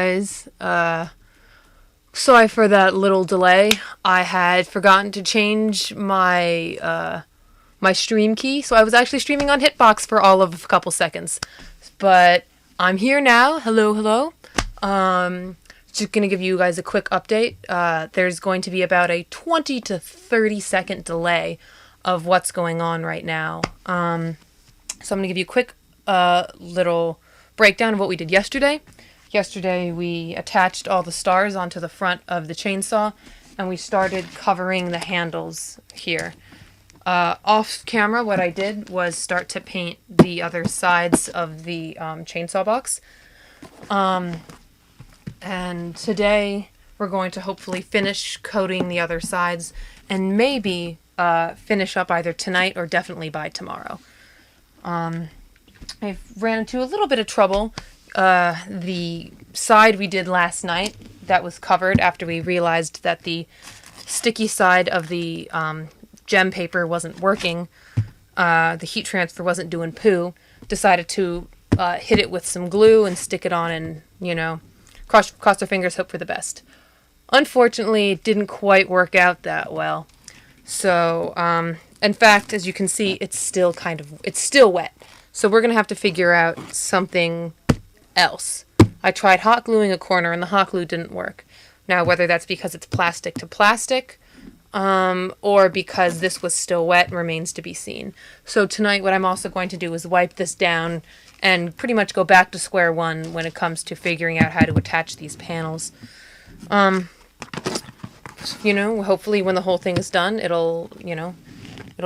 guys. Sorry for that little delay. I had forgotten to change my my stream key, so I was actually streaming on Hitbox for all of a couple seconds. But I'm here now. Hello, hello. Just gonna give you guys a quick update. There's going to be about a 20 to 30 second delay of what's going on right now. So I'm gonna give you a quick little breakdown of what we did yesterday. Yesterday we attached all the stars onto the front of the chainsaw and we started covering the handles here. Off camera, what I did was start to paint the other sides of the chainsaw box. And today we're going to hopefully finish coating the other sides and maybe finish up either tonight or definitely by tomorrow. I ran into a little bit of trouble. The side we did last night that was covered after we realized that the sticky side of the gem paper wasn't working, the heat transfer wasn't doing poo, decided to hit it with some glue and stick it on and, you know, cross our fingers, hope for the best. Unfortunately, it didn't quite work out that well. So, in fact, as you can see, it's still wet. So we're going to have to figure out something else. I tried hot gluing a corner and the hot glue didn't work. Now, whether that's because it's plastic to plastic, or because this was still wet remains to be seen. So tonight what I'm also going to do is wipe this down and pretty much go back to square one when it comes to figuring out how to attach these panels. You know, hopefully when the whole thing is done, it'll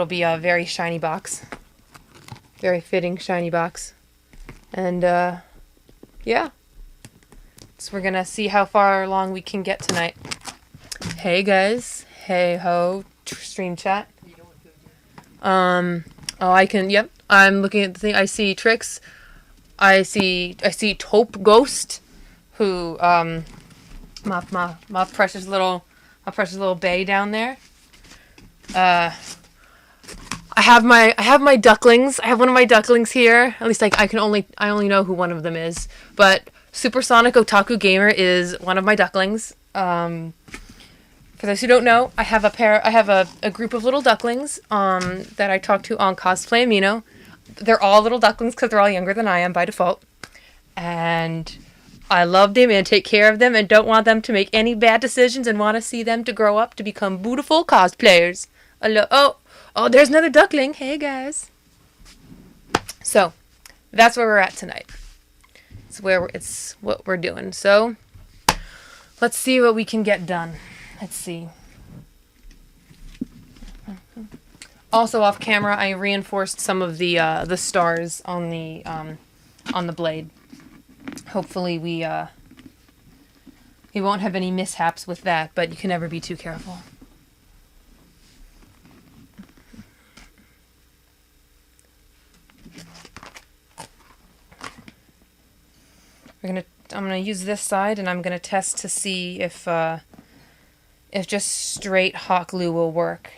be a very shiny box. Very fitting shiny box. And, yeah. So we're gonna see how far along we can get tonight. Hey guys. Hey ho. Stream chat. Yep. I'm looking at the thing. I see Trix. I see Taupe Ghost, who my precious little bae down there. I have my ducklings. I have one of my ducklings here. At least I only know who one of them is. But Supersonic Otaku Gamer is one of my ducklings. For those who don't know, I have a group of little ducklings that I talk to on Cosplay Amino. They're all little ducklings because they're all younger than I am by default. And I love them and take care of them and don't want them to make any bad decisions and want to see them to grow up to become beautiful cosplayers. Oh, there's another duckling. Hey, guys. So, that's where we're at tonight. It's what we're doing. So, let's see what we can get done. Let's see. Also off camera, I reinforced some of the stars on the blade. Hopefully we won't have any mishaps with that, but you can never be too careful. I'm gonna use this side, and I'm gonna test to see if just straight hot glue will work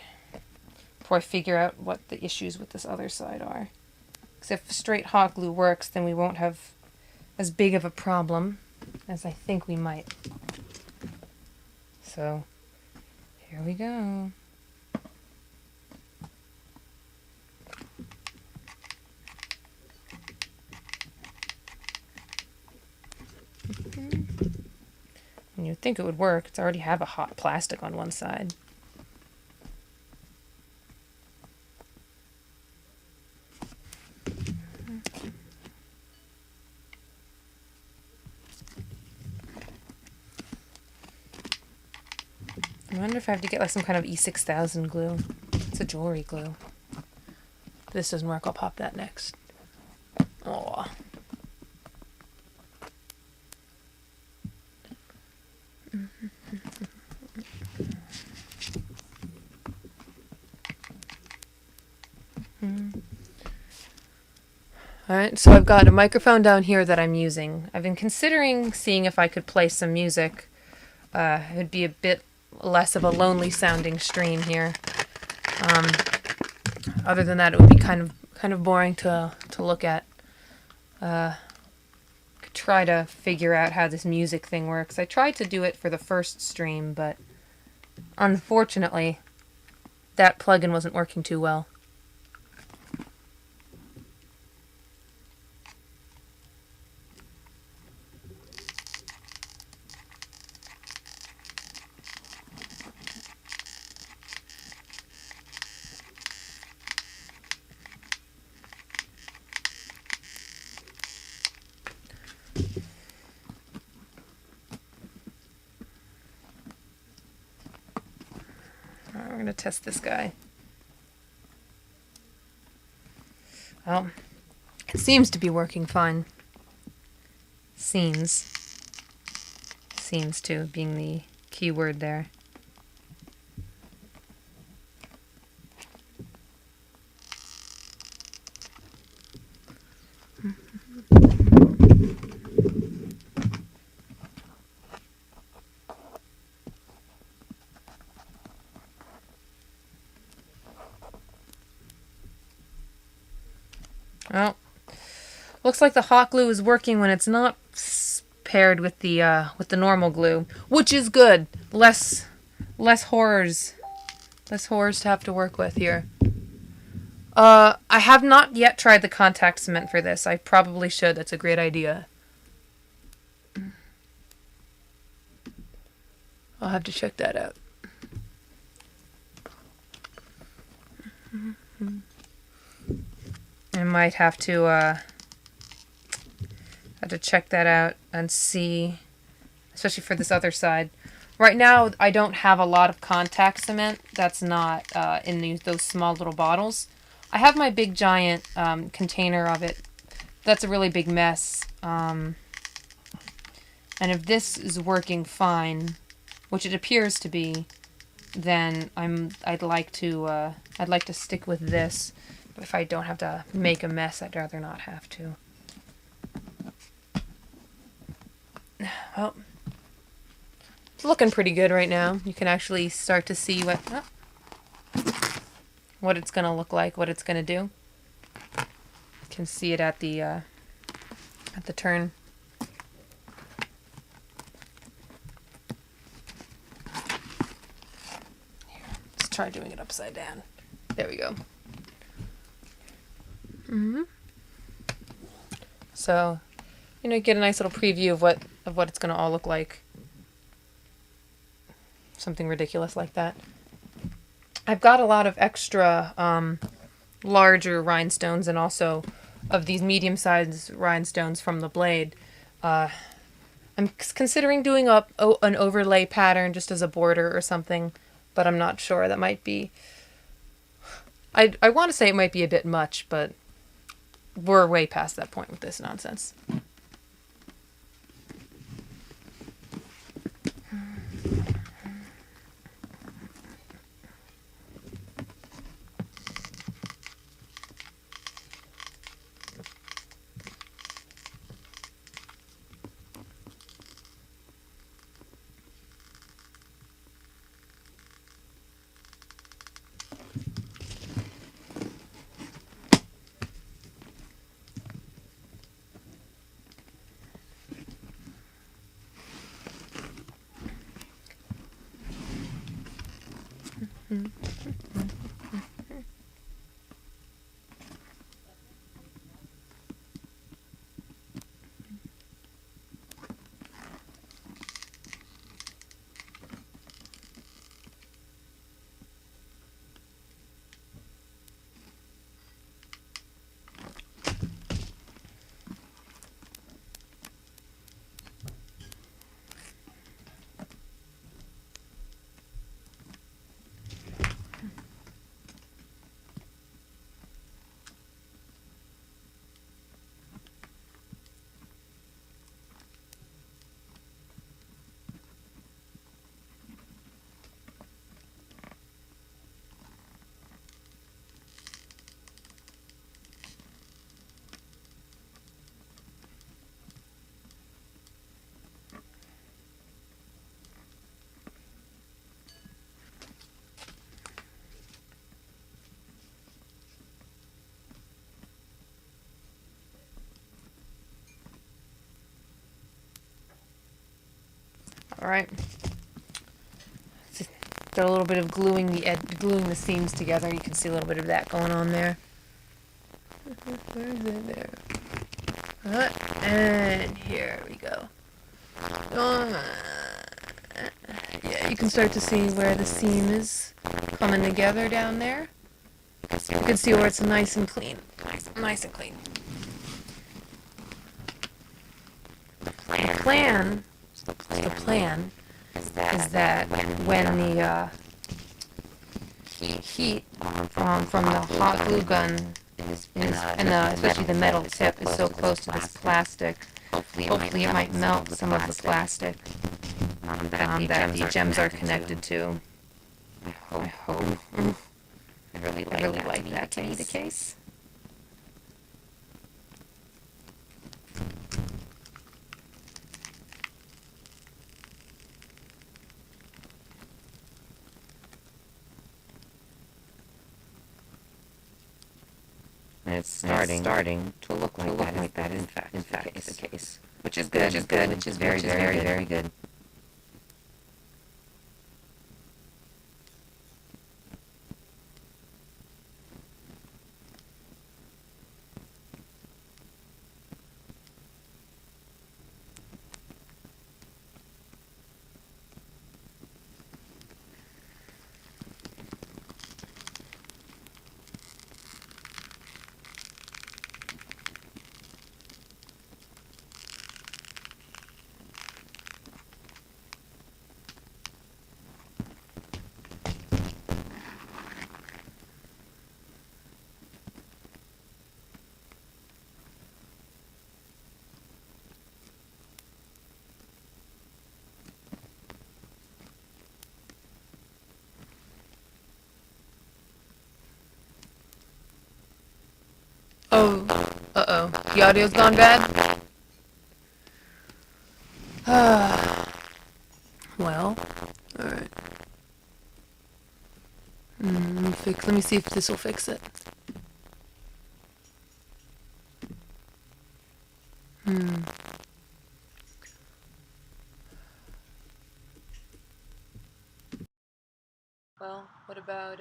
before I figure out what the issues with this other side are. Because if straight hot glue works, then we won't have as big of a problem as I think we might. So, here we go. And you'd think it would work. It's already have a hot plastic on one side. I wonder if I have to get like some kind of E6000 glue. It's a jewelry glue. If this doesn't work, I'll pop that next. Oh. Alright, so I've got a microphone down here that I'm using. I've been considering seeing if I could play some music. It would be a bit less of a lonely sounding stream here. Other than that, it would be kind of boring to look at. Could try to figure out how this music thing works. I tried to do it for the first stream, but unfortunately, that plugin wasn't working too well. We're going to test this guy. Well, it seems to be working fine. Seems to, being the key word there. Well, looks like the hot glue is working when it's not paired with the normal glue, which is good. Less horrors to have to work with here. I have not yet tried the contact cement for this. I probably should. That's a great idea. I'll have to check that out. I might have to check that out and see, especially for this other side. Right now, I don't have a lot of contact cement. That's not in those small little bottles. I have my big giant container of it. That's a really big mess. And if this is working fine, which it appears to be, then I'd like to stick with this. But if I don't have to make a mess, I'd rather not have to. Well, it's looking pretty good right now. You can actually start to see what it's going to look like, what it's going to do. You can see it at the turn. Here, let's try doing it upside down. There we go. So, you get a nice little preview of what it's going to all look like. Something ridiculous like that. I've got a lot of extra larger rhinestones and also of these medium-sized rhinestones from the blade. I'm considering doing an overlay pattern just as a border or something, but I'm not sure. That might be... I want to say it might be a bit much, but we're way past that point with this nonsense. right. Got a little bit of gluing the seams together. You can see a little bit of that going on there. Where is it there? And here we go. Yeah, you can start to see where the seam is coming together down there. You can see where it's nice and clean. Nice and clean. The plan is that when the heat from the hot glue gun and especially the metal tip is so close to this plastic, hopefully it might melt some of the plastic that the gems are connected to. I hope. I really like that to be the case. It's starting to look like that. In fact, is the case, which is good. Which is very good. Oh, uh-oh. The audio's gone bad? Well, alright. Let me see if this will fix it. Well, what about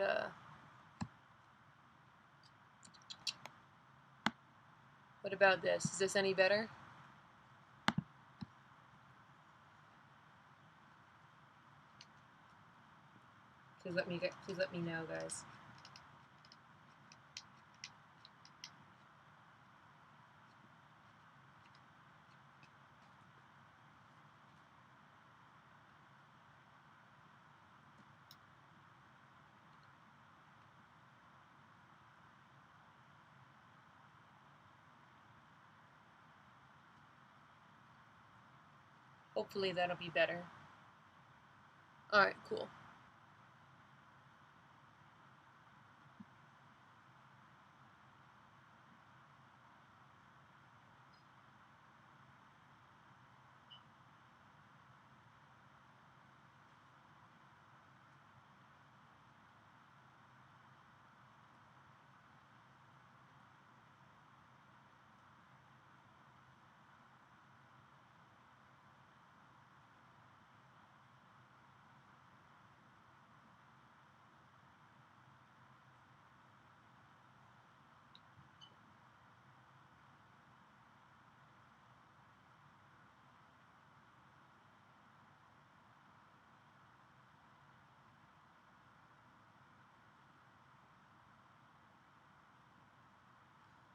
this? Is this any better? Please let me know, guys. Hopefully that'll be better. Alright, cool.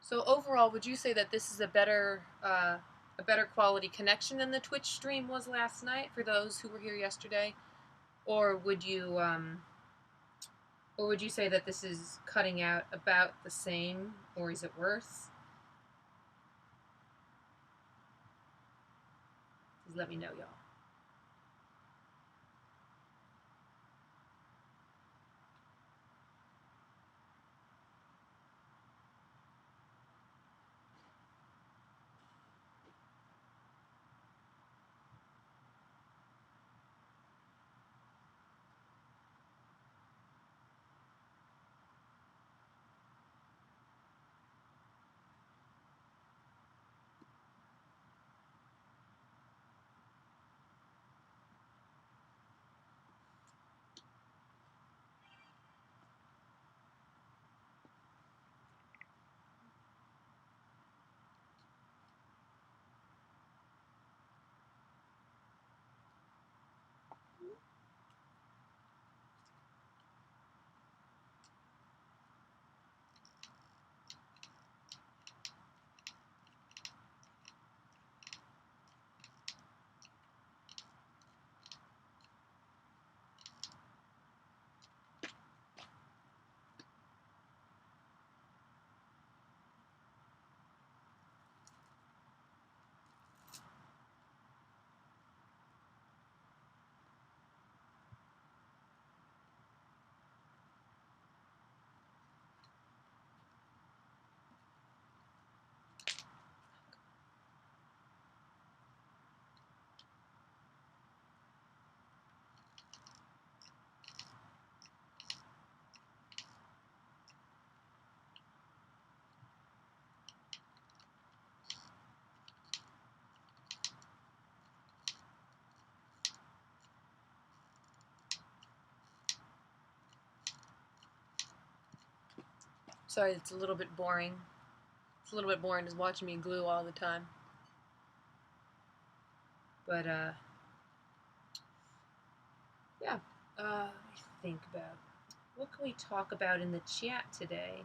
So overall, would you say that this is a better quality connection than the Twitch stream was last night for those who were here yesterday, or would you say that this is cutting out about the same, or is it worse? Please let me know, y'all. Sorry, it's a little bit boring. It's a little bit boring just watching me glue all the time. But, yeah. Let me think about what can we talk about in the chat today.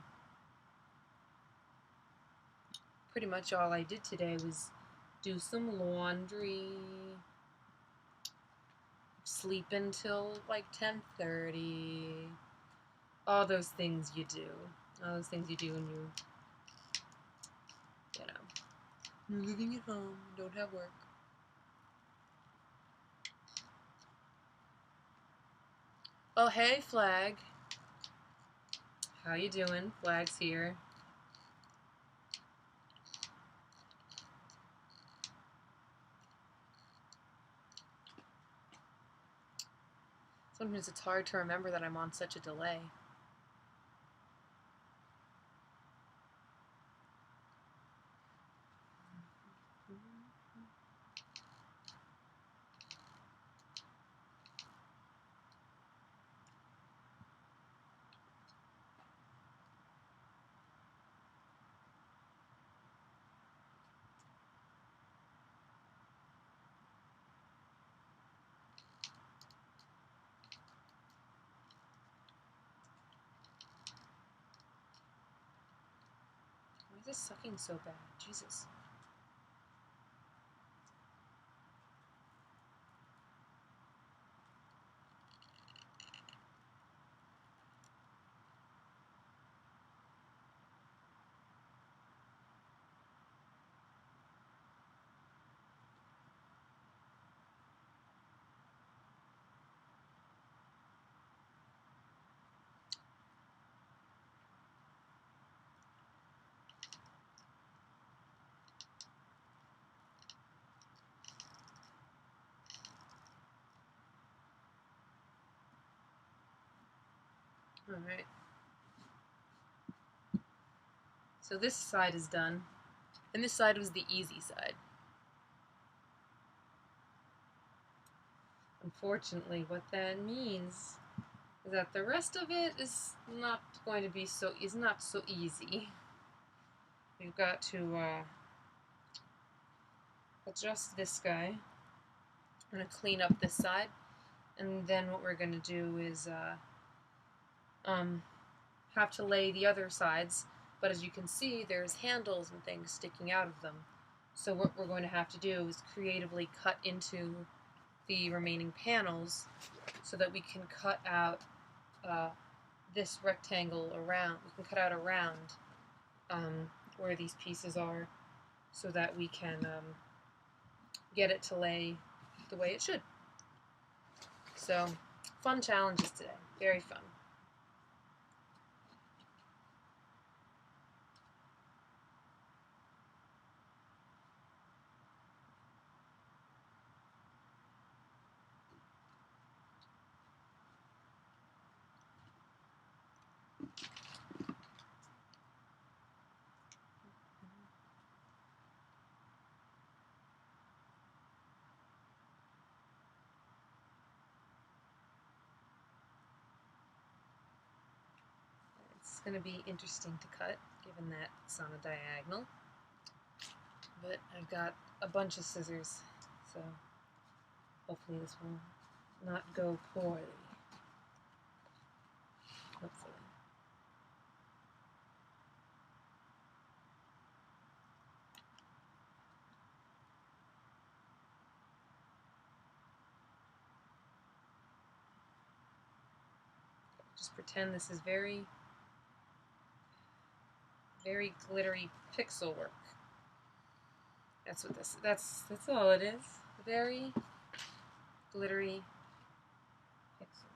Pretty much all I did today was do some laundry, sleep until like 10:30. All those things you do. All those things you do when you're living at home, don't have work. Oh, hey, Flag. How you doing? Flag's here. Sometimes it's hard to remember that I'm on such a delay. Why is this sucking so bad? Jesus. Alright. So this side is done. And this side was the easy side. Unfortunately, what that means is that the rest of it is not going to be not so easy. We've got to adjust this guy. I'm going to clean up this side. And then what we're going to do is have to lay the other sides, but as you can see, there's handles and things sticking out of them. So what we're going to have to do is creatively cut into the remaining panels so that we can cut out this rectangle around. We can cut out around where these pieces are so that we can get it to lay the way it should. So, fun challenges today. Very fun. It's going to be interesting to cut, given that it's on a diagonal. But I've got a bunch of scissors, so hopefully this will not go poorly. Hopefully. Just pretend this is very glittery pixel work. That's what this. That's all it is. Very glittery pixel.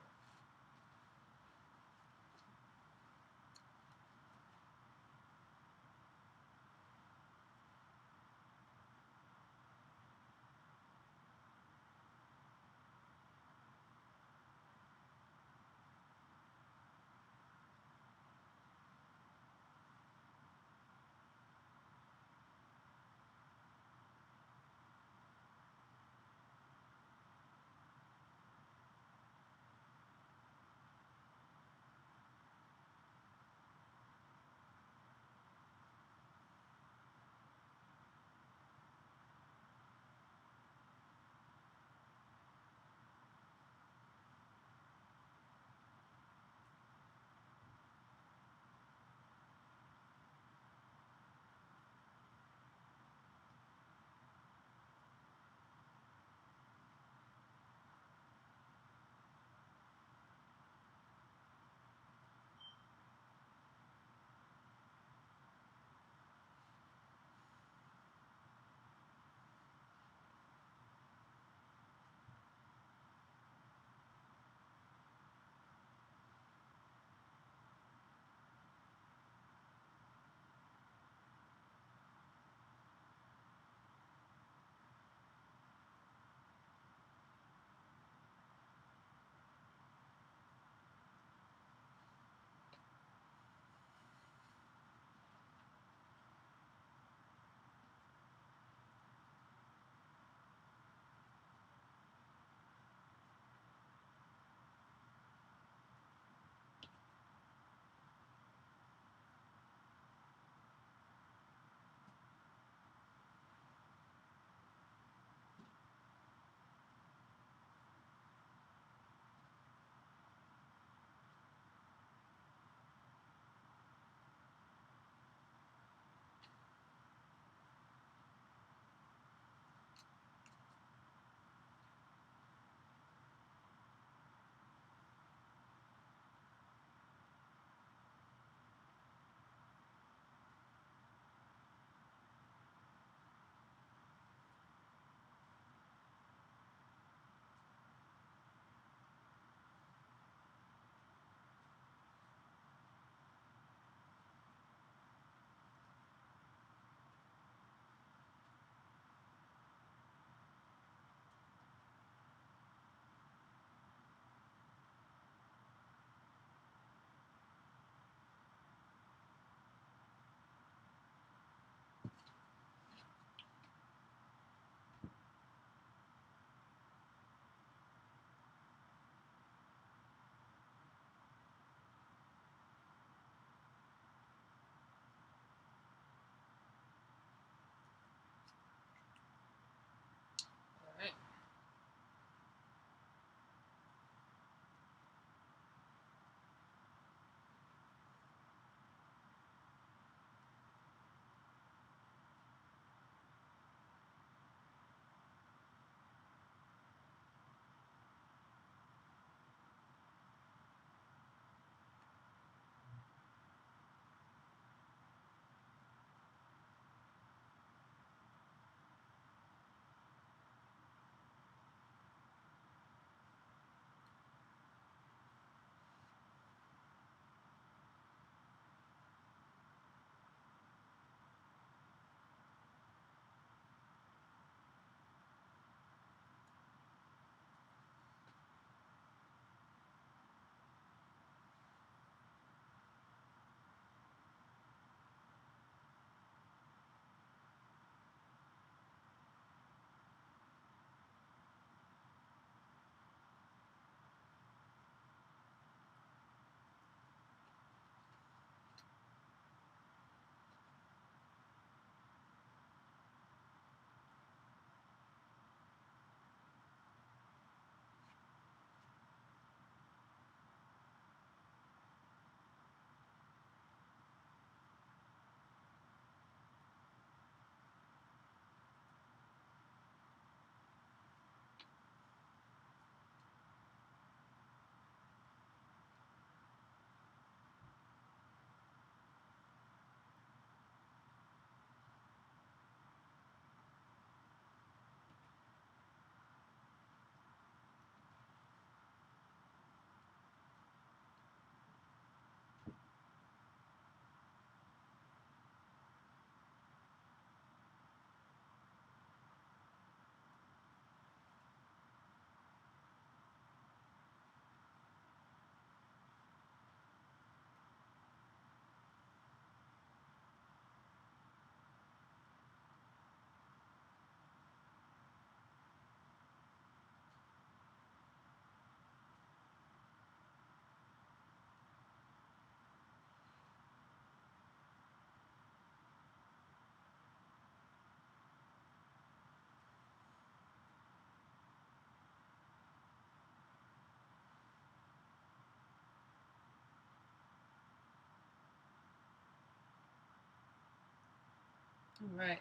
All right.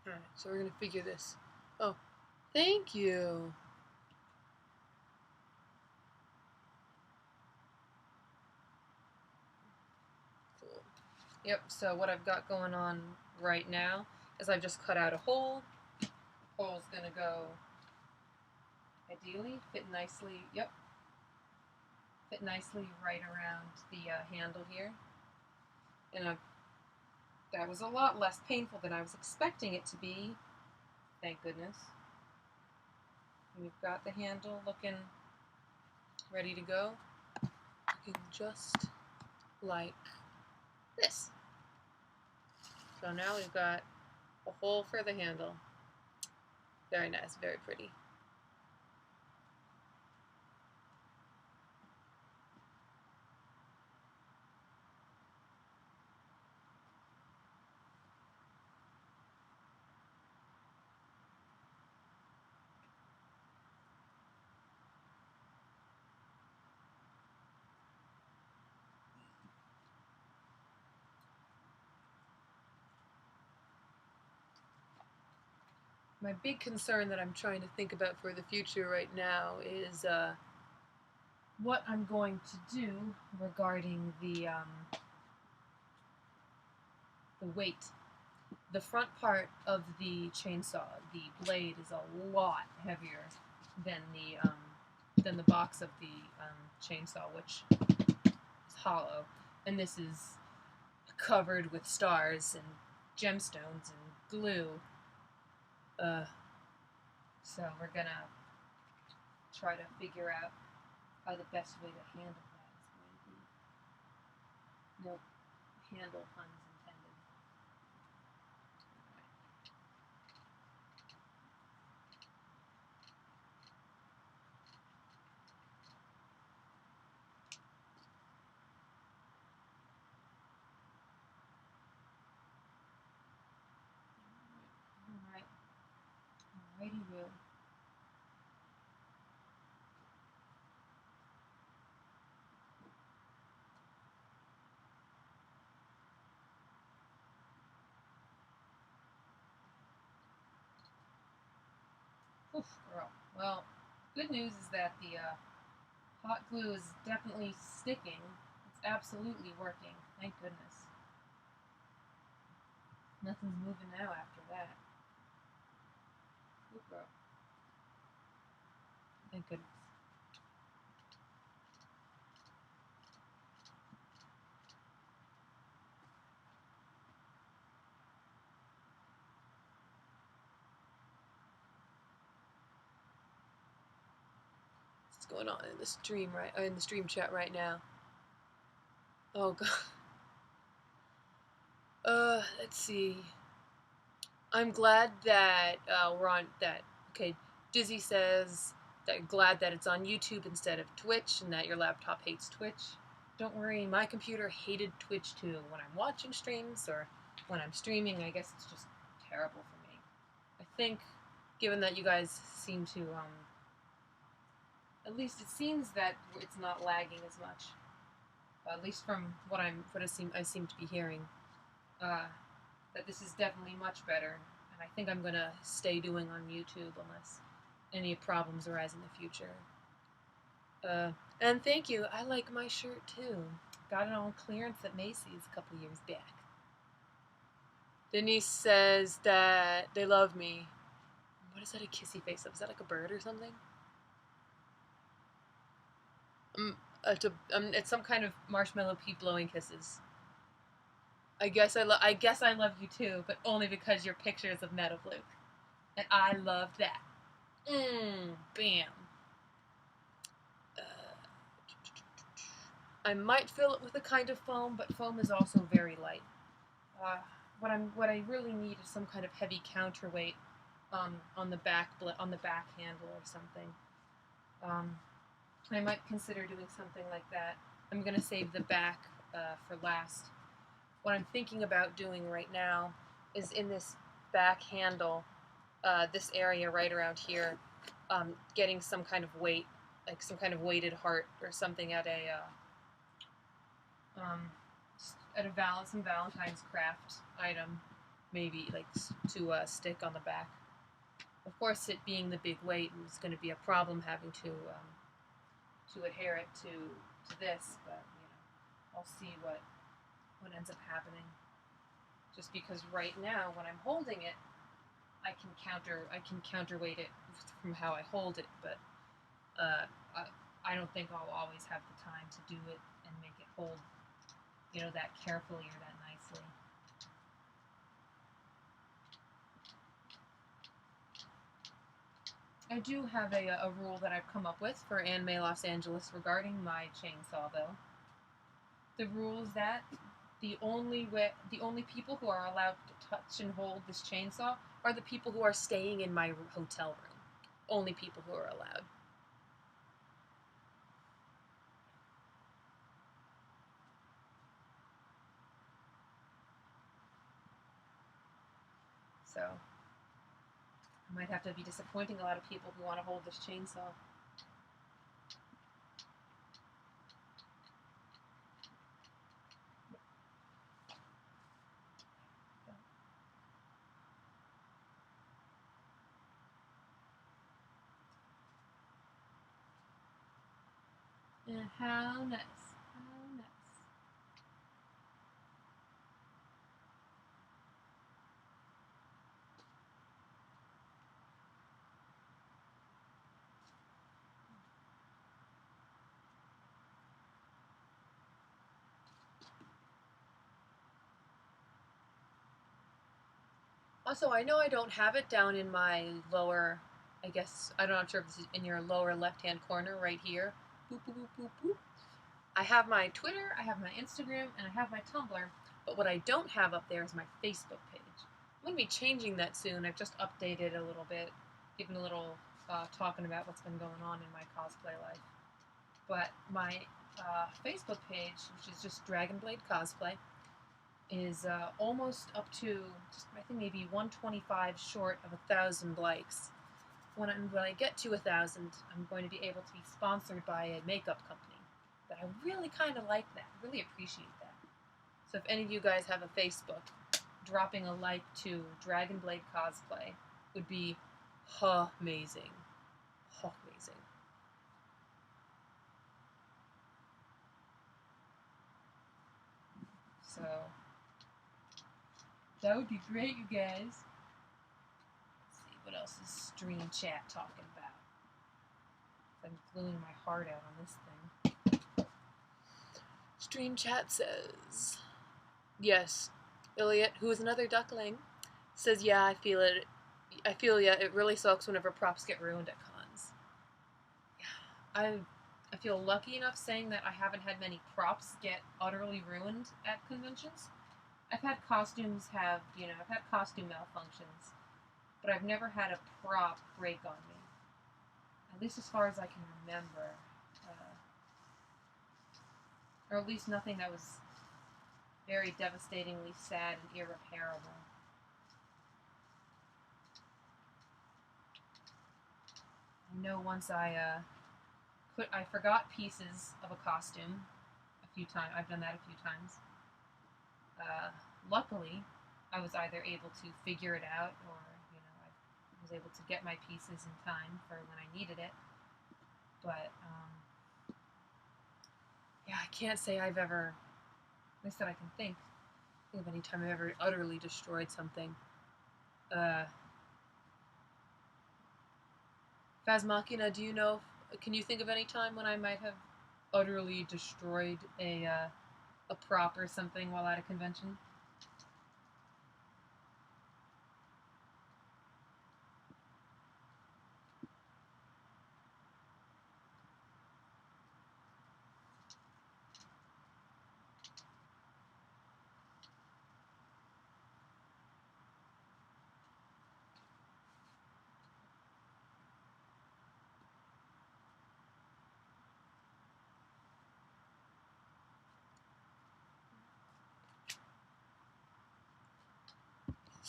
Alright, so we're gonna figure this. Oh, thank you. Cool. Yep, so what I've got going on right now is I've just cut out a hole. Hole's gonna go, ideally, fit nicely, yep, fit nicely right around the handle here. And that was a lot less painful than I was expecting it to be, thank goodness. And we've got the handle looking ready to go. Looking just like this. So now we've got a hole for the handle. Very nice, very pretty. My big concern that I'm trying to think about for the future right now is what I'm going to do regarding the weight. The front part of the chainsaw, the blade, is a lot heavier than the box of the chainsaw, which is hollow, and this is covered with stars and gemstones and glue. So we're gonna try to figure out how the best way to handle that is going to be. No handle puns intended. Alright. Alrighty, Will. Oof, girl. Well, good news is that the hot glue is definitely sticking. It's absolutely working. Thank goodness. Nothing's moving now after that. Oof, girl. Thank goodness. What's going on in the stream in the stream chat right now? Oh god. Let's see. I'm glad that we're on that. Okay, Dizzy says that glad that it's on YouTube instead of Twitch, and that your laptop hates Twitch. Don't worry, my computer hated Twitch too. When I'm watching streams or when I'm streaming, I guess it's just terrible for me. I think, given that you guys seem to, at least it seems that it's not lagging as much. At least from what I seem to be hearing. That this is definitely much better, and I think I'm gonna stay doing on YouTube unless any problems arise in the future. And thank you, I like my shirt too. Got it on clearance at Macy's a couple years back. Denise says that they love me. What is that a kissy face of? Is that like a bird or something? It's some kind of marshmallow pea blowing kisses. I guess I love you too, but only because your pictures of Mettablook. And I love that. Bam. I might fill it with a kind of foam, but foam is also very light. What I really need is some kind of heavy counterweight on the back handle or something. I might consider doing something like that. I'm gonna save the back for last. What I'm thinking about doing right now is in this back handle, this area right around here, getting some kind of weight, like some kind of weighted heart or something at some Valentine's craft item, maybe like to stick on the back. Of course, it being the big weight is going to be a problem having to adhere it to this, but I'll see what ends up happening. Just because right now, when I'm holding it, I can counterweight it from how I hold it, but I don't think I'll always have the time to do it and make it hold, that carefully or that nicely. I do have a rule that I've come up with for Anime Los Angeles regarding my chainsaw, though. The rule is that the only people who are allowed to touch and hold this chainsaw are the people who are staying in my hotel room. Only people who are allowed. So, I might have to be disappointing a lot of people who want to hold this chainsaw. And how nice. How nice. Also, I know I don't have it down in my lower, I guess, I'm not sure if this is in your lower left-hand corner right here. Boop, boop, boop, boop, boop. I have my Twitter, I have my Instagram, and I have my Tumblr, but what I don't have up there is my Facebook page. I'm going to be changing that soon. I've just updated a little bit, giving a little talking about what's been going on in my cosplay life. But my Facebook page, which is just Dragon Blade Cosplay, is almost up to just, I think maybe 125 short of 1,000 likes. When I get to 1,000, I'm going to be able to be sponsored by a makeup company. But I really kind of like that. I really appreciate that. So if any of you guys have a Facebook, dropping a like to Dragon Blade Cosplay would be amazing. Amazing. So that would be great, you guys. Let's see, what else is stream chat talking about? I'm gluing my heart out on this thing. Stream chat says, yes, Iliot, who is another duckling, says, yeah, I feel it. It really sucks whenever props get ruined at cons. I feel lucky enough saying that I haven't had many props get utterly ruined at conventions. I've had costumes have, I've had costume malfunctions, but I've never had a prop break on me. At least as far as I can remember. Or at least nothing that was very devastatingly sad and irreparable. I know once I forgot pieces of a costume a few times. I've done that a few times. Luckily, I was either able to figure it out or, I was able to get my pieces in time for when I needed it. But, yeah, I can't say I've ever, at least that I can think of any time I've ever utterly destroyed something. Phasmachina, do you know, can you think of any time when I might have utterly destroyed a prop or something while at a convention?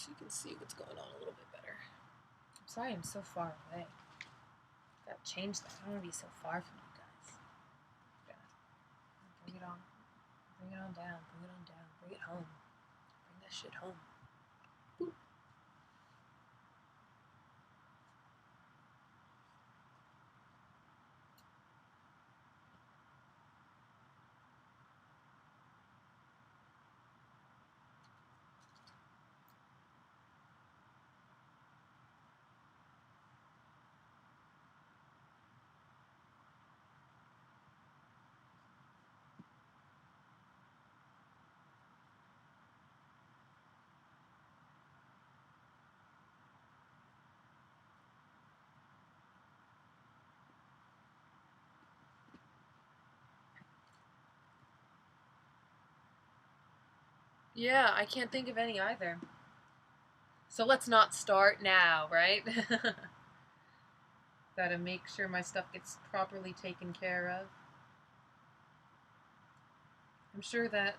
so you can see what's going on a little bit better. I'm sorry I'm so far away. Gotta change that. I don't want to be so far from you guys. Gotta bring it on. Bring it on down. Bring it on down. Bring it home. Bring that shit home. Boop. Yeah, I can't think of any either. So let's not start now, right? Gotta make sure my stuff gets properly taken care of. I'm sure that...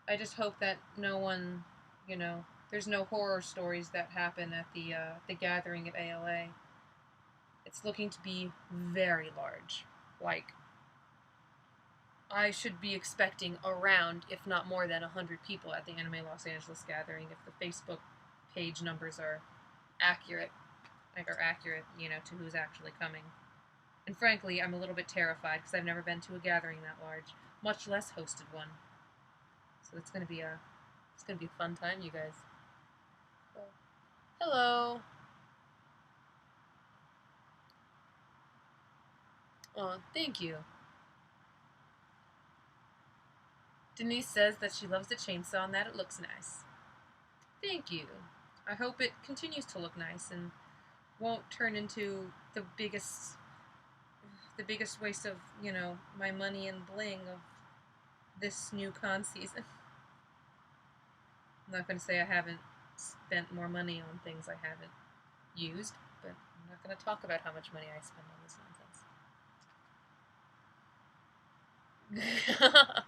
I just hope that no one, you know, there's no horror stories that happen at the gathering at ALA. It's looking to be very large. Like, I should be expecting around, if not more than, 100 people at the Anime Los Angeles gathering if the Facebook page numbers are accurate. You know, to who's actually coming. And frankly, I'm a little bit terrified because I've never been to a gathering that large, much less hosted one. So it's gonna be a fun time, you guys. Hello. Oh, thank you. Denise says that she loves the chainsaw and that it looks nice. Thank you. I hope it continues to look nice and won't turn into the biggest waste of, you know, my money and bling of this new con season. I'm not going to say I haven't spent more money on things I haven't used, but I'm not going to talk about how much money I spend on this nonsense.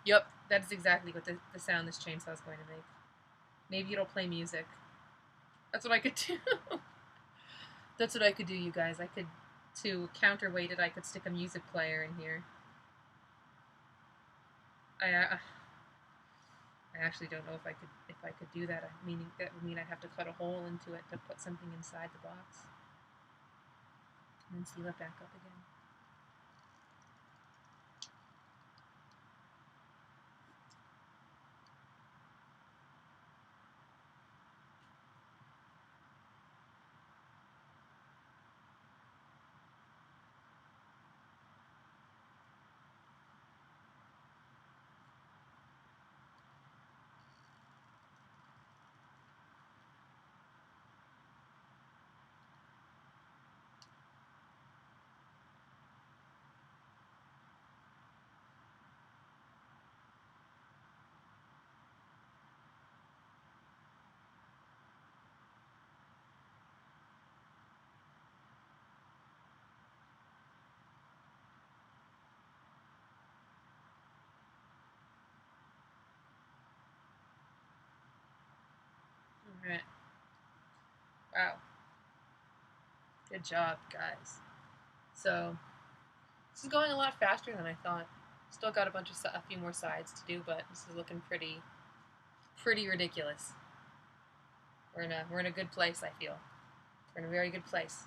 Yep, that's exactly what the sound this chainsaw is going to make. Maybe it'll play music. That's what I could do. That's what I could do, you guys. I could, to counterweight it, I could stick a music player in here. I actually don't know if I could do that. Meaning that would mean I'd have to cut a hole into it to put something inside the box, and then seal it back up again. Alright. Wow. Good job, guys. So, this is going a lot faster than I thought. Still got a few more sides to do, but this is looking pretty ridiculous. We're in a good place, I feel. We're in a very good place.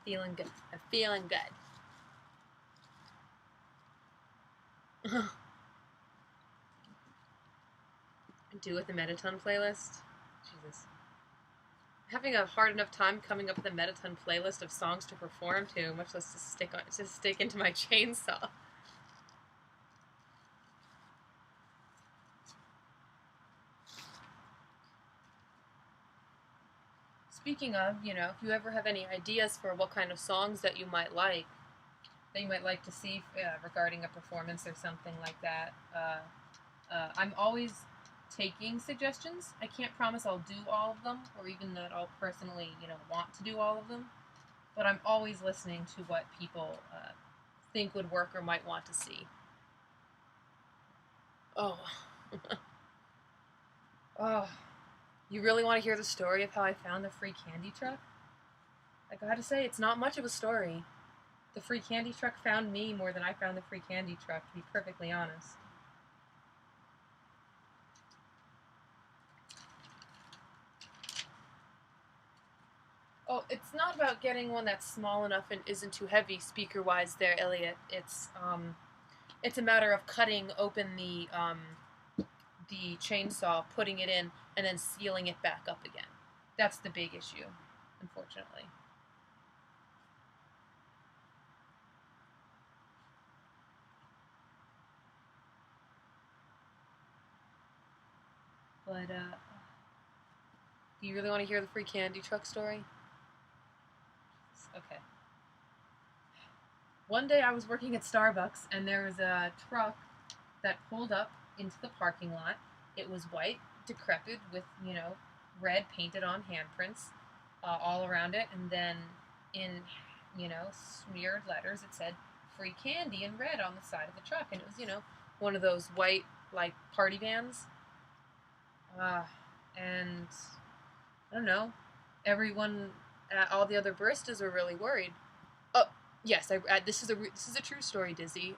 Feeling good. I'm feeling good. Do with the Mettaton playlist? Jesus. Having a hard enough time coming up with a Mettaton playlist of songs to perform to, much less to stick into my chainsaw. Speaking of, you know, if you ever have any ideas for what kind of songs that you might like to see regarding a performance or something like that, I'm always taking suggestions. I can't promise I'll do all of them, or even that I'll personally, want to do all of them. But I'm always listening to what people think would work or might want to see. Oh. Oh. You really want to hear the story of how I found the free candy truck? I gotta say, it's not much of a story. The free candy truck found me more than I found the free candy truck, to be perfectly honest. Oh, it's not about getting one that's small enough and isn't too heavy speaker-wise there, Elliot. It's a matter of cutting open the chainsaw, putting it in, and then sealing it back up again. That's the big issue, unfortunately. But, do you really want to hear the free candy truck story? Okay. One day I was working at Starbucks, and there was a truck that pulled up into the parking lot. It was white, decrepit, with, red painted on handprints all around it, and then in, smeared letters it said free candy in red on the side of the truck, and it was, one of those white, like, party vans. And I don't know, everyone, all the other baristas were really worried. Oh, yes, this is a true story, Dizzy.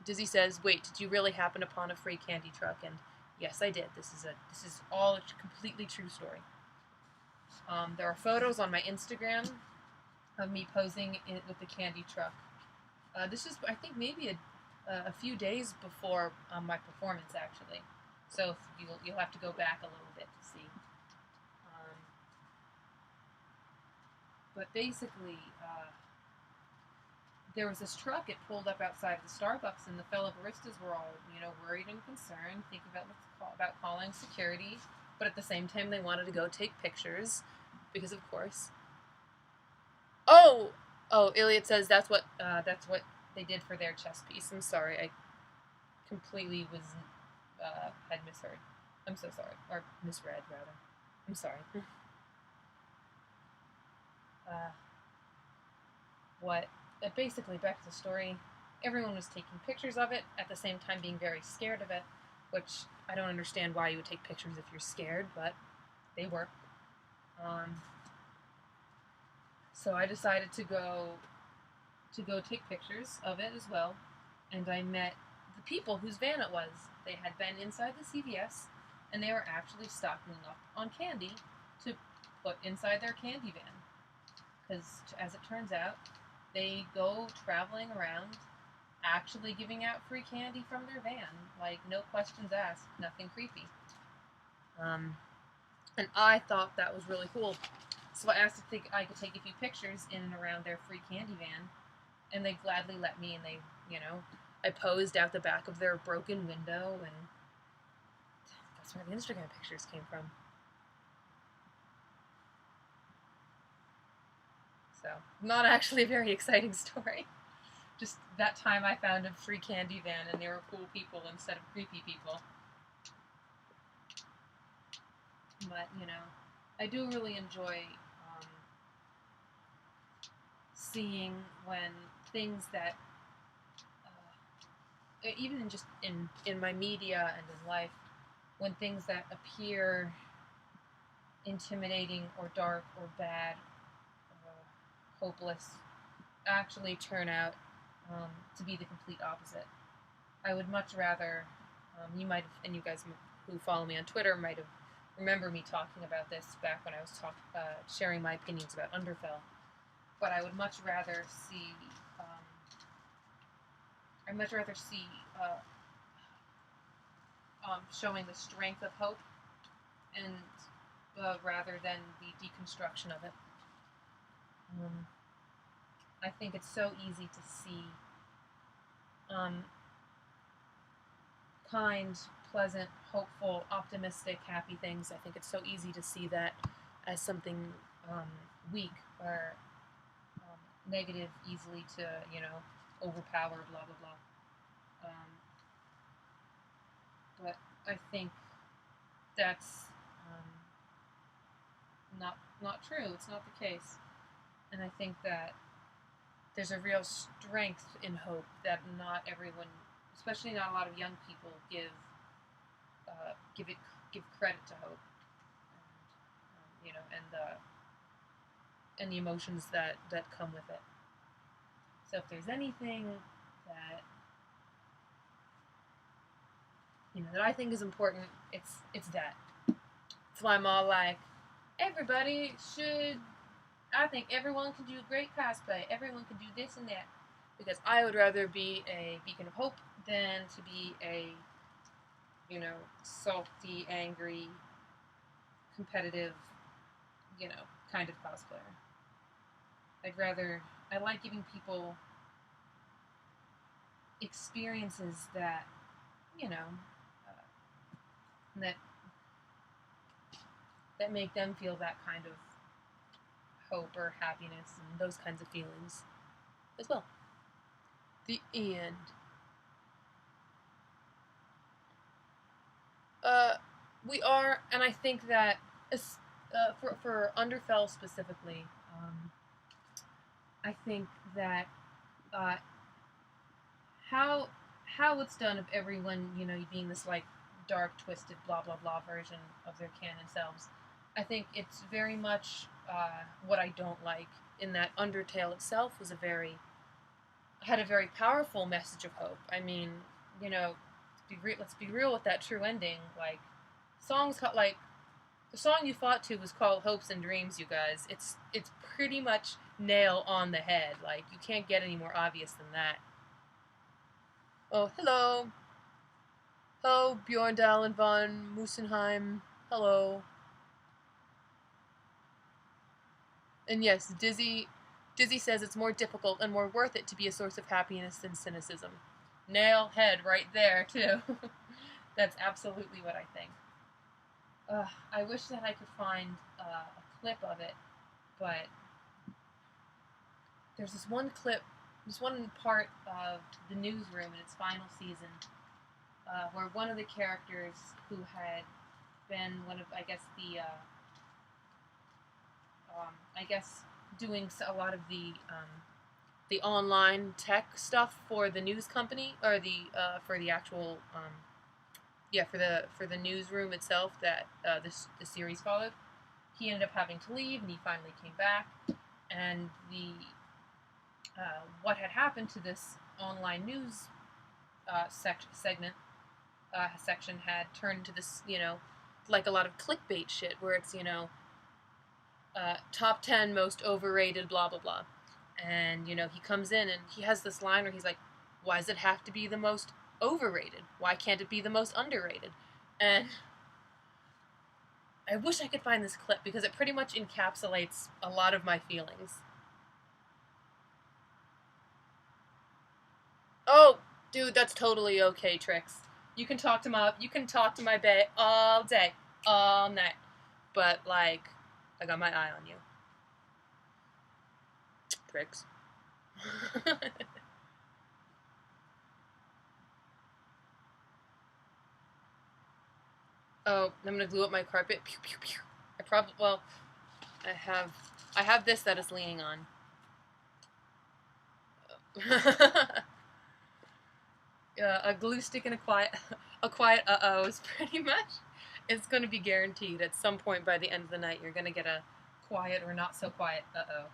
Dizzy says, "Wait, did you really happen upon a free candy truck?" And yes, I did. This is all a completely true story. There are photos on my Instagram of me posing with the candy truck. This is, I think, maybe a few days before my performance, actually. So you'll have to go back a little bit to see. But basically, there was this truck. It pulled up outside the Starbucks, and the fellow baristas were all, worried and concerned, thinking about calling security. But at the same time, they wanted to go take pictures, because of course. Oh, Iliad says that's what they did for their chess piece. I'm sorry, I completely had misheard. I'm so sorry, or misread rather. I'm sorry. Basically, back to the story, everyone was taking pictures of it, at the same time being very scared of it, which I don't understand why you would take pictures if you're scared, but they were. So I decided to go take pictures of it as well, and I met the people whose van it was. They had been inside the CVS, and they were actually stocking up on candy to put inside their candy van. Because, as it turns out, they go traveling around actually giving out free candy from their van. Like, no questions asked, nothing creepy. And I thought that was really cool. So I asked if I could take a few pictures in and around their free candy van, and they gladly let me, and they, I posed out the back of their broken window, and that's where the Instagram pictures came from. So, not actually a very exciting story. Just that time I found a free candy van and they were cool people instead of creepy people. But, I do really enjoy seeing when things that, even just in my media and in life, when things that appear intimidating or dark or bad or hopeless actually turn out to be the complete opposite. I would much rather, you might have, and you guys who follow me on Twitter might have remember me talking about this back when I was sharing my opinions about Underfell. But I would much rather see, showing the strength of hope, and rather than the deconstruction of it. I think it's so easy to see kind, pleasant, hopeful, optimistic, happy things. I think it's so easy to see that as something weak or negative, easily to, overpower, blah, blah, blah. But I think that's not true. It's not the case. And I think that there's a real strength in hope that not everyone, especially not a lot of young people, give credit to hope, and and the emotions that come with it. So if there's anything that that I think is important, it's that. That's why I'm all like, everybody should. I think everyone can do great cosplay. Everyone can do this and that, because I would rather be a beacon of hope than to be a salty, angry, competitive, kind of cosplayer. I like giving people experiences that, that that make them feel that kind of hope or happiness and those kinds of feelings as well. The end. We are, and I think that for Underfell specifically, I think that how it's done of everyone, being this like dark, twisted, blah blah blah version of their canon selves, I think it's very much what I don't like. In that Undertale itself had a very powerful message of hope. I mean, let's be real with that true ending. Like, like the song you fought to was called "Hopes and Dreams." You guys, it's pretty much nail on the head. Like, you can't get any more obvious than that. Oh, hello. Hello, Bjorn Dalen von Musenheim. Hello. And yes, Dizzy says it's more difficult and more worth it to be a source of happiness than cynicism. Nail head right there, too. That's absolutely what I think. I wish that I could find a clip of it, but there's this one part of the newsroom in its final season where one of the characters who had been one of, I guess, doing a lot of the online tech stuff for the news company, or for the actual for the newsroom itself that the series followed. He ended up having to leave, and he finally came back. And what had happened to this online news section had turned into this, like a lot of clickbait shit, where it's top 10 most overrated, blah blah blah. And he comes in and he has this line where he's like, "Why does it have to be the most overrated? Why can't it be the most underrated?" And I wish I could find this clip, because it pretty much encapsulates a lot of my feelings. Oh, dude, that's totally okay, Trix. You can talk to my bae all day, all night. But like, I got my eye on you. Trix. Oh, I'm gonna glue up my carpet. Pew, pew, pew. I have this that is leaning on. A glue stick and a quiet uh-oh is pretty much, it's going to be guaranteed at some point by the end of the night. You're going to get a quiet or not so quiet uh-oh.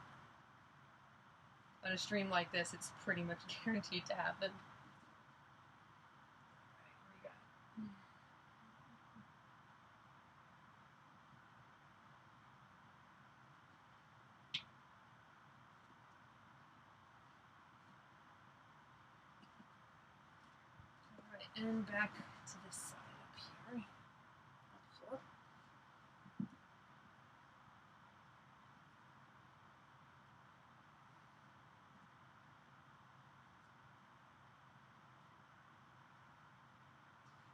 On a stream like this, it's pretty much guaranteed to happen. And back to this side up here.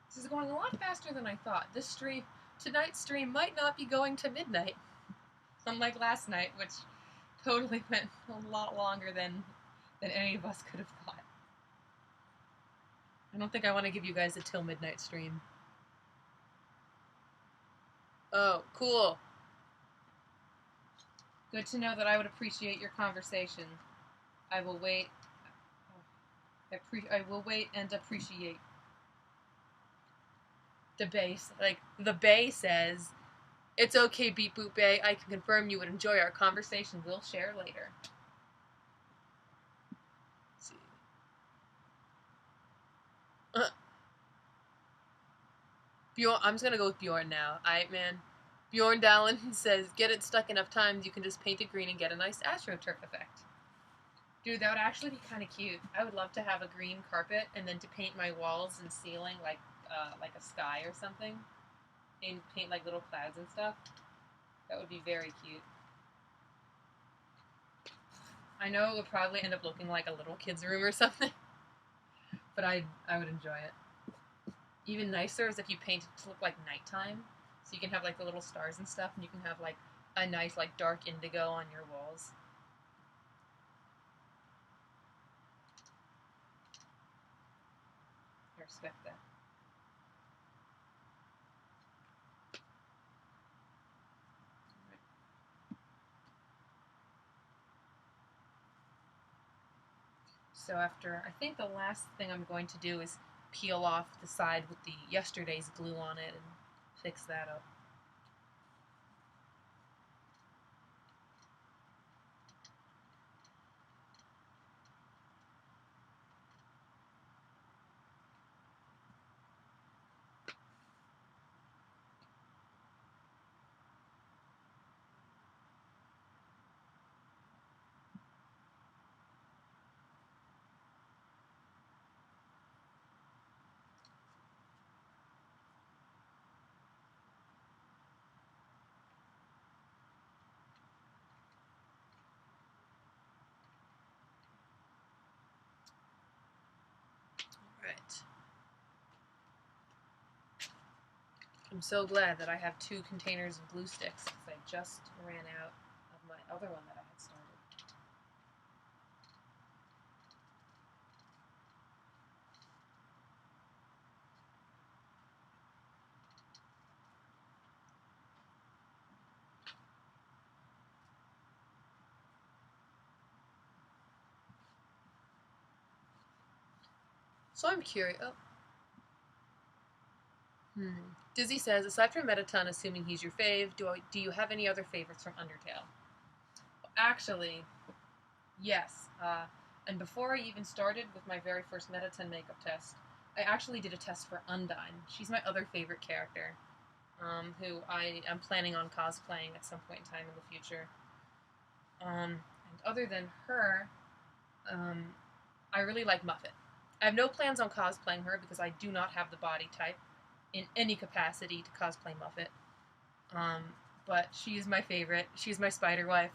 This is going a lot faster than I thought. Tonight's stream might not be going to midnight, unlike last night, which totally went a lot longer than any of us could have thought. I don't think I want to give you guys a till midnight stream. Oh, cool. Good to know that I would appreciate your conversation. I will wait. I will wait and appreciate. The base, like, the Bay says, "It's okay, Beep Boop Bay. I can confirm you would enjoy our conversation. We'll share later." Let's see. Bjorn, I'm just gonna go with Bjorn now. Alright, man. Bjorn Dallin says, "Get it stuck enough times, you can just paint it green and get a nice AstroTurf effect." Dude, that would actually be kind of cute. I would love to have a green carpet and then to paint my walls and ceiling like a sky or something, and paint like little clouds and stuff. That would be very cute. I know it would probably end up looking like a little kid's room or something, but I would enjoy it. Even nicer is if you paint it to look like nighttime, so you can have like the little stars and stuff, and you can have like a nice like dark indigo on your walls. I respect that. So after, I think the last thing I'm going to do is peel off the side with the yesterday's glue on it and fix that up. Right. I'm so glad that I have 2 containers of glue sticks because I just ran out of my other one that I had started. So I'm curious. Oh. Dizzy says, aside from Mettaton, assuming he's your fave, do you have any other favorites from Undertale? Actually, yes. And before I even started with my very first Mettaton makeup test, I actually did a test for Undyne. She's my other favorite character, who I am planning on cosplaying at some point in time in the future. And other than her, I really like Muffet. I have no plans on cosplaying her because I do not have the body type in any capacity to cosplay Muffet. But she is my favorite. She's my spider wife.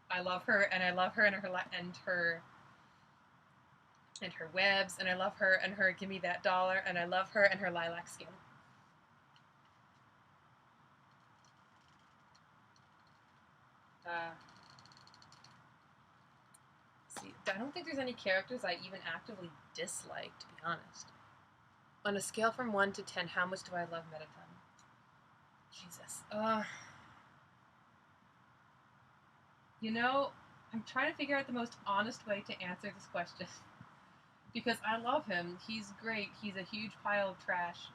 I love her, and I love her and her webs, and I love her and her give me that dollar, and I love her and her lilac skin. See, I don't think there's any characters I even actively dislike, to be honest. On a scale from 1 to 10, how much do I love Mettaton? Jesus. You know, I'm trying to figure out the most honest way to answer this question. Because I love him. He's great. He's a huge pile of trash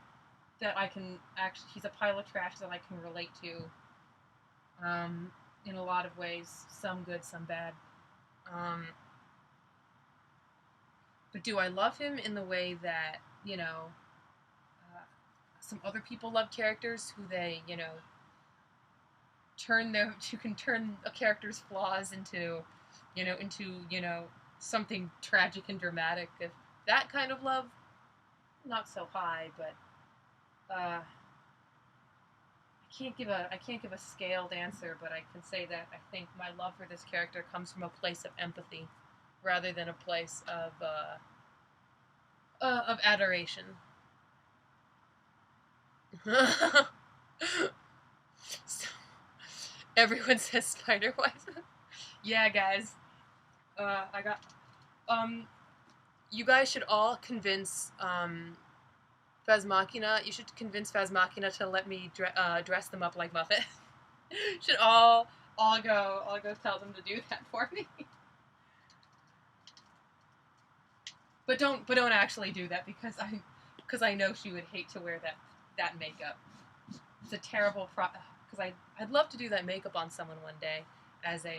that I can actually... He's a pile of trash that I can relate to. In a lot of ways. Some good, some bad. But do I love him in the way that, you know, some other people love characters who they, you know, you can turn a character's flaws into something tragic and dramatic. If that kind of love, not so high, but I can't give a scaled answer, but I can say that I think my love for this character comes from a place of empathy rather than a place of adoration. So, everyone says Spider-Wife. Yeah, guys. I got... you guys should all convince, Phasmachina, you should convince Phasmachina to let me dress them up like Muffet. Should all go tell them to do that for me. But don't actually do that because I know she would hate to wear that makeup. It's a terrible because I'd love to do that makeup on someone one day as a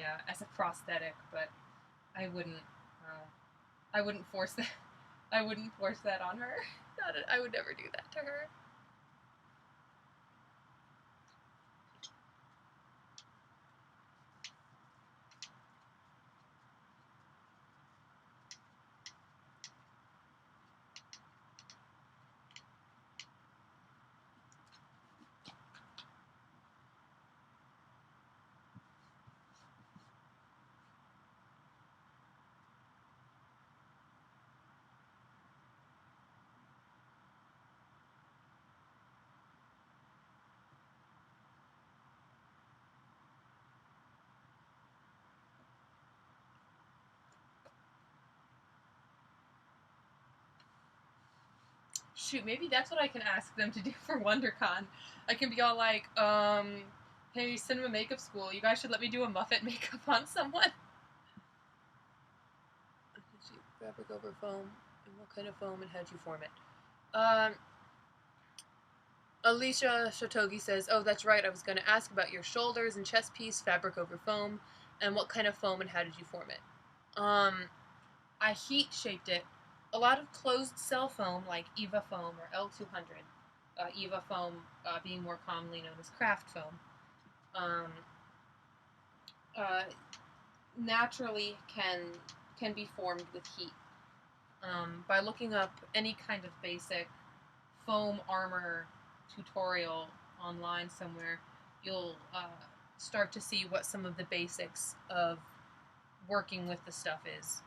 prosthetic, but I wouldn't force that. I wouldn't force that on her. I would never do that to her. Shoot, maybe that's what I can ask them to do for WonderCon. I can be all like, hey, Cinema Makeup School, you guys should let me do a Muffet makeup on someone. Fabric over foam, and what kind of foam, and how'd you form it? Alicia Shotogi says, oh, that's right, I was going to ask about your shoulders and chest piece, fabric over foam, and what kind of foam and how did you form it? I heat shaped it. A lot of closed cell foam like EVA foam or L200, EVA foam being more commonly known as craft foam, naturally can be formed with heat. By looking up any kind of basic foam armor tutorial online somewhere, you'll start to see what some of the basics of working with the stuff is.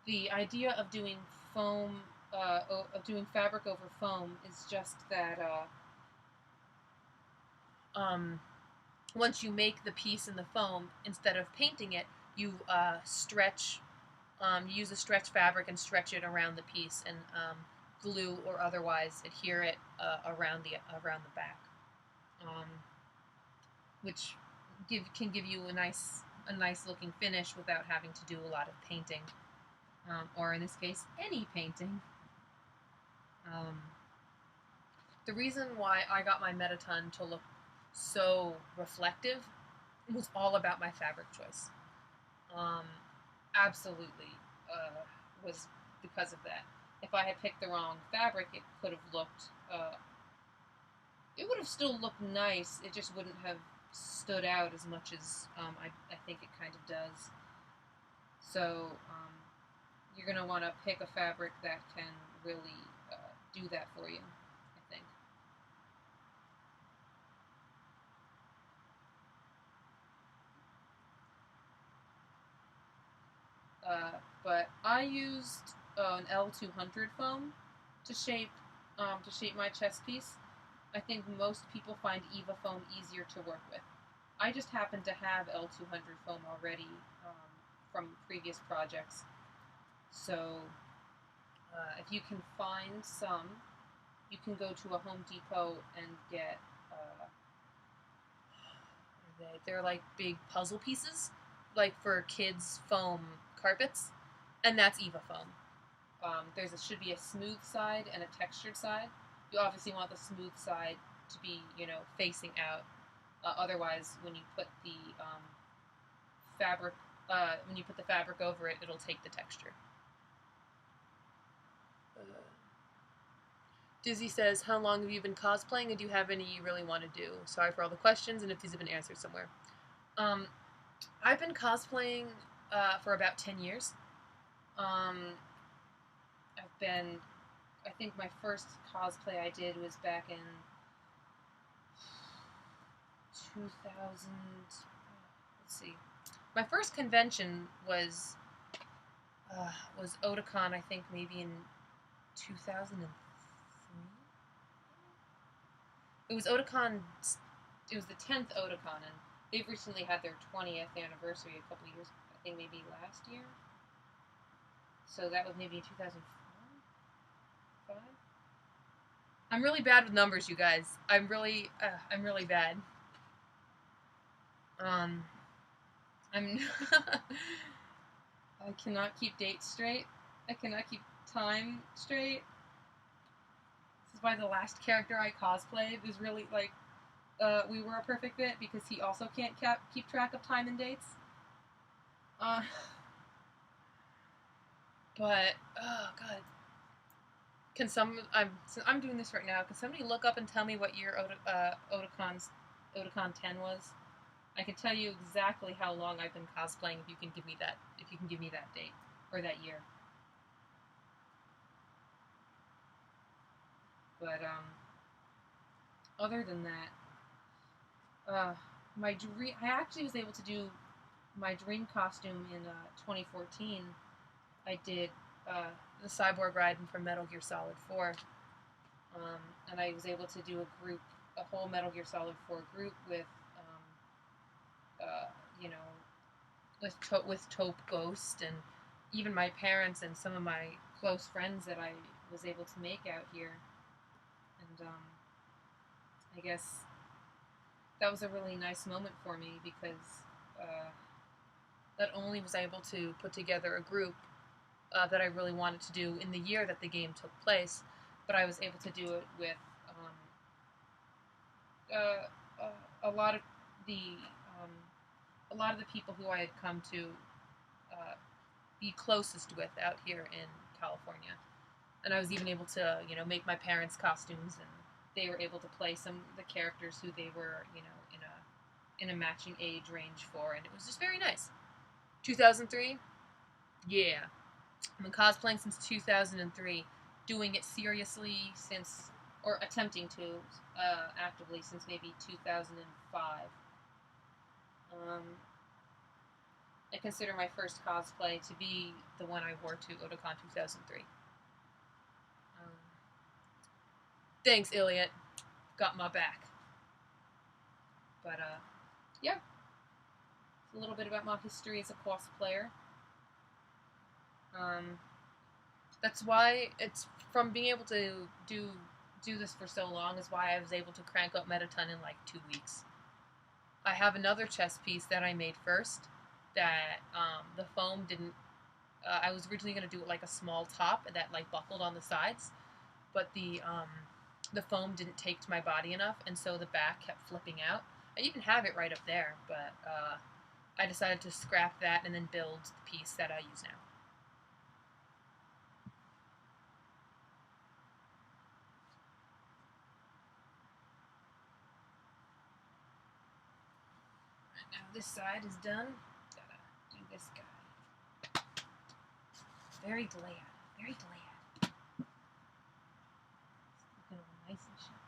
The idea of doing foam, of doing fabric over foam is just that once you make the piece in the foam, instead of painting it, you stretch, you use a stretch fabric and stretch it around the piece and glue or otherwise adhere it around the back, which can give you a nice looking finish without having to do a lot of painting. Or in this case, any painting. The reason why I got my Mettaton to look so reflective was all about my fabric choice. Absolutely was because of that. If I had picked the wrong fabric, it could have looked, it would have still looked nice, it just wouldn't have stood out as much as I think it kind of does. So, you're going to want to pick a fabric that can really do that for you, I think. But I used an L200 foam to shape my chest piece. I think most people find EVA foam easier to work with. I just happen to have L200 foam already from previous projects. So if you can find some, you can go to a Home Depot and get, they're like big puzzle pieces, like for kids' foam carpets, and that's EVA foam. Should be a smooth side and a textured side. You obviously want the smooth side to be, facing out. Otherwise, when you put the fabric over it, it'll take the texture. Dizzy says, how long have you been cosplaying, and do you have any you really want to do? Sorry for all the questions, and if these have been answered somewhere. I've been cosplaying for about 10 years. I think my first cosplay I did was back in 2000, let's see. My first convention was Otakon, I think maybe in 2003. It was Otakon, it was the 10th Otakon, and they've recently had their 20th anniversary a couple years, I think maybe last year. So that was maybe 2004? 5. I'm really bad with numbers, you guys. I'm really bad. I'm I cannot keep dates straight. I cannot keep time straight. This is why the last character I cosplayed was really like we were a perfect fit because he also can't keep track of time and dates. But oh god, can I'm doing this right now? Can somebody look up and tell me what year Otakon 10 was? I can tell you exactly how long I've been cosplaying if you can give me that date or that year. But other than that, I actually was able to do my dream costume in 2014. I did the cyborg riding from Metal Gear Solid 4, and I was able to do a whole Metal Gear Solid 4 group with, you know, with Taupe Ghost and even my parents and some of my close friends that I was able to make out here, and I guess that was a really nice moment for me because not only was I able to put together a group that I really wanted to do in the year that the game took place, but I was able to do it with a lot of the people who I had come to be closest with out here in California, and I was even able to make my parents' costumes, and they were able to play some of the characters who they were in a matching age range for, and it was just very nice. 2003, yeah. I've been cosplaying since 2003, doing it seriously since, or attempting to, actively since maybe 2005. I consider my first cosplay to be the one I wore to Otakon 2003. Thanks, Iliot. Got my back. But, yeah. It's a little bit about my history as a cosplayer. That's why it's from being able to do this for so long is why I was able to crank up Mettaton in like 2 weeks. I have another chest piece that I made first that the foam didn't. I was originally going to do it like a small top that like buckled on the sides, but the foam didn't take to my body enough, and so the back kept flipping out. I even have it right up there, but I decided to scrap that and then build the piece that I use now. Now this side is done. Gotta do this guy. Very glad. Very glad. It's looking all nice and shiny.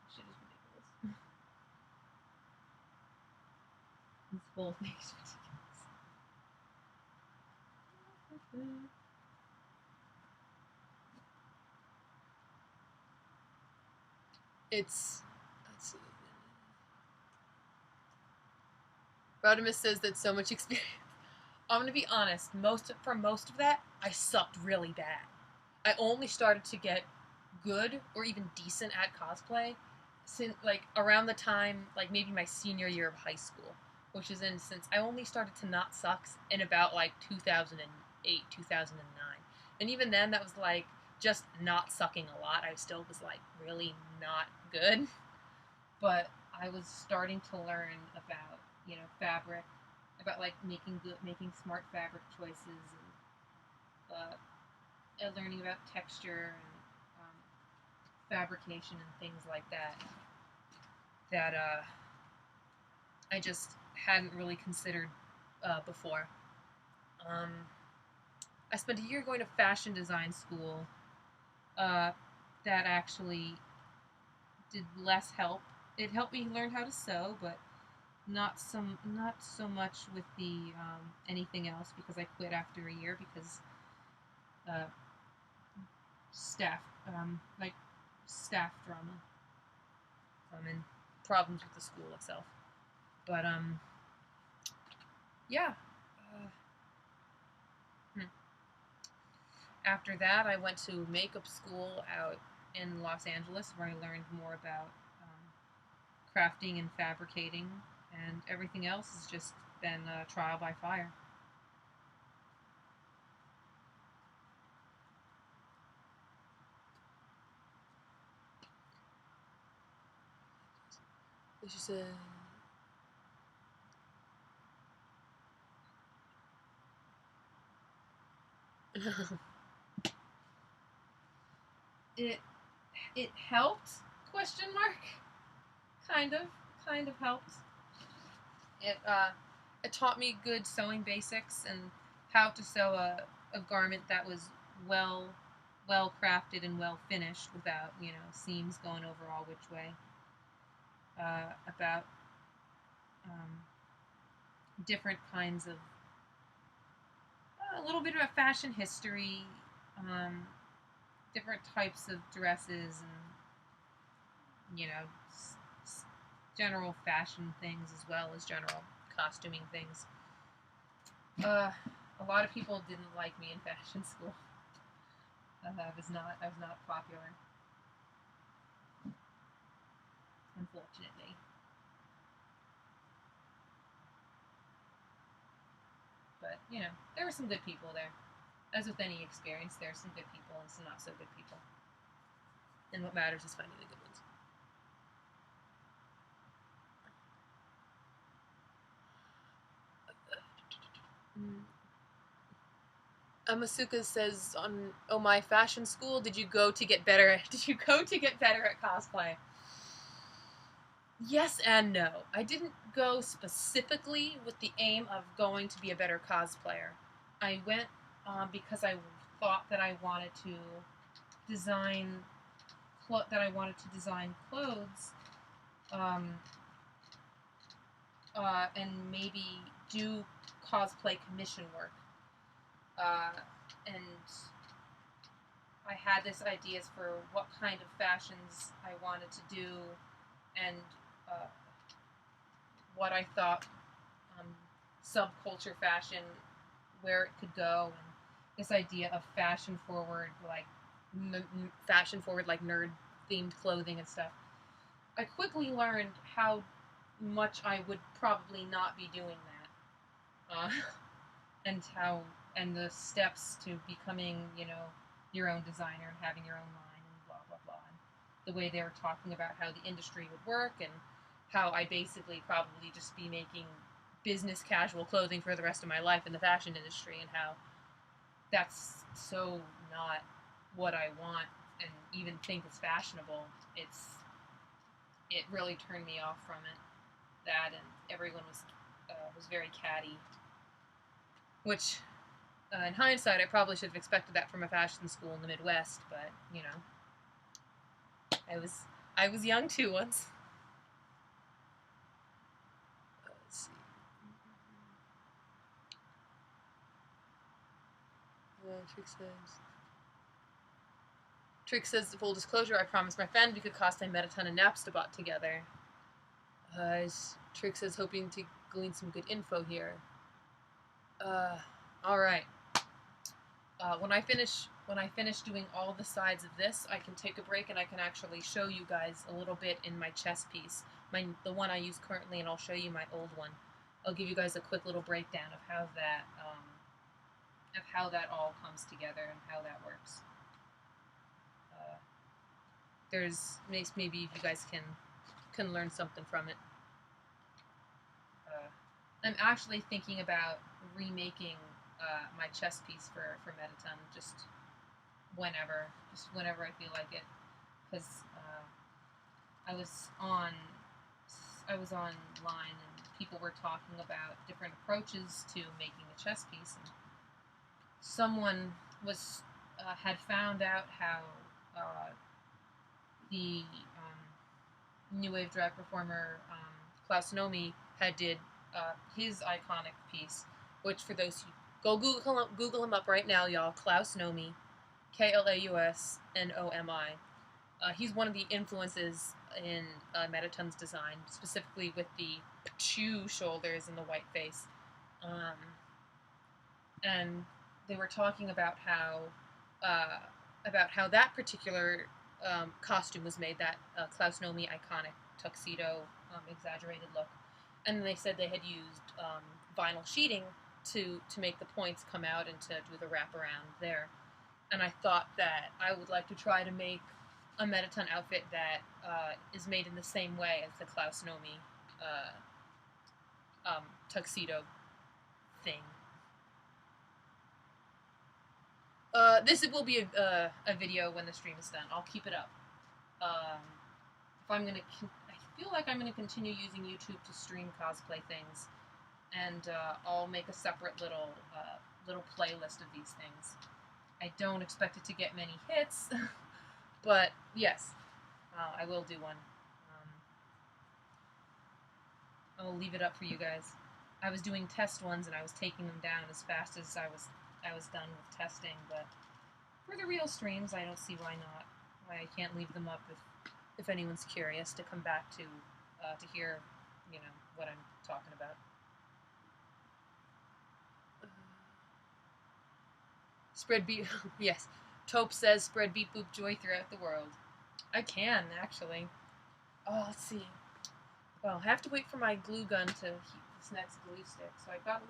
Shit is ridiculous. This whole thing is ridiculous. It's. Let's see. Rodimus says that's so much experience. I'm gonna be honest. For most of that, I sucked really bad. I only started to get good or even decent at cosplay since like around the time like maybe my senior year of high school, which is since I only started to not suck in about like 2008, 2009, and even then that was like just not sucking a lot. I still was like really not good, but I was starting to learn about fabric, about like making smart fabric choices, and learning about texture and fabrication and things like that I just hadn't really considered before. I spent a year going to fashion design school that actually did less help. It helped me learn how to sew, but not so much with the anything else because I quit after a year because staff drama. and problems with the school itself. But yeah. After that, I went to makeup school out in Los Angeles, where I learned more about crafting and fabricating, and everything else has just been trial by fire. She said, it helped? Question mark. Kind of helped. It taught me good sewing basics and how to sew a garment that was well crafted and well finished without seams going over all which way. About different kinds of a little bit about fashion history, different types of dresses, and general fashion things as well as general costuming things. A lot of people didn't like me in fashion school. I was not popular, unfortunately. But there were some good people there. As with any experience, there are some good people and some not so good people. And what matters is finding the good ones. Amasuka says on Oh My Fashion School, did you go to get better at cosplay? Yes and no. I didn't go specifically with the aim of going to be a better cosplayer. I went because I thought that I wanted to design clothes, and maybe do cosplay commission work. And I had this ideas for what kind of fashions I wanted to do, and what I thought subculture fashion, where it could go, and this idea of fashion forward, like nerd themed clothing and stuff. I quickly learned how much I would probably not be doing that, and the steps to becoming your own designer and having your own line and blah blah blah. And the way they were talking about how the industry would work, and how I'd basically probably just be making business casual clothing for the rest of my life in the fashion industry, and how that's so not what I want and even think is fashionable. It really turned me off from it. That, and everyone was very catty, which in hindsight I probably should have expected that from a fashion school in the Midwest, but I was young too once. Let's see. Trick says, full disclosure, I promised my friend we could cosplay Mettaton and Napstasaw together. Trick says, hoping to glean some good info here. Alright. When I finish doing all the sides of this, I can take a break and I can actually show you guys a little bit in my chess piece. The one I use currently, and I'll show you my old one. I'll give you guys a quick little breakdown of how that all comes together and how that works. There's maybe you guys can learn something from it. I'm actually thinking about remaking my chess piece for Mettaton just whenever I feel like it, because I was online and people were talking about different approaches to making a chess piece, and someone had found out how the new wave drag performer Klaus Nomi had did his iconic piece, which for those who go Google him up right now, y'all. Klaus Nomi, Klausnomi. He's one of the influences in Mettaton's design, specifically with the chew shoulders and the white face. And they were talking about how that particular costume was made, that Klaus Nomi iconic tuxedo, exaggerated look. And they said they had used vinyl sheeting to make the points come out and to do the wraparound there. And I thought that I would like to try to make a Mettaton outfit that is made in the same way as the Klaus Nomi tuxedo thing. This will be a video when the stream is done. I'll keep it up. If I'm gonna, I feel like I'm gonna continue using YouTube to stream cosplay things, and I'll make a separate little playlist of these things. I don't expect it to get many hits, but yes, I will do one. I'll leave it up for you guys. I was doing test ones and I was taking them down as fast as I was done with testing, but for the real streams, I don't see why not. Why I can't leave them up if anyone's curious to come back to hear, you know, what I'm talking about. Spread beat, yes. Taupe says spread beat boop joy throughout the world. I can, actually. Oh, let's see. Well, I have to wait for my glue gun to heat this next glue stick, so I've got a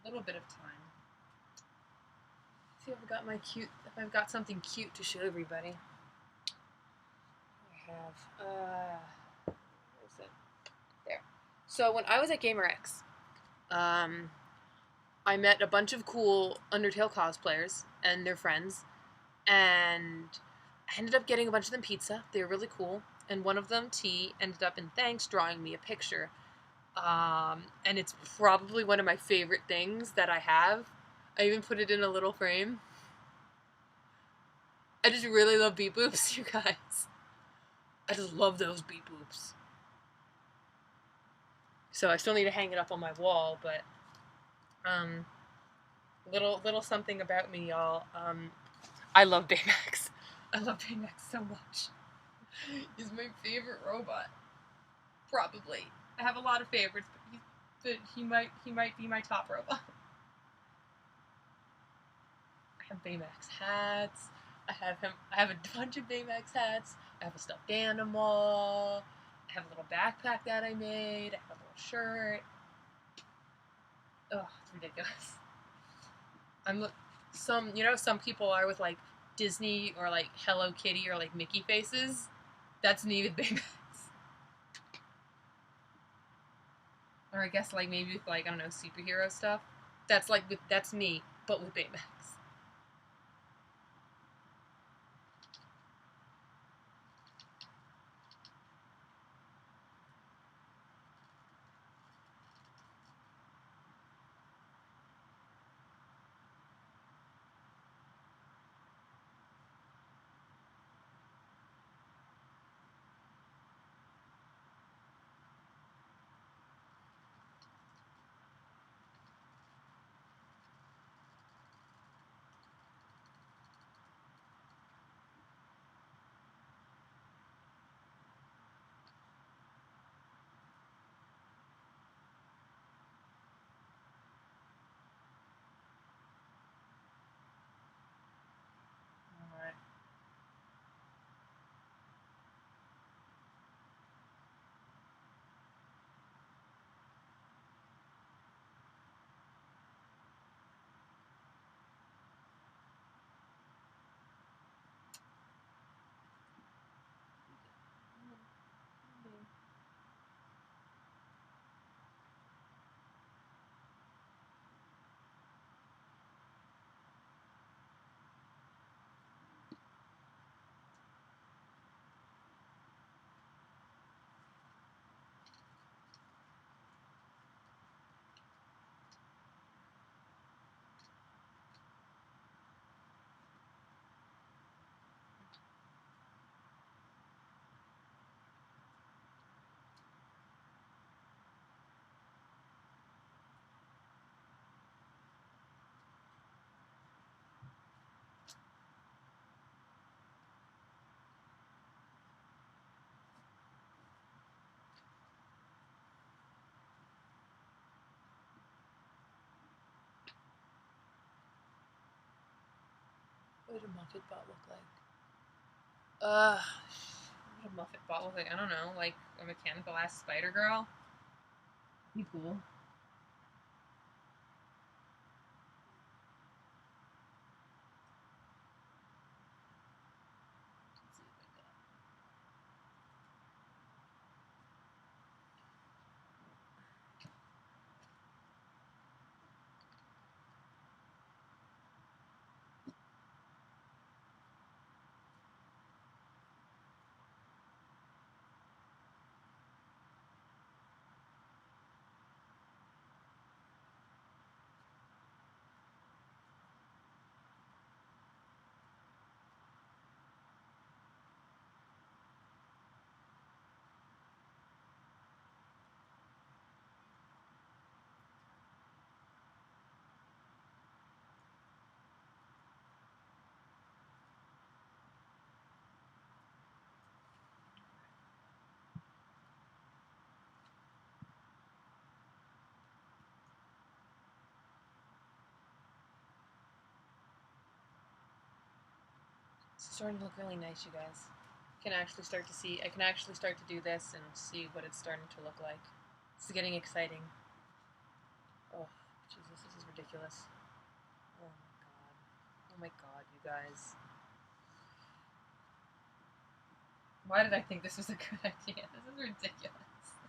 little bit of time. Let's see if I've got something cute to show everybody. I have, where is it? There. So when I was at GamerX, I met a bunch of cool Undertale cosplayers and their friends, and I ended up getting a bunch of them pizza. They were really cool, and one of them, T, ended up in thanks drawing me a picture. And it's probably one of my favorite things that I have. I even put it in a little frame. I just really love beep boops, you guys. I just love those beep boops. So I still need to hang it up on my wall, but little something about me, y'all. I love Baymax. I love Baymax so much. He's my favorite robot. Probably. I have a lot of favorites, but he might be my top robot. I have Baymax hats. I have a bunch of Baymax hats. I have a stuffed animal. I have a little backpack that I made. I have a little shirt. Oh, it's ridiculous. Some people are with like Disney or like Hello Kitty or like Mickey faces. That's me with Baymax. Or I guess like maybe with like, I don't know, superhero stuff. That's me, but with Baymax. What would a Muppet bot look like? What would a Muppet bot look like? I don't know, like a mechanical ass spider girl. Be cool. It's starting to look really nice, you guys. I can actually start to do this and see what it's starting to look like. It's getting exciting. Oh, Jesus, this is ridiculous. Oh my god. Oh my god, you guys. Why did I think this was a good idea? This is ridiculous.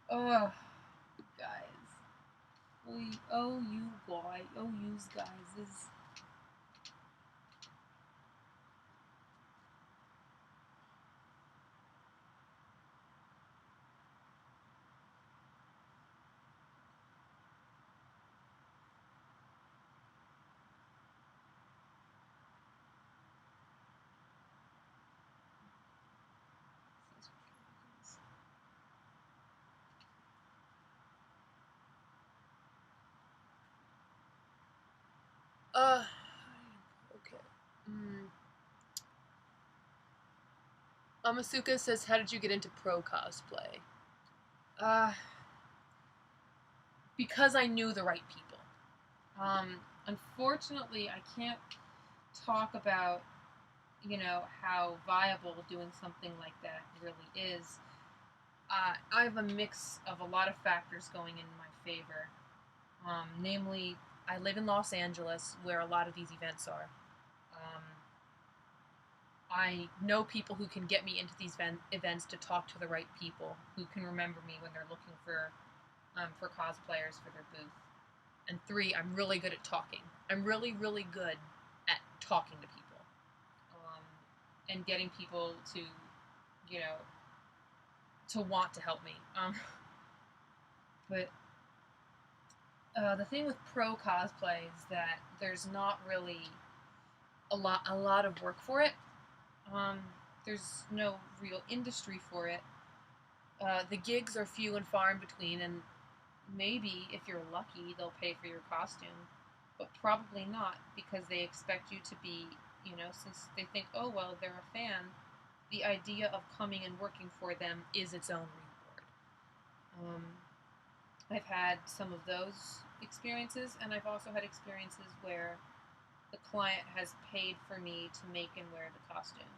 Oh, guys. Oh, you guys is... Okay. Amasuka says, how did you get into pro cosplay? Because I knew the right people. Unfortunately, I can't talk about, how viable doing something like that really is. I have a mix of a lot of factors going in my favor. Namely, I live in Los Angeles, where a lot of these events are. I know people who can get me into these events to talk to the right people, who can remember me when they're looking for cosplayers for their booth. And 3, I'm really good at talking. I'm really, really good at talking to people. And getting people to, to want to help me. But the thing with pro cosplay is that there's not really a lot of work for it. There's no real industry for it. The gigs are few and far in between, and maybe, if you're lucky, they'll pay for your costume, but probably not, because they expect you to be, since they think, oh, well, they're a fan, the idea of coming and working for them is its own reward. I've had some of those experiences, and I've also had experiences where the client has paid for me to make and wear the costume.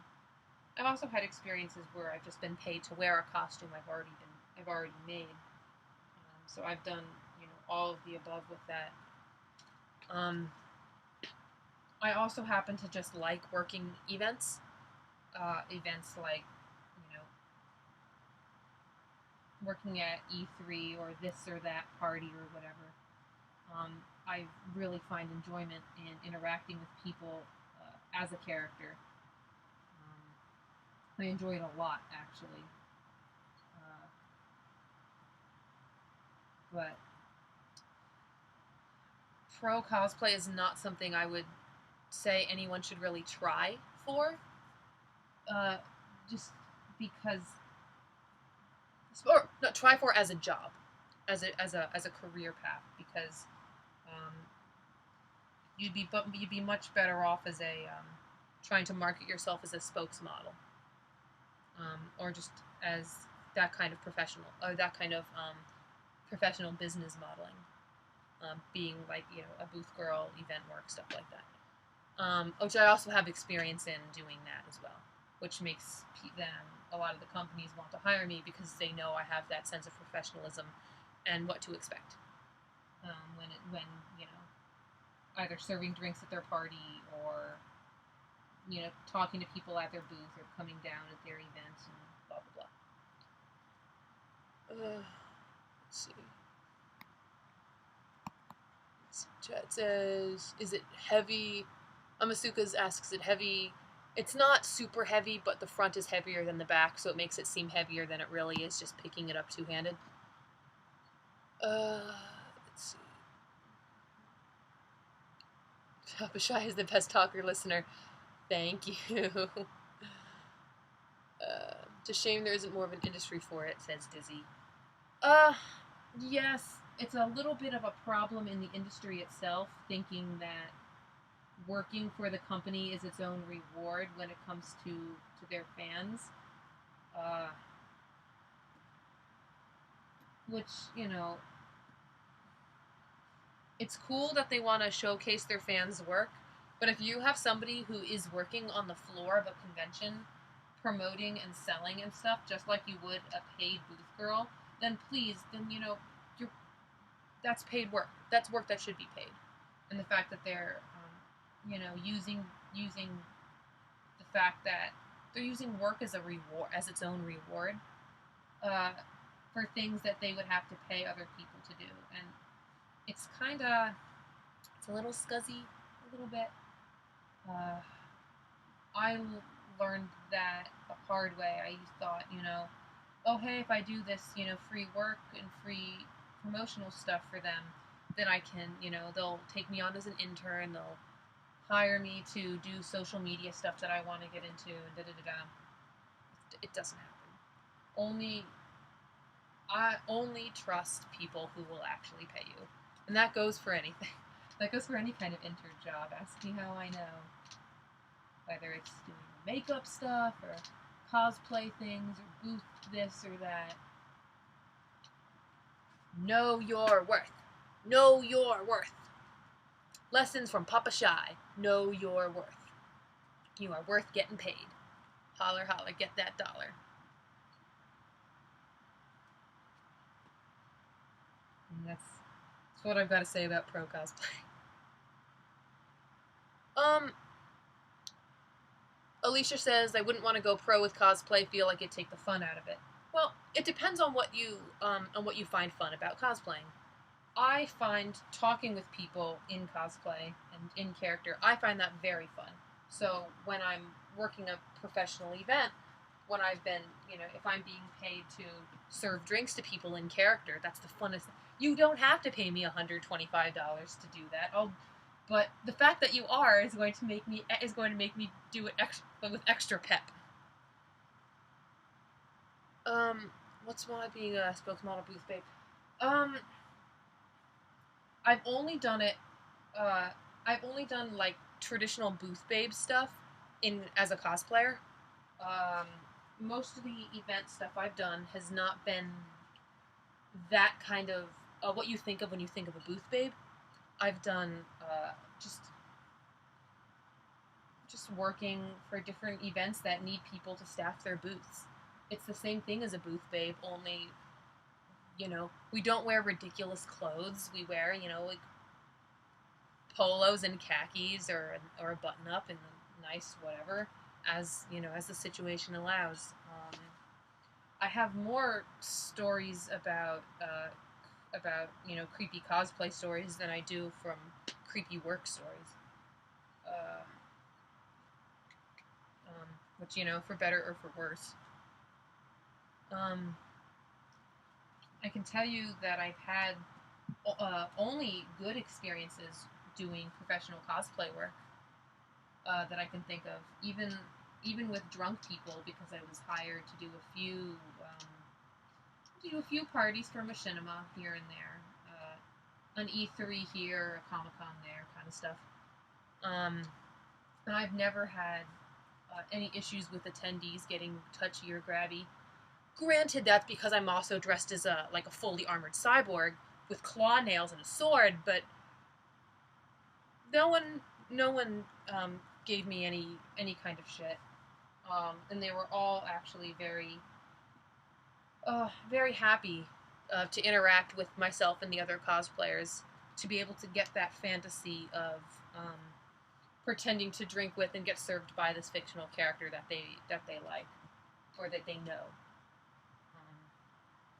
I've also had experiences where I've just been paid to wear a costume I've already made. So I've done, all of the above with that. I also happen to just like working events. Events like, working at E3 or this or that party or whatever. I really find enjoyment in interacting with people as a character. I enjoy it a lot, actually. But pro cosplay is not something I would say anyone should really try for. Just because, or not try for as a job, as a career path, because you'd be much better off as a trying to market yourself as a spokesmodel, or just as that kind of professional, or that kind of professional business modeling, being like a booth girl, event work, stuff like that. which I also have experience in doing that as well, which makes them, a lot of the companies want to hire me because they know I have that sense of professionalism and what to expect when you know, either serving drinks at their party or, you know, talking to people at their booth or coming down at their events and blah blah blah. Let's see. Chat says, is it heavy? Amasuka's asks, is it heavy? It's not super heavy, but the front is heavier than the back, so it makes it seem heavier than it really is, just picking it up two-handed. Let's see. Papa Shy is the best talker listener. Thank you. It's a shame there isn't more of an industry for it, says Dizzy. Yes, it's a little bit of a problem in the industry itself, thinking that working for the company is its own reward when it comes to their fans. Which, you know, it's cool that they want to showcase their fans' work, but if you have somebody who is working on the floor of a convention, promoting and selling and stuff, just like you would a paid booth girl, then please, then, you know, that's paid work. That's work that should be paid. And the fact that they're, you know, using the fact that they're using work as a reward, as its own reward, for things that they would have to pay other people to do. And it's kind of, it's a little scuzzy, a little bit. I learned that the hard way. I thought, you know, oh, hey, if I do this, you know, free work and free promotional stuff for them, then I can, you know, they'll take me on as an intern, they'll hire me to do social media stuff that I want to get into, and da-da-da-da. It doesn't happen. I only trust people who will actually pay you. And that goes for anything. That goes for any kind of intern job. Ask me how I know. Whether it's doing makeup stuff, or cosplay things, or booth this or that. Know your worth. Know your worth. Lessons from Papa Shy. Know your worth. You are worth getting paid. Holler, holler, get that dollar. And that's what I've got to say about pro cosplay. Alicia says, I wouldn't want to go pro with cosplay, feel like it'd take the fun out of it. Well, it depends on what you find fun about cosplaying. I find talking with people in cosplay and in character, I find that very fun. So when I'm working a professional event, when I've been, you know, if I'm being paid to serve drinks to people in character, that's the funnest. You don't have to pay me $125 to do that. But the fact that you are is going to make me do it with extra pep. What's my being a spokesmodel booth babe? I've only done it. I've only done like traditional booth babe stuff as a cosplayer. Most of the event stuff I've done has not been that kind of what you think of when you think of a booth babe. I've done just working for different events that need people to staff their booths. It's the same thing as a booth babe, only, you know, we don't wear ridiculous clothes. We wear, you know, like polos and khakis or a button up and a nice whatever, as, you know, as the situation allows. I have more stories about you know, creepy cosplay stories than I do from creepy work stories. Which, you know, for better or for worse. I can tell you that I've had only good experiences doing professional cosplay work that I can think of. Even with drunk people, because I was hired to do a few parties for Machinima here and there, an E3 here, a Comic-Con there, kind of stuff. And I've never had any issues with attendees getting touchy or grabby. Granted, that's because I'm also dressed as a fully armored cyborg with claw nails and a sword, but no one no one gave me any kind of shit, and they were all actually very happy to interact with myself and the other cosplayers, to be able to get that fantasy of pretending to drink with and get served by this fictional character that they like, or that they know,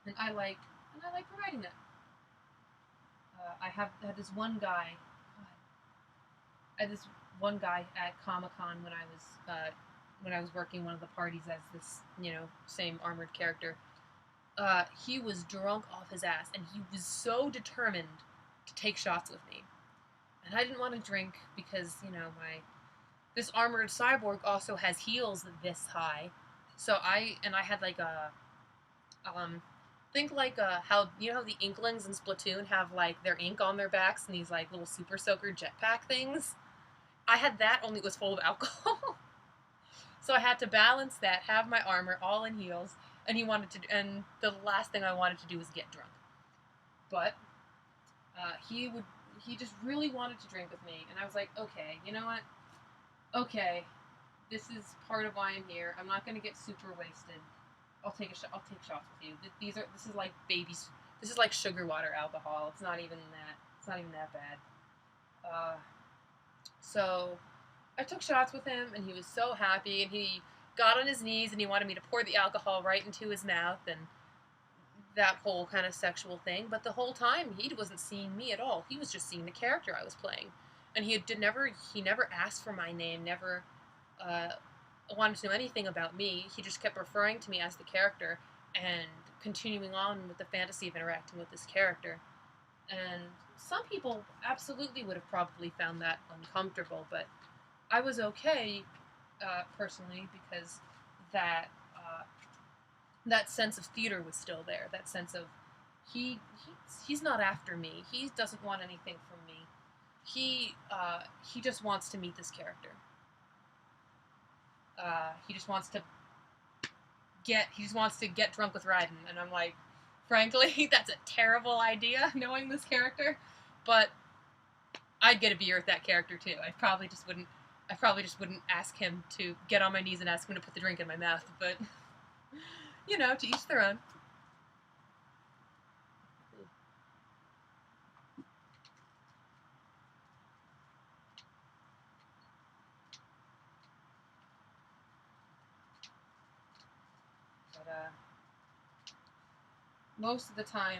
and I like providing that. I had this one guy. I had this one guy at Comic-Con when I was working one of the parties as this, same armored character. He was drunk off his ass, and he was so determined to take shots with me. And I didn't want to drink because, this armored cyborg also has heels this high. So I had like think like how how the Inklings in Splatoon have like their ink on their backs and these like little super soaker jetpack things. I had that, only it was full of alcohol. So I had to balance that, have my armor all in heels, and and the last thing I wanted to do was get drunk. But he just really wanted to drink with me, and I was like, okay, you know what? Okay, this is part of why I'm here. I'm not gonna get super wasted. I'll take shots with you. This is like babies. This is like sugar water alcohol. It's not even that. It's not even that bad. So I took shots with him, and he was so happy, and he got on his knees, and he wanted me to pour the alcohol right into his mouth, and that whole kind of sexual thing. But the whole time, he wasn't seeing me at all. He was just seeing the character I was playing, and he never asked for my name, never wanted to know anything about me. He just kept referring to me as the character and continuing on with the fantasy of interacting with this character. And some people absolutely would have probably found that uncomfortable, but I was okay, personally, because that that sense of theater was still there. That sense of he's not after me. He doesn't want anything from me. He just wants to meet this character. He just wants to get drunk with Raiden, and I'm like, frankly, that's a terrible idea, knowing this character, but I'd get a beer with that character too. I probably just wouldn't ask him to get on my knees and ask him to put the drink in my mouth, but to each their own. But most of the time,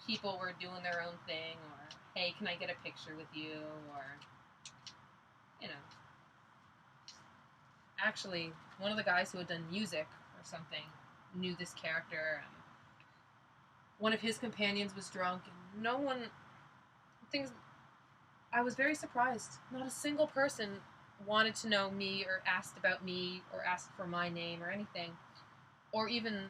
people were doing their own thing, or hey, can I get a picture with you, or actually, one of the guys who had done music or something knew this character, and one of his companions was drunk, and no one things. I was very surprised. Not a single person wanted to know me, or asked about me, or asked for my name, or anything, or even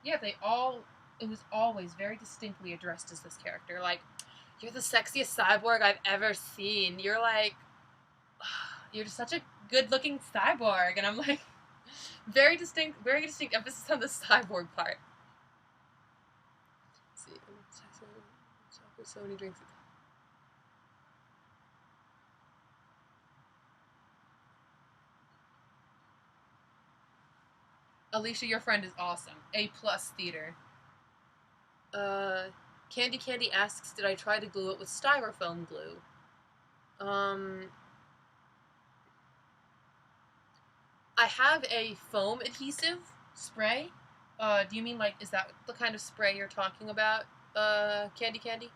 it was always very distinctly addressed as this character. Like, you're the sexiest cyborg I've ever seen. You're like, you're just such a good-looking cyborg. And I'm like, very distinct emphasis on the cyborg part. Let's see, so many drinks. Alicia, your friend is awesome. A+ theater. Candy asks, did I try to glue it with styrofoam glue? I have a foam adhesive spray. Do you mean, like, is that the kind of spray you're talking about, Candy?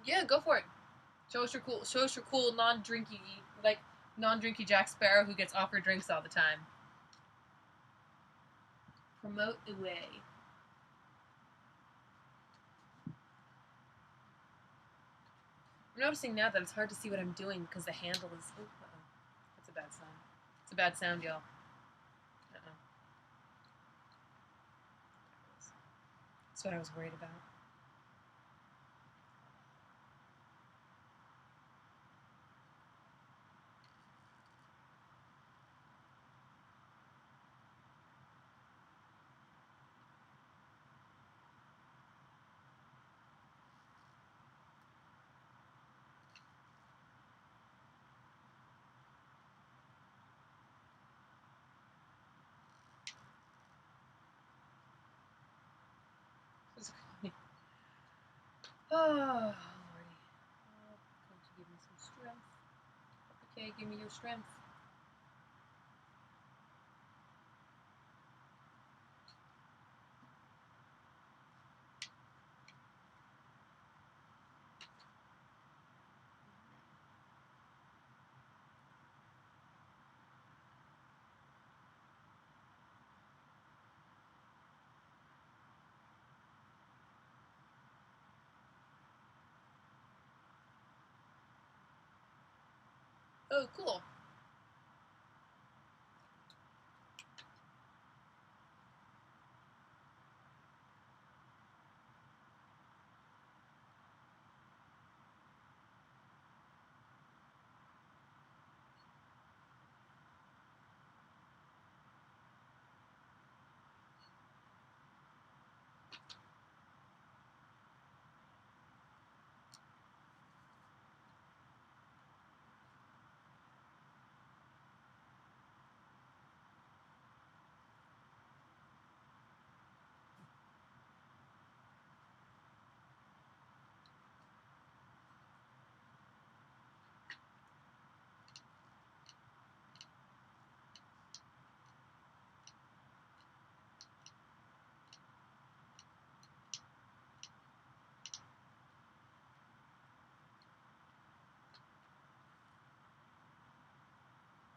Yeah, go for it. Show us your cool non-drinky, like, non-drinky Jack Sparrow who gets offered drinks all the time. Promote away. I'm noticing now that it's hard to see what I'm doing because the handle is... Oh, uh-oh. That's a bad sound. It's a bad sound, y'all. Uh-oh. That's what I was worried about. Oh, Lordy. Oh, going to give me some strength. Okay, give me your strength. Oh, cool.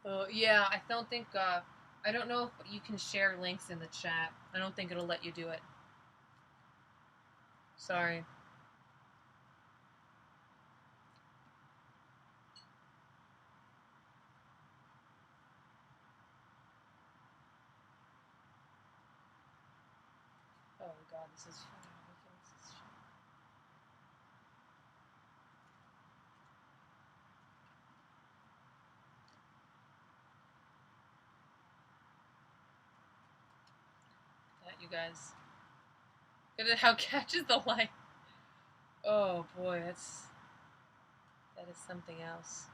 Oh, yeah, I don't think, I don't know if you can share links in the chat. I don't think it'll let you do it. Sorry. Oh, God, this is ridiculous. That, you guys. Look at how it catches the light. Oh, boy, that is something else.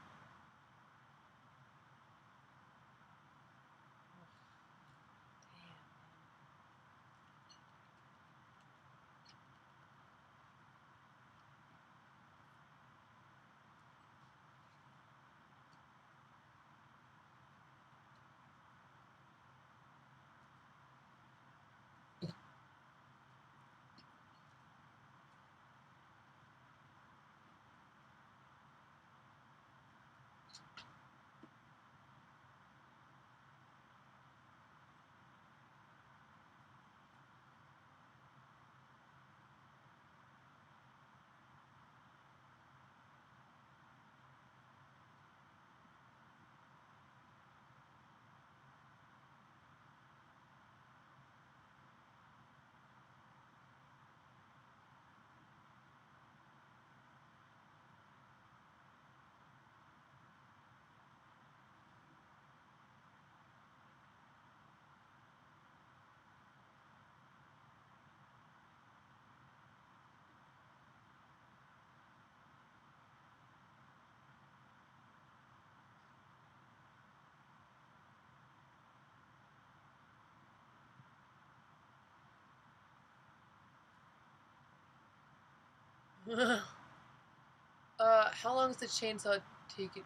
How long does the chainsaw take it?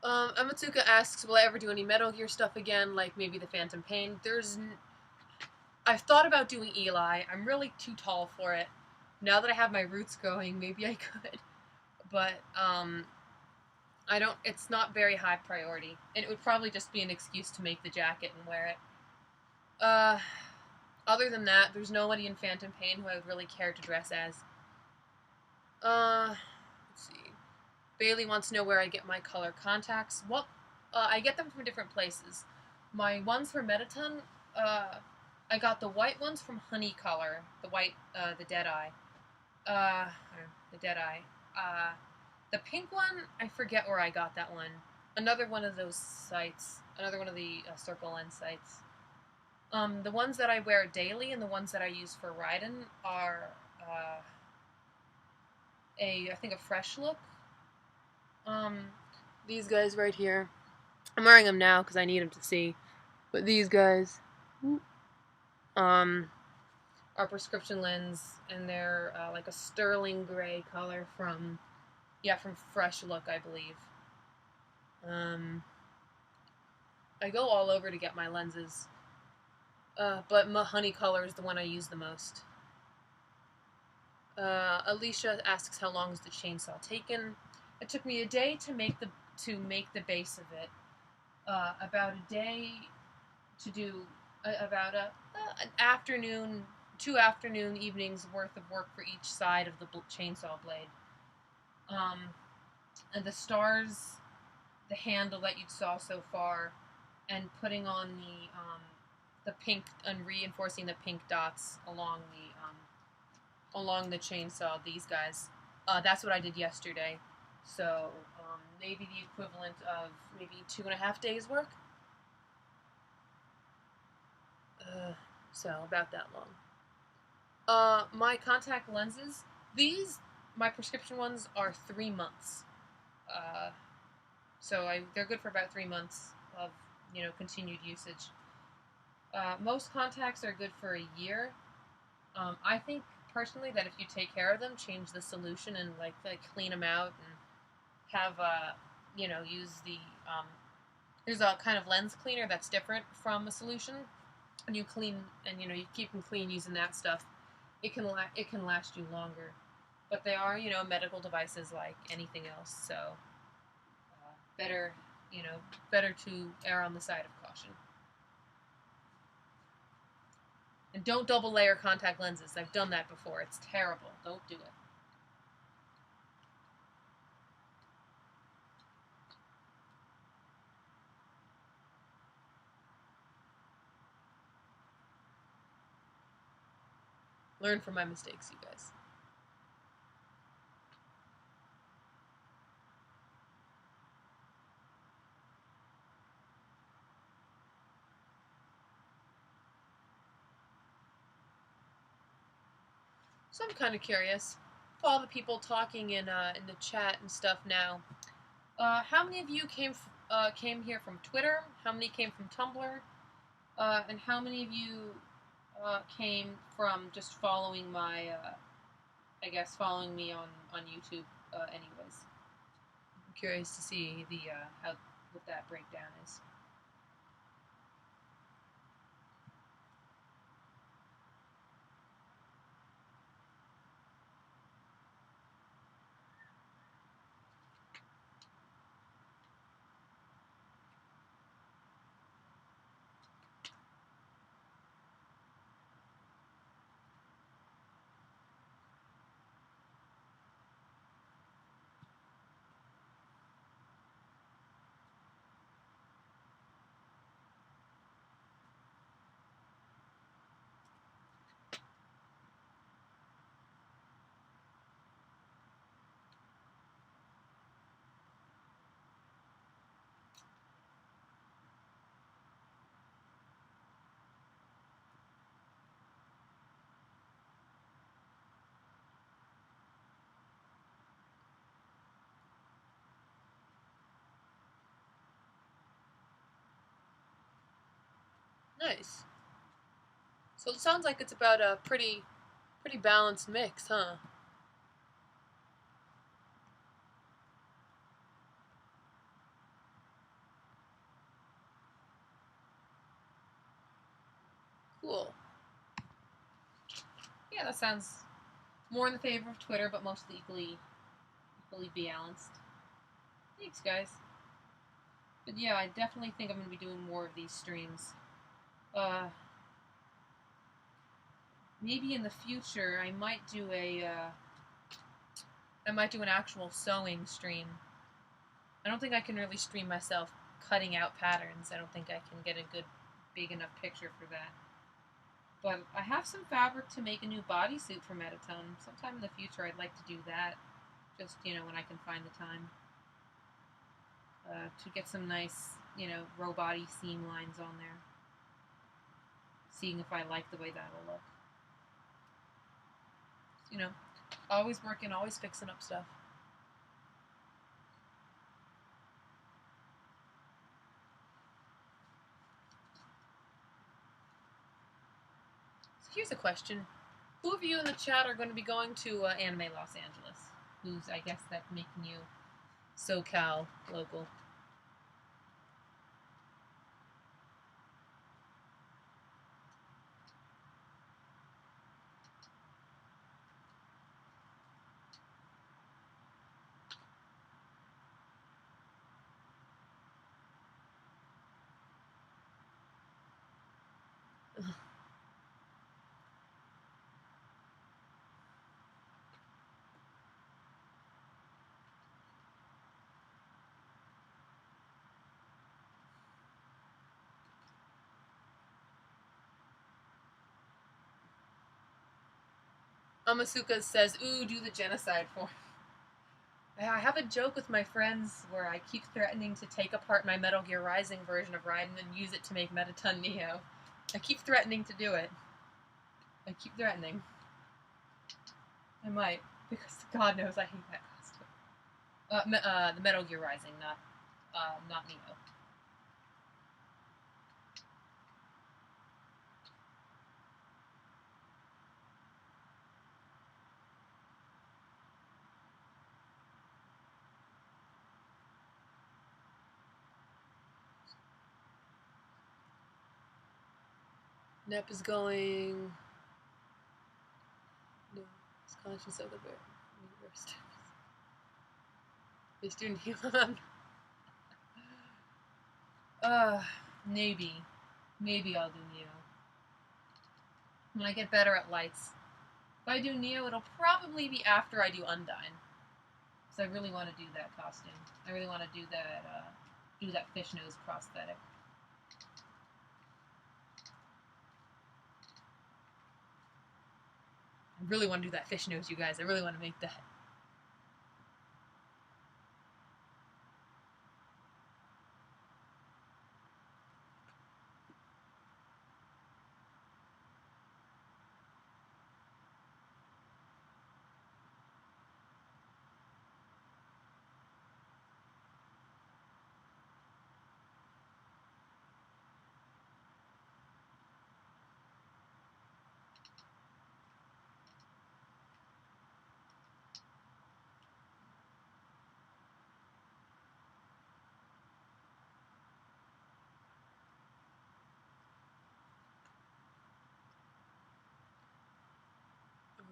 Amatsuka asks, will I ever do any Metal Gear stuff again, like maybe the Phantom Pain? I've thought about doing Eli. I'm really too tall for it. Now that I have my roots growing, maybe I could. But, I don't, it's not very high priority. And it would probably just be an excuse to make the jacket and wear it. Other than that, there's nobody in Phantom Pain who I would really care to dress as. Let's see. Bailey wants to know where I get my color contacts. Well, I get them from different places. My ones for Mettaton, I got the white ones from Honey Color. The white, the Deadeye. The Deadeye. The pink one, I forget where I got that one. Another one of those sites. Another one of the Circle Lens sites. The ones that I wear daily and the ones that I use for riding are, I think a Fresh Look. These guys right here. I'm wearing them now because I need them to see. But these guys, are prescription lens, and they're like a sterling gray color from Fresh Look, I believe. I go all over to get my lenses, but my Honey Color is the one I use the most. Alicia asks how long is the chainsaw taken. It took me a day to make the base of it. About a day to do about an afternoon, 2 afternoon evenings worth of work for each side of the chainsaw blade. And the stars, the handle that you saw so far, and putting on the pink and reinforcing the pink dots along the chainsaw. These guys, that's what I did yesterday. So maybe the equivalent of maybe 2.5 days work. So about that long. My contact lenses, my prescription ones are 3 months. So they're good for about 3 months of, continued usage. Most contacts are good for a year. I think personally that if you take care of them, change the solution and like clean them out and have use the there's a kind of lens cleaner that's different from a solution, and you clean and you keep them clean using that stuff. It can last you longer, but they are medical devices like anything else. So better to err on the side of caution. And don't double layer contact lenses. I've done that before. It's terrible. Don't do it. Learn from my mistakes, you guys. So I'm kind of curious. All the people talking in the chat and stuff now. How many of you came here from Twitter? How many came from Tumblr? And how many of you came from just following my, following me on YouTube? Anyways, I'm curious to see what that breakdown is. Nice. So it sounds like it's about a pretty balanced mix, huh? Cool. Yeah, that sounds more in the favor of Twitter, but mostly equally balanced. Thanks, guys. But yeah, I definitely think I'm going to be doing more of these streams. Maybe in the future I might do an actual sewing stream. I don't think I can really stream myself cutting out patterns. I don't think I can get a good, big enough picture for that. But I have some fabric to make a new bodysuit for Mettaton. Sometime in the future I'd like to do that. Just, when I can find the time. To get some nice, robot-y seam lines on there. Seeing if I like the way that'll look. Always working, always fixing up stuff. So here's a question. Who of you in the chat are going to be going to Anime Los Angeles? Who's, I guess, that's making you SoCal local? Amasuka says, ooh, do the genocide for. I have a joke with my friends where I keep threatening to take apart my Metal Gear Rising version of Raiden and use it to make Mettaton Neo. I keep threatening to do it. I keep threatening. I might, because God knows I hate that costume. The Metal Gear Rising, not Neo. Nep is going. No, it's conscious of the bear. He's doing Neo. Maybe. Maybe I'll do Neo. When I get better at lights. If I do Neo, it'll probably be after I do Undyne. Because I really want to do that costume. I really want to do that fish nose prosthetic. I really want to do that fish nose, you guys. I really want to make that.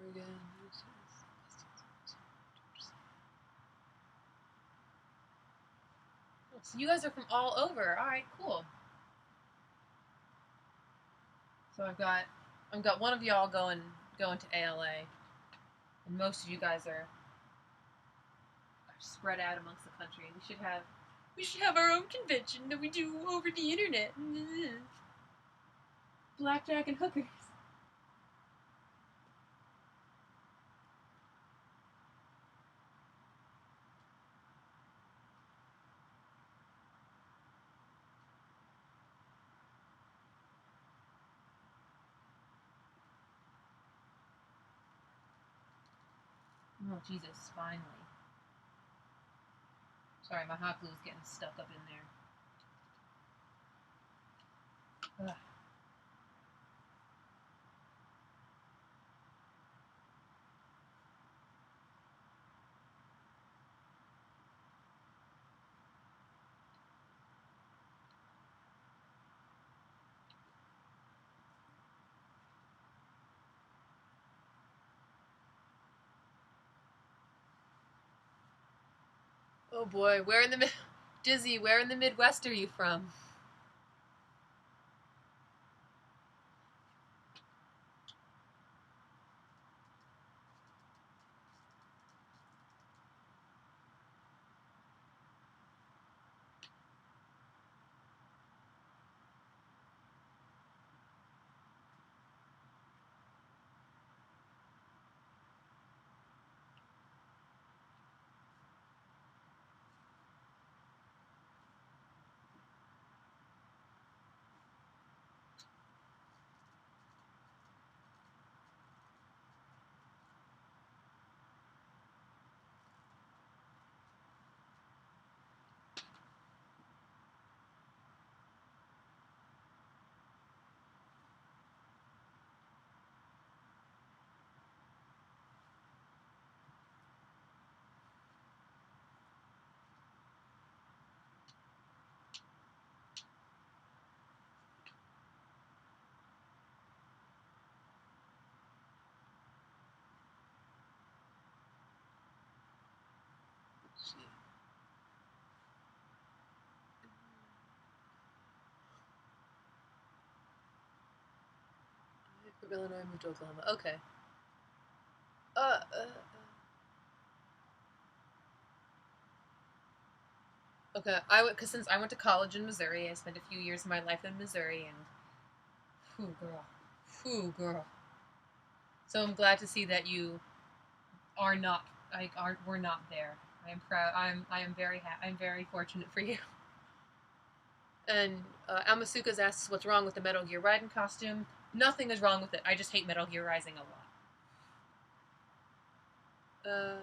Oregon. So you guys are from all over. All right, cool. So I've got one of y'all going to ALA, and most of you guys are spread out amongst the country. We should have our own convention that we do over the internet. Blackjack and hookers. Oh, Jesus, finally. Sorry, my hot glue is getting stuck up in there. Ugh. Oh boy, Dizzy, where in the Midwest are you from? From Illinois, moved to Oklahoma. Okay. Uh, uh, uh. Okay, because since I went to college in Missouri, I spent a few years of my life in Missouri, and whew, girl. So I'm glad to see that you are not, we're not there. I am proud. I'm very fortunate for you. And Amasuka's asks what's wrong with the Metal Gear Rising costume. Nothing is wrong with it. I just hate Metal Gear Rising a lot.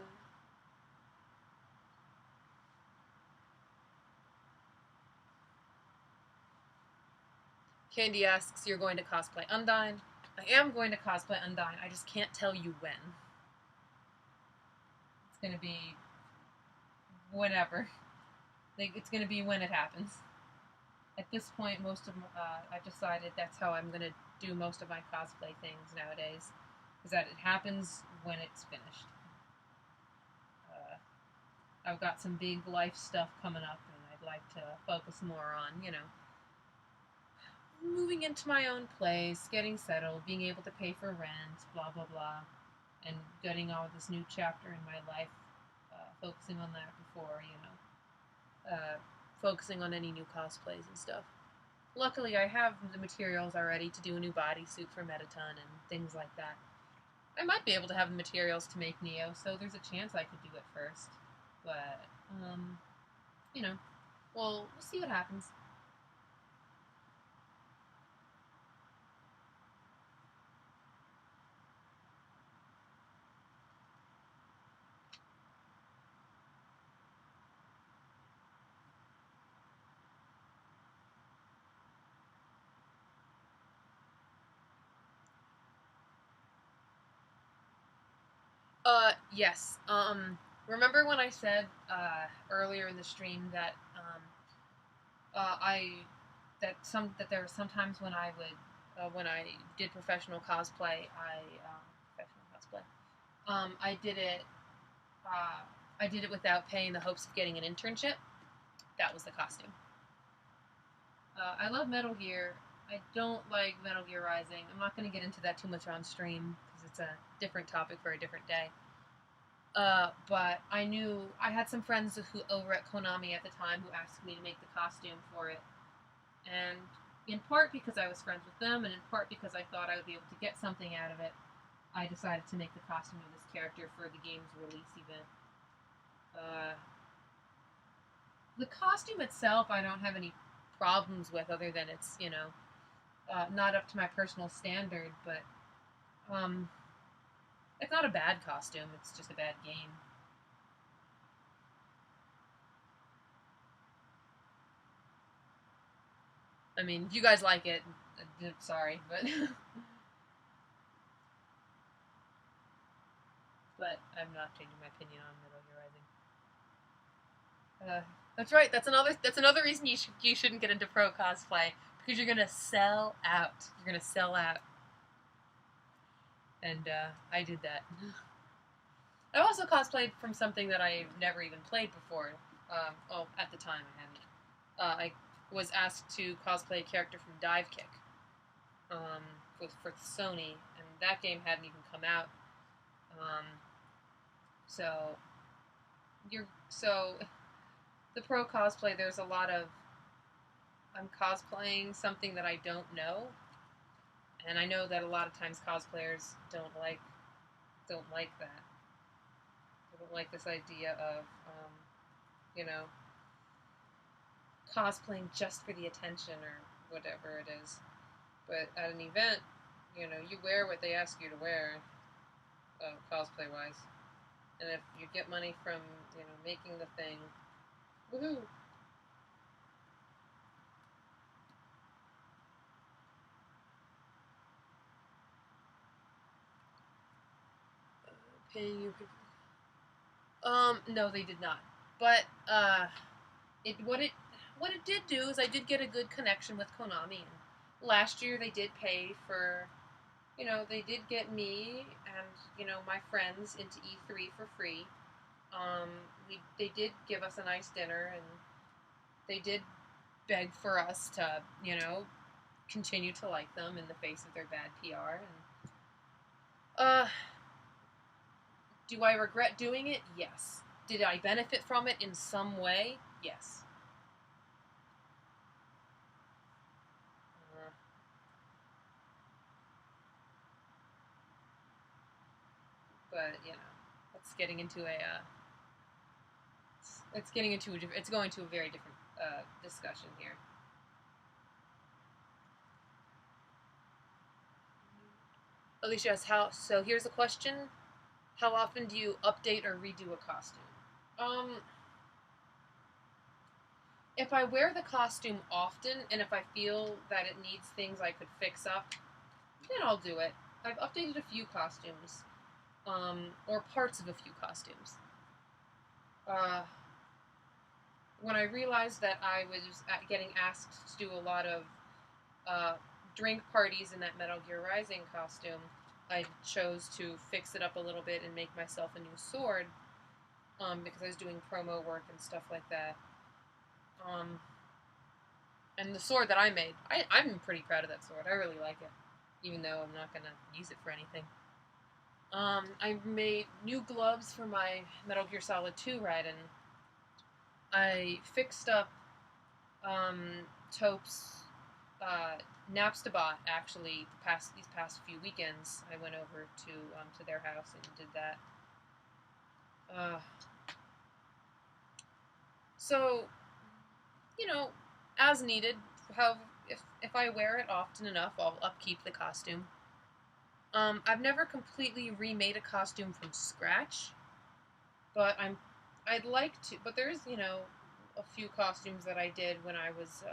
Candy asks, you're going to cosplay Undyne? I am going to cosplay Undyne. I just can't tell you when. It's going to be whenever. Like, it's going to be when it happens. At this point, I've decided that's how I'm going to do most of my cosplay things nowadays, is that it happens when it's finished. I've got some big life stuff coming up, and I'd like to focus more on, moving into my own place, getting settled, being able to pay for rent, blah, blah, blah, and getting on with this new chapter in my life, focusing on that before, focusing on any new cosplays and stuff. Luckily, I have the materials already to do a new bodysuit for Mettaton and things like that. I might be able to have the materials to make Neo, so there's a chance I could do it first. But, we'll see what happens. Yes. Remember when I said earlier in the stream that that there were sometimes when I would when I did professional cosplay, I did it. I did it without pay in the hopes of getting an internship. That was the costume. I love Metal Gear. I don't like Metal Gear Rising. I'm not going to get into that too much on stream because it's a different topic for a different day. But I had some friends over at Konami at the time who asked me to make the costume for it. And in part because I was friends with them, and in part because I thought I would be able to get something out of it, I decided to make the costume of this character for the game's release event. The costume itself I don't have any problems with, other than it's, not up to my personal standard, but it's not a bad costume, it's just a bad game. I mean, if you guys like it, sorry, but but I'm not changing my opinion on Metal Gear Rising. That's right. That's another reason you shouldn't get into pro cosplay, because you're gonna sell out. You're gonna sell out. And I did that. I also cosplayed from something that I've never even played before, Well, at the time I hadn't. I was asked to cosplay a character from Dive Kick for Sony, and that game hadn't even come out. So the pro cosplay, there's a lot of I'm cosplaying something that I don't know, and I know that a lot of times cosplayers don't like that. They don't like this idea of you know, cosplaying just for the attention or whatever it is. But at an event, you wear what they ask you to wear, cosplay wise. And if you get money from, making the thing, woohoo! Paying you. No, they did not. But what it did do is I did get a good connection with Konami. And last year they did pay for, they did get me and my friends into E3 for free. They did give us a nice dinner, and they did beg for us to, continue to like them in the face of their bad PR. And do I regret doing it? Yes. Did I benefit from it in some way? Yes. But it's getting into it's going to a very different discussion here. Alicia asks, so here's a question. How often do you update or redo a costume? If I wear the costume often, and if I feel that it needs things I could fix up, then I'll do it. I've updated a few costumes, or parts of a few costumes. When I realized that I was getting asked to do a lot of drink parties in that Metal Gear Rising costume, I chose to fix it up a little bit and make myself a new sword, because I was doing promo work and stuff like that. And the sword that I made, I'm pretty proud of that sword. I really like it, even though I'm not going to use it for anything. I made new gloves for my Metal Gear Solid 2 Raiden. I fixed up Taupe's Napstasaw, actually, these past few weekends. I went over to their house and did that. So, as needed. If I wear it often enough, I'll upkeep the costume. I've never completely remade a costume from scratch, but I'd like to. But there's a few costumes that I did when I was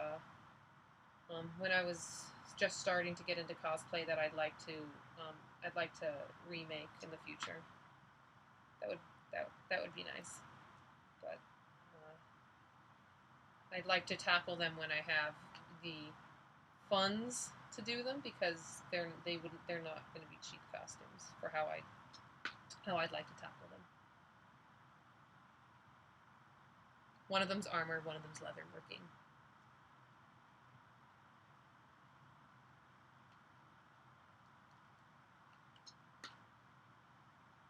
just starting to get into cosplay that I'd like to remake in the future. That would be nice, but I'd like to tackle them when I have the funds to do them, because they're not going to be cheap costumes for how I'd like to tackle them. One of them's armor, one of them's leather working.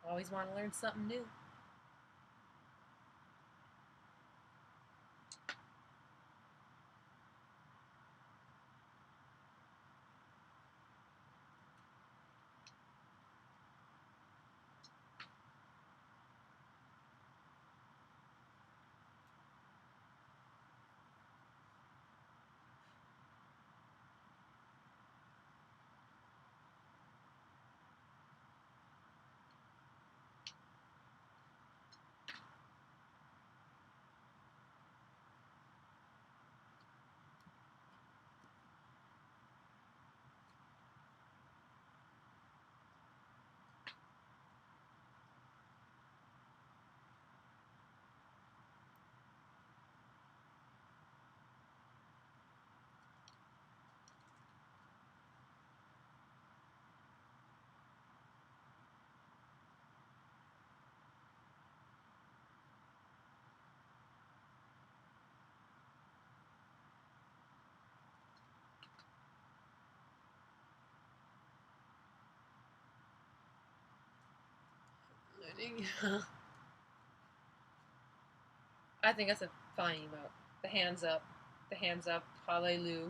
Always want to learn something new. I think that's a fine emote. The hands up. The hands up. Hallelujah.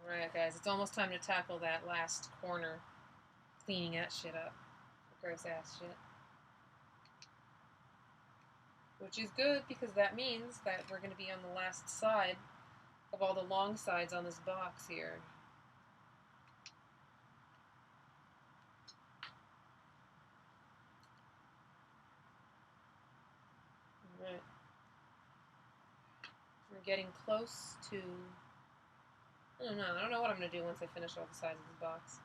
Alright, guys, it's almost time to tackle that last corner. Cleaning that shit up. Gross ass shit. Which is good, because that means that we're going to be on the last side of all the long sides on this box here. Alright. We're getting close to... I don't know what I'm going to do once I finish all the sides of this box.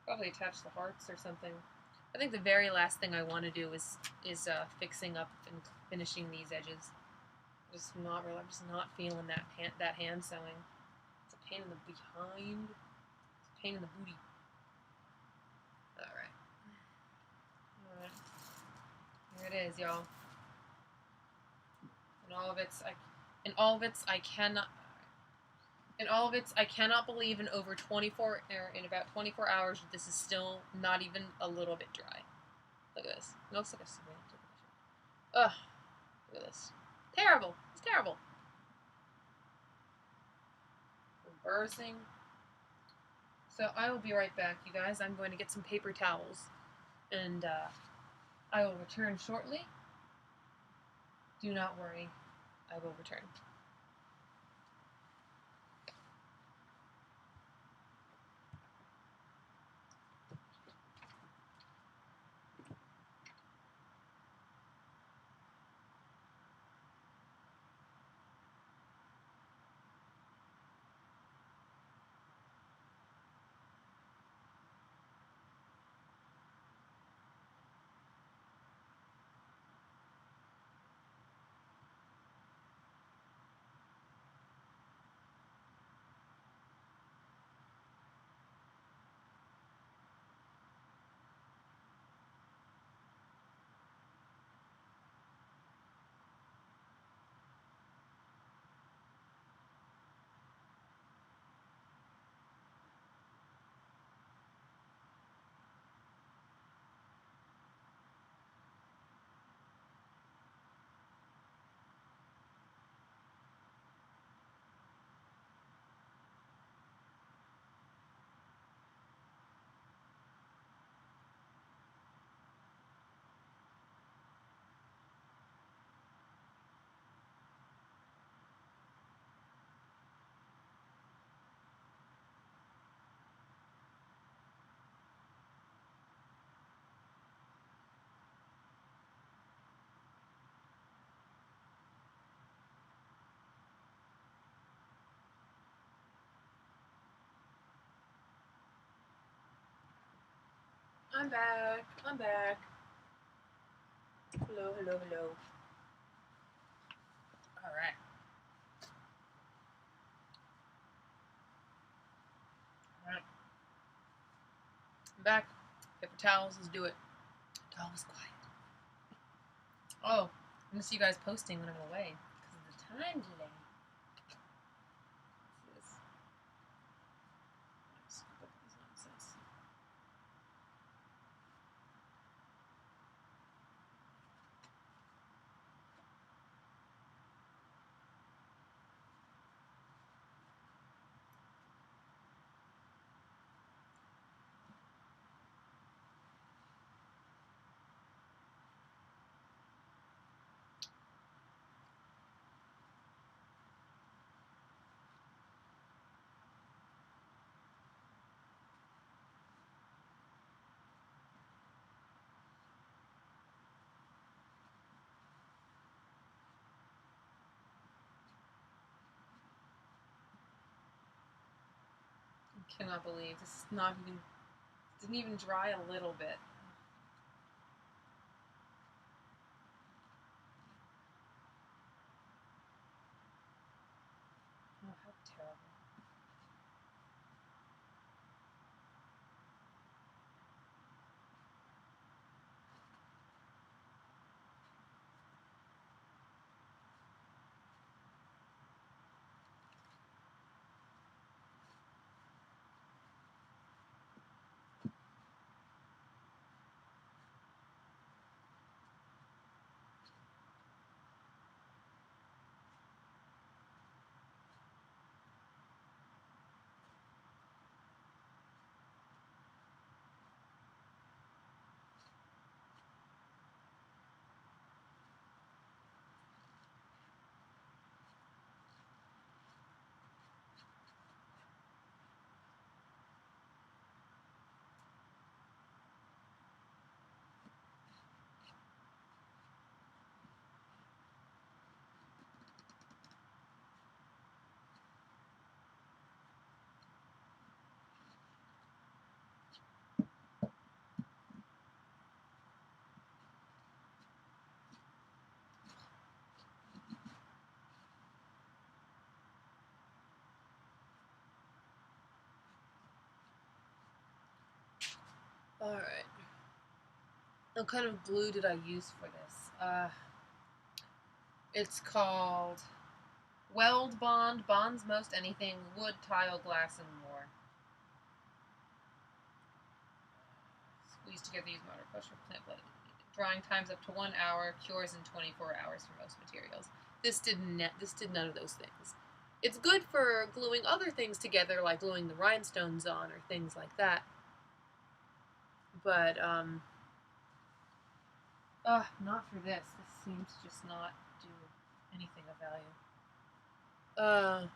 Probably attach the hearts or something. I think the very last thing I want to do is fixing up and finishing these edges. I'm just not feeling that hand sewing. It's a pain in the behind. It's a pain in the booty. Alright. Alright. Here it is, y'all. In all of its I cannot believe in about 24 hours this is still not even a little bit dry. Look at this. It looks like a cement. Ugh. Look at this. Terrible. It's terrible. Reversing. So I will be right back, you guys. I'm going to get some paper towels. And I will return shortly. Do not worry. I will return. I'm back. I'm back. Hello, hello, hello. Alright. Alright. I'm back. Paper towels, let's do it. Towels quiet. Oh, I'm gonna see you guys posting when I'm away. Because of the time today. What's this? Let's look at this nonsense. I cannot believe this is not even, didn't even dry a little bit. Oh, how terrible. Alright. What kind of glue did I use for this? It's called Weld Bond. Bonds most anything. Wood, tile, glass, and more. Squeeze together, use motor push for plant blood. Drying times up to 1 hour. Cures in 24 hours for most materials. This did none of those things. It's good for gluing other things together, like gluing the rhinestones on or things like that. But, not for this. This seems to just not do anything of value.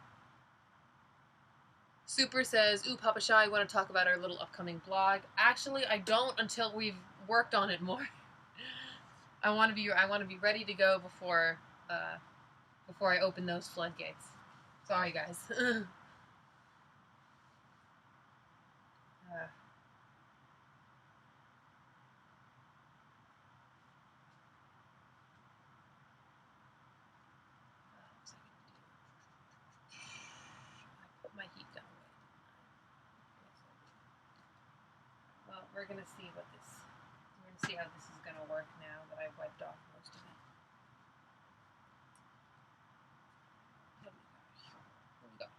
Super says, ooh, Papa Shy, I want to talk about our little upcoming blog. Actually, I don't until we've worked on it more. I want to be ready to go before I open those floodgates. Sorry, guys. My heat gun away. Well, we're gonna see what this. We're gonna see how this is gonna work now that I've wiped off most of it. What do we got?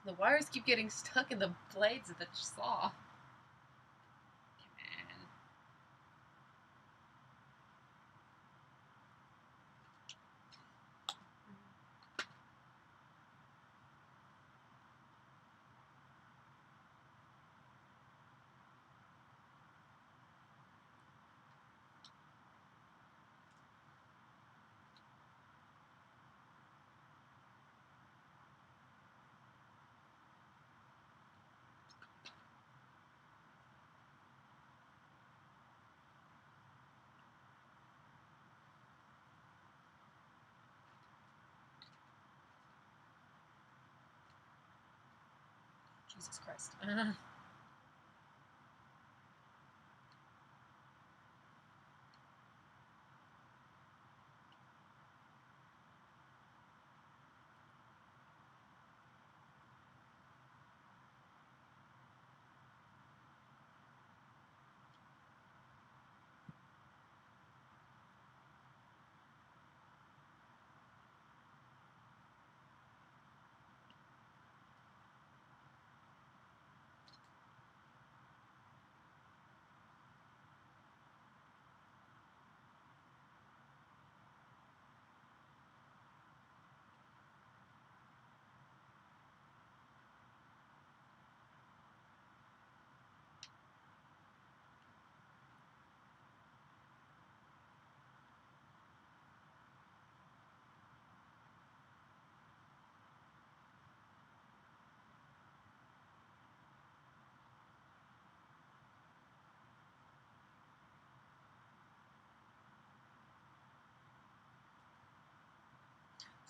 The wires keep getting stuck in the blades of the saw. Man. Jesus Christ.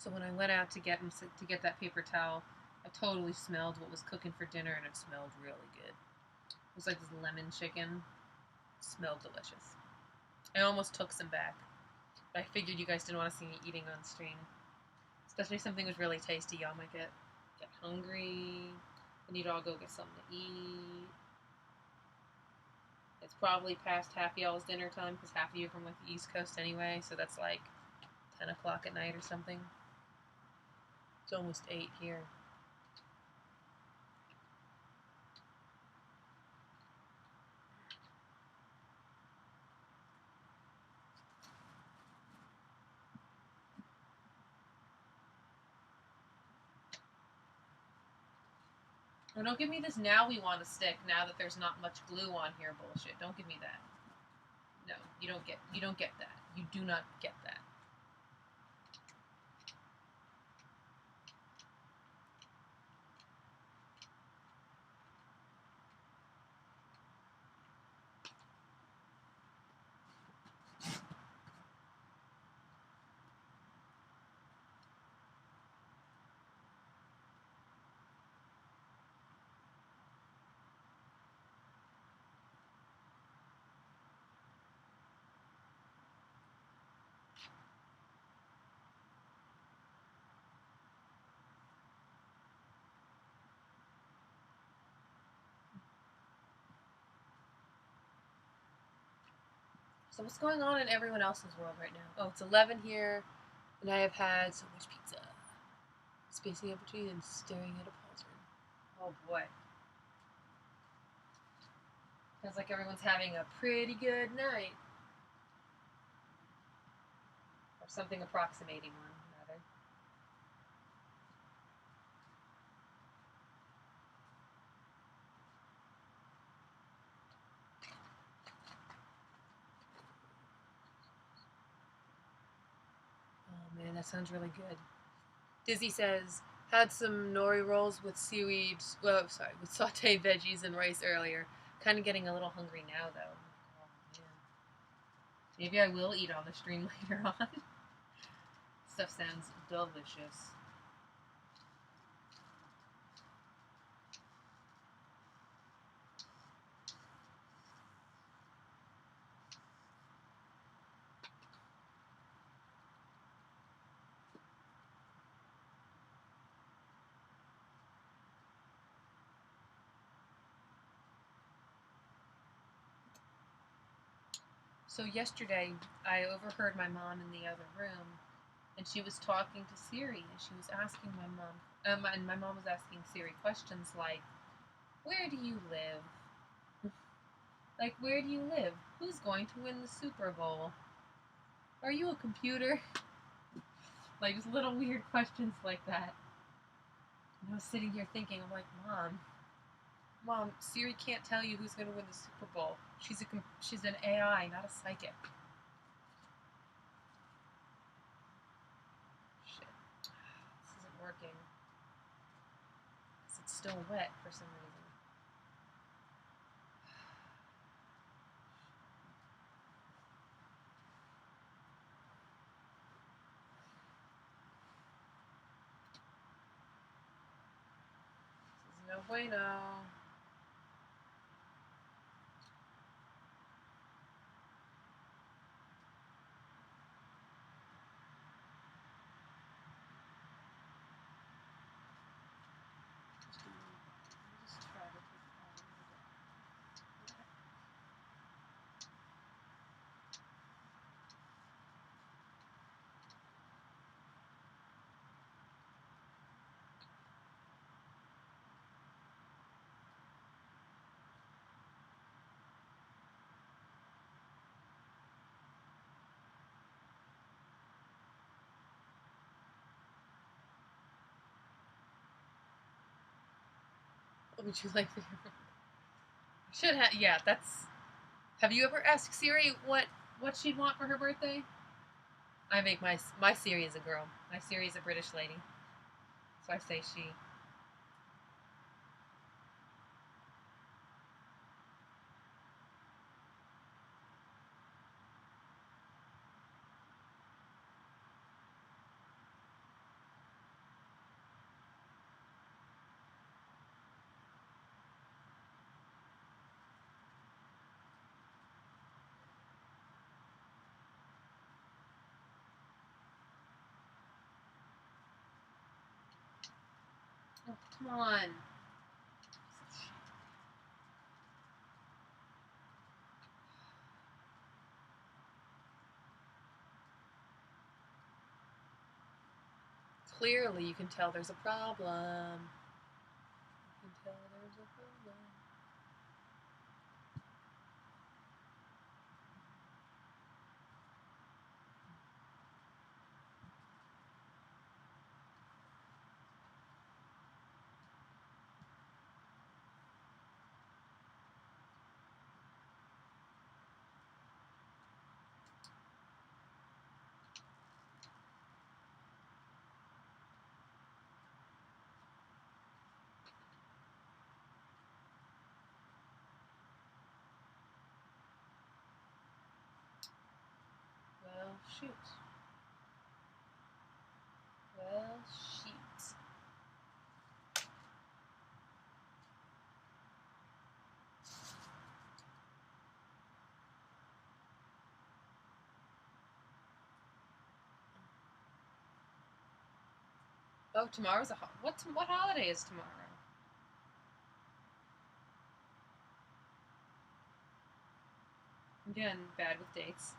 So when I went out to get that paper towel, I totally smelled what was cooking for dinner, and it smelled really good. It was like this lemon chicken. It smelled delicious. I almost took some back, but I figured you guys didn't want to see me eating on stream. Especially if something was really tasty, y'all might get hungry. I need to all go get something to eat. It's probably past half y'all's dinner time because half of you are from like the East Coast anyway, so that's like 10 o'clock at night or something. It's almost 8 here. Oh, don't give me this now we want to stick now that there's not much glue on here bullshit. Don't give me that. No, you don't get that. You do not get that. So what's going on in everyone else's world right now? Oh, it's 11 here, and I have had so much pizza. Spacing up between and staring at a pauser. Oh boy. Sounds like everyone's having a pretty good night. Or something approximating one, rather. Oh man, that sounds really good. Dizzy says, had some nori rolls with seaweed, with sauteed veggies and rice earlier. Kind of getting a little hungry now, though. Oh man. Maybe I will eat on the stream later on. Stuff sounds delicious. So yesterday, I overheard my mom in the other room, and she was talking to Siri, and she was asking my mom, and my mom was asking Siri questions like, "Where do you live? Like, where do you live? Who's going to win the Super Bowl? Are you a computer?" Like, just little weird questions like that. And I was sitting here thinking, I'm like, Mom, Siri can't tell you who's going to win the Super Bowl. She's an AI, not a psychic. Shit. This isn't working. It's still wet for some reason. This is no bueno. Just try to take What would you like for your Should have, yeah, that's... Have you ever asked Siri what she'd want for her birthday? I make my Siri is a girl. My Siri is a British lady. So I say she. Oh, come on. Clearly, you can tell there's a problem. You can tell there's a problem. Well, shoot. Well, shoot. Oh, tomorrow's a what holiday is tomorrow? Again, bad with dates.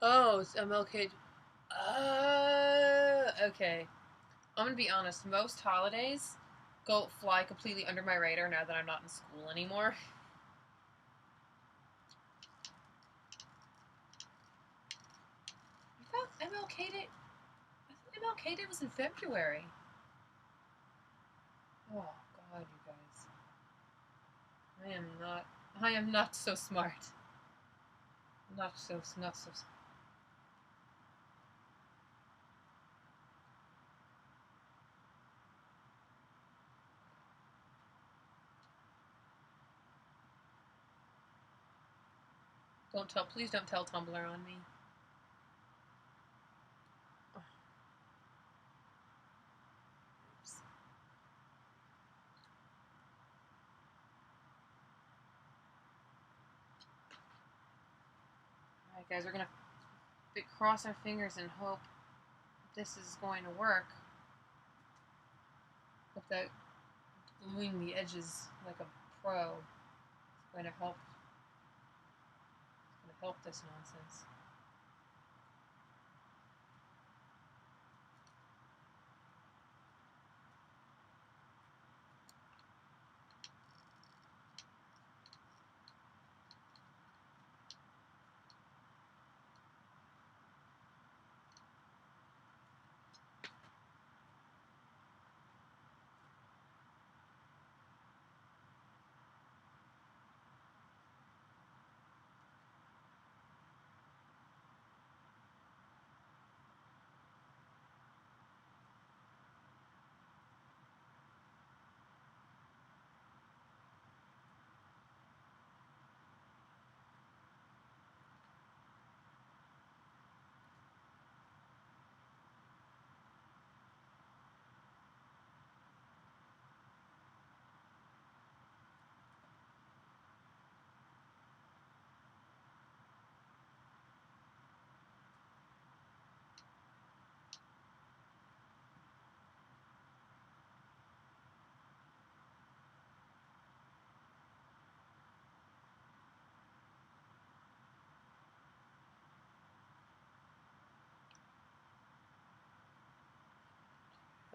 Oh, it's MLK. Okay. I'm gonna be honest. Most holidays go fly completely under my radar now that I'm not in school anymore. I thought MLK Day. I thought MLK Day was in February. Oh God, you guys. I am not. I am not so smart. Not so smart. Don't tell. Please don't tell Tumblr on me. Oops. All right, guys. We're gonna cross our fingers and hope this is going to work without gluing the edges like a pro. It's going to help. It's going to help this nonsense.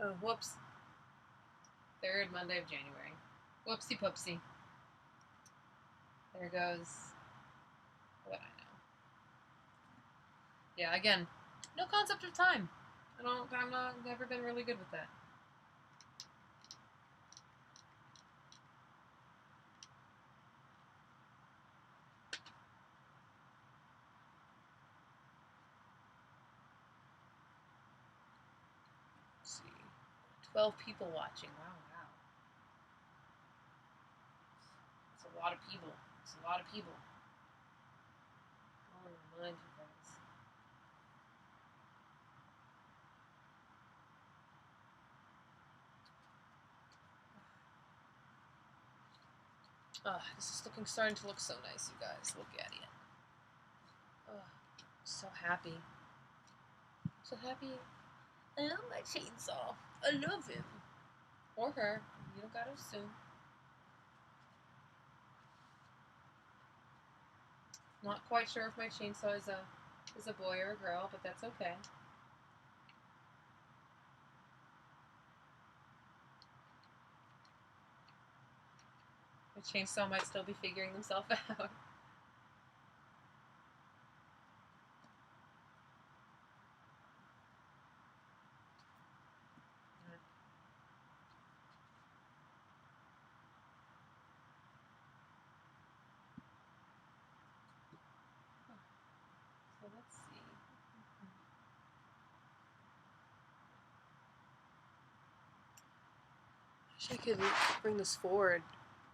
Oh, whoops. 3rd Monday of January. Whoopsie poopsie. There goes what I know. Yeah, again, no concept of time. I'm never been really good with that. Let's see. 12 people watching. Wow. It's a lot of people. It's a lot of people. Oh, my mind, you guys. This is starting to look so nice, you guys. Look at it. I'm so happy. So happy. I love my chainsaw. I love him. Or her. You don't gotta assume. Not quite sure if my chainsaw is a boy or a girl, but that's okay. My chainsaw might still be figuring himself out. So let's see. I wish I could bring this forward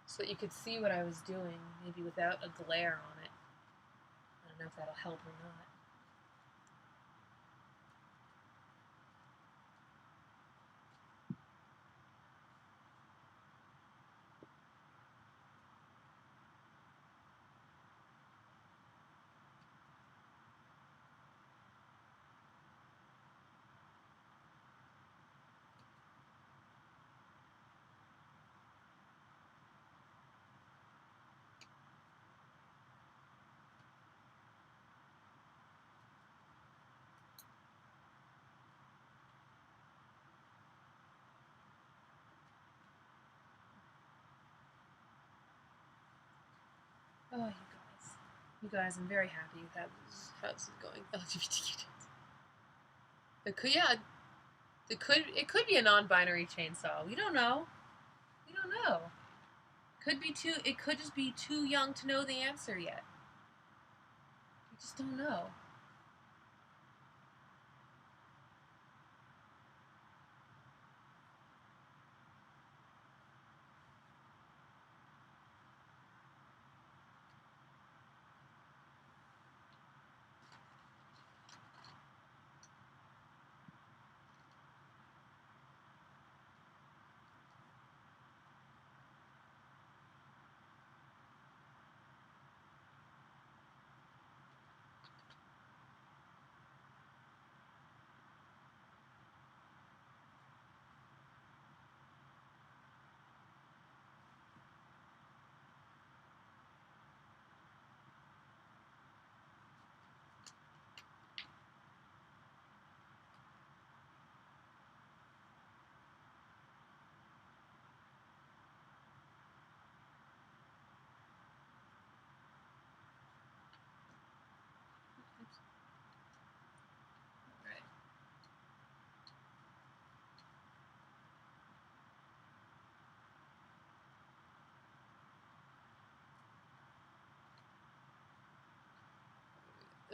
so that you could see what I was doing, maybe without a glare on it. I don't know if that'll help or not. Oh, you guys, I'm very happy with how this is going. LGBTQ. It could be a non-binary chainsaw. We don't know. It could just be too young to know the answer yet. We just don't know.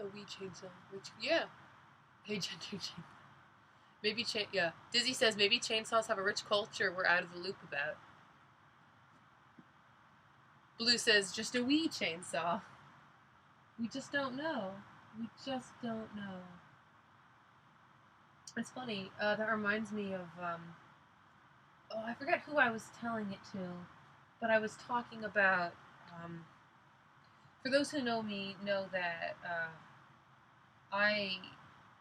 A wee chainsaw. Which, yeah. Hey, gender chainsaw. Maybe yeah. Dizzy says maybe chainsaws have a rich culture we're out of the loop about. Blue says just a wee chainsaw. We just don't know. We just don't know. It's funny. That reminds me of oh, I forget who I was telling it to, but I was talking about. For those who know me, know that I,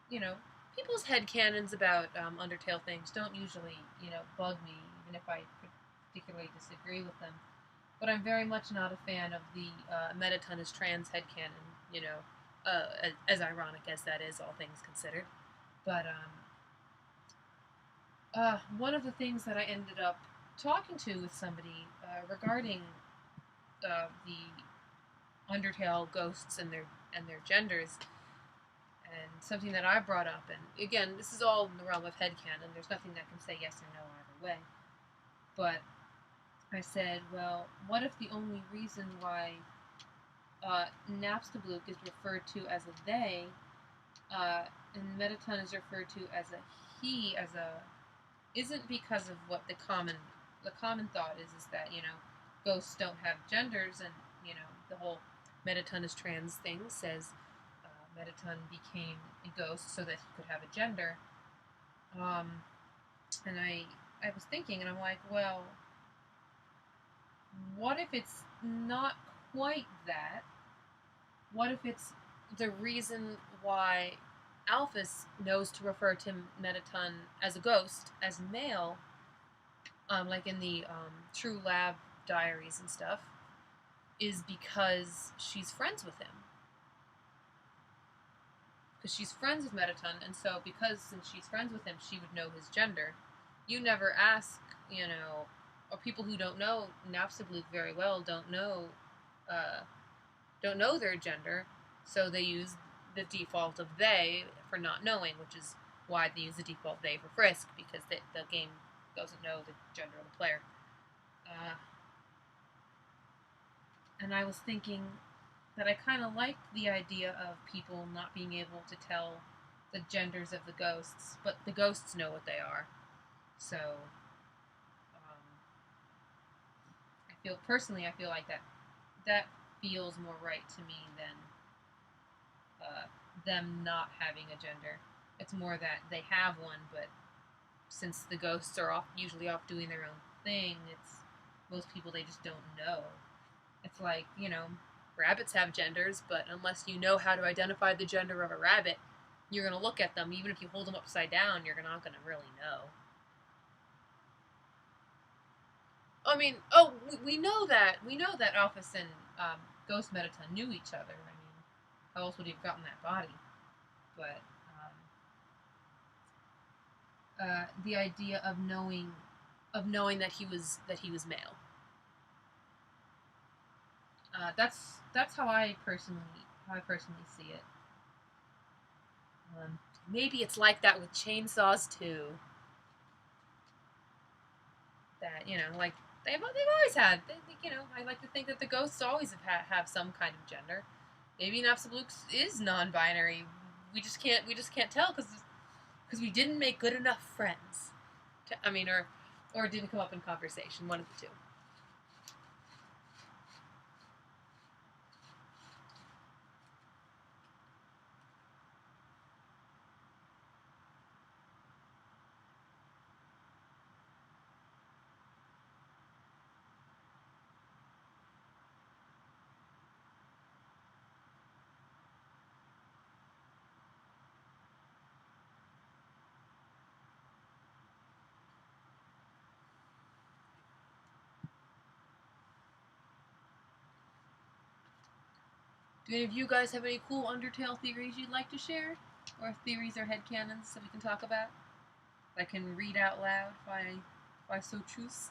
you know, people's headcanons about Undertale things don't usually, bug me, even if I particularly disagree with them. But I'm very much not a fan of the Mettaton is trans headcanon, as ironic as that is, all things considered. But one of the things that I ended up talking to with somebody regarding the Undertale ghosts and their genders, and something that I brought up, and again, this is all in the realm of headcanon. There's nothing that can say yes or no either way. But I said, well, what if the only reason why Napstasaw is referred to as a they, and Mettaton is referred to as a he, isn't because of what the common thought is that, ghosts don't have genders, and, the whole Mettaton is trans thing says Mettaton became a ghost so that he could have a gender. And I was thinking, and I'm like, well, what if it's not quite that? What if it's the reason why Alphys knows to refer to Mettaton as a ghost, as male, like in the True Lab diaries and stuff, is because she's friends with him. Because she's friends with Mettaton, and so since she's friends with him, she would know his gender. You never ask, or people who don't know Napstasaw very well don't know their gender, so they use the default of they for not knowing, which is why they use the default they for Frisk, because the game doesn't know the gender of the player. And I was thinking that I kind of liked the idea of people not being able to tell the genders of the ghosts, but the ghosts know what they are. So, I feel like that feels more right to me than them not having a gender. It's more that they have one, but since the ghosts are usually off doing their own thing, most people, they just don't know. It's like, rabbits have genders, but unless you know how to identify the gender of a rabbit, you're going to look at them. Even if you hold them upside down, you're not going to really know. I mean, we know that Alphys and Ghost Mettaton knew each other. I mean, how else would he have gotten that body? But the idea of knowing that he was male. That's how I personally see it. Maybe it's like that with chainsaws too. That like they've always had. I like to think that the ghosts always have some kind of gender. Maybe Napstasaw is non-binary. We just can't tell because we didn't make good enough friends. Or it didn't come up in conversation. One of the two. Do any of you guys have any cool Undertale theories you'd like to share? Or theories or headcanons that we can talk about? That I can read out loud if I so choose?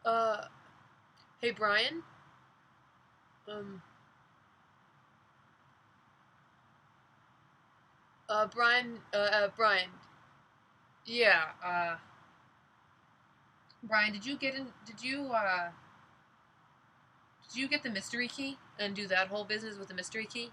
Uh, hey Brian. Um, Brian. Brian. Yeah. Brian, did you get the mystery key and do that whole business with the mystery key?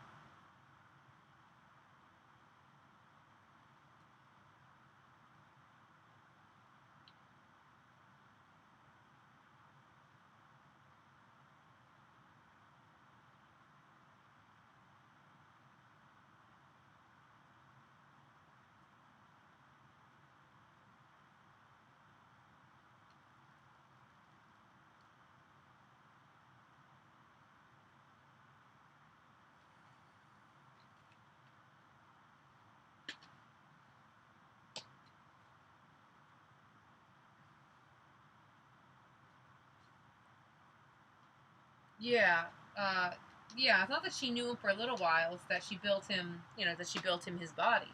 Yeah. Uh, yeah. I thought that she knew him for a little while. That she built him. That she built him his body.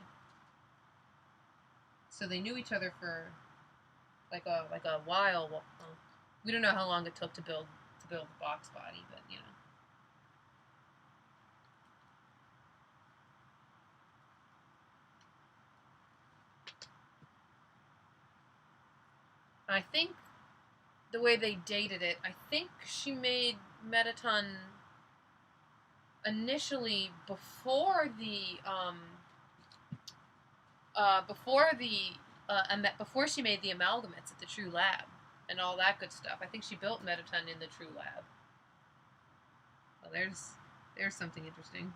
So they knew each other for like a while. Well, we don't know how long it took to build the box body, but I think the way they dated it, I think she made Mettaton initially before she made the amalgamates at the True Lab and all that good stuff. I think she built Mettaton in the True Lab. Well, there's something interesting.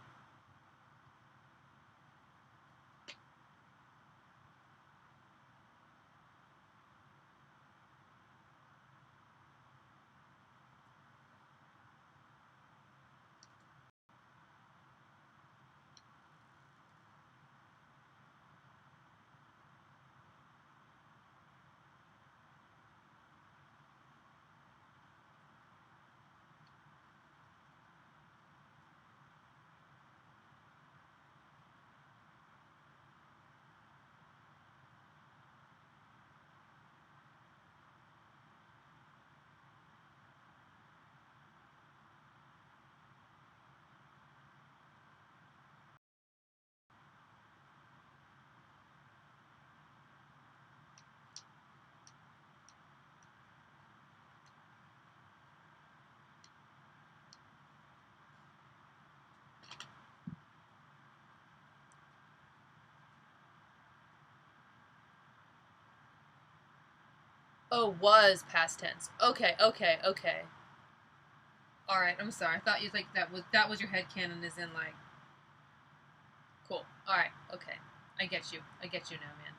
Oh, was past tense. Okay, okay, okay. All right, I'm sorry. I thought you like that was your headcanon is in like cool. All right, okay. I get you. I get you now, man.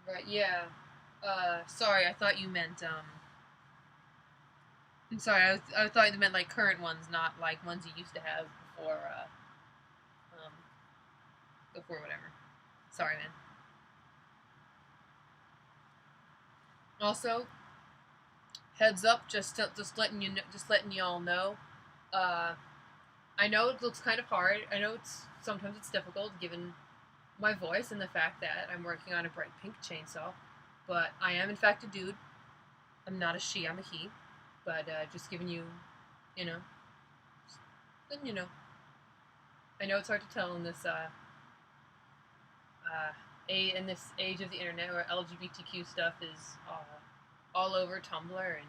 Right, yeah. Sorry, I thought you meant I'm sorry, I thought you meant like current ones, not like ones you used to have um before whatever. Sorry, man. Also, heads up, just letting just letting y'all know. Uh, I know it looks kind of hard. I know sometimes it's difficult given my voice and the fact that I'm working on a bright pink chainsaw, but I am in fact a dude. I'm not a she, I'm a he. But just giving you, you know, then I know it's hard to tell in uh, in this age of the internet where LGBTQ stuff is all over Tumblr and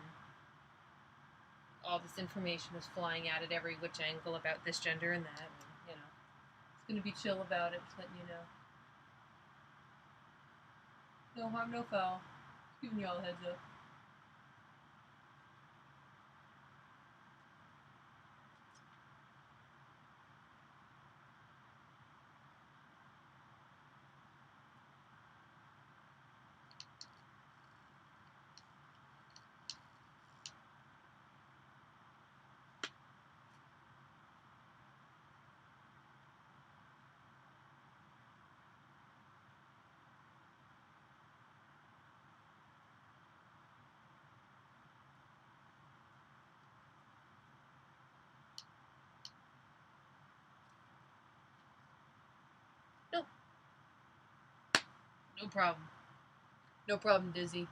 all this information is flying out at every which angle about this gender and that. And, it's gonna be chill about it, just letting you know. No harm, no foul. Just giving you all a heads up. No problem. No problem, Dizzy.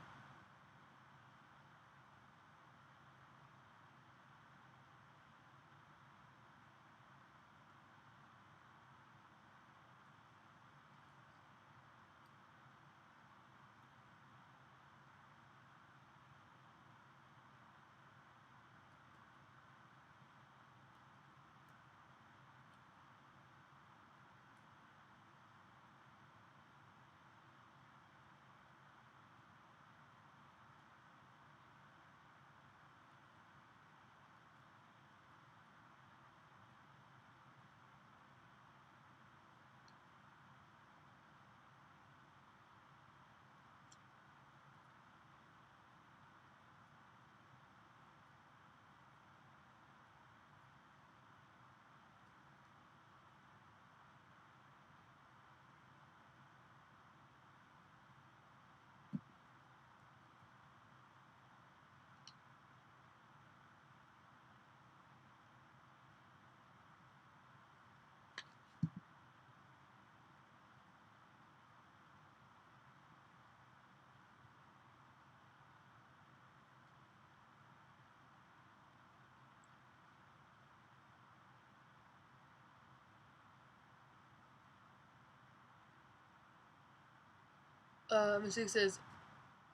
Mystic says,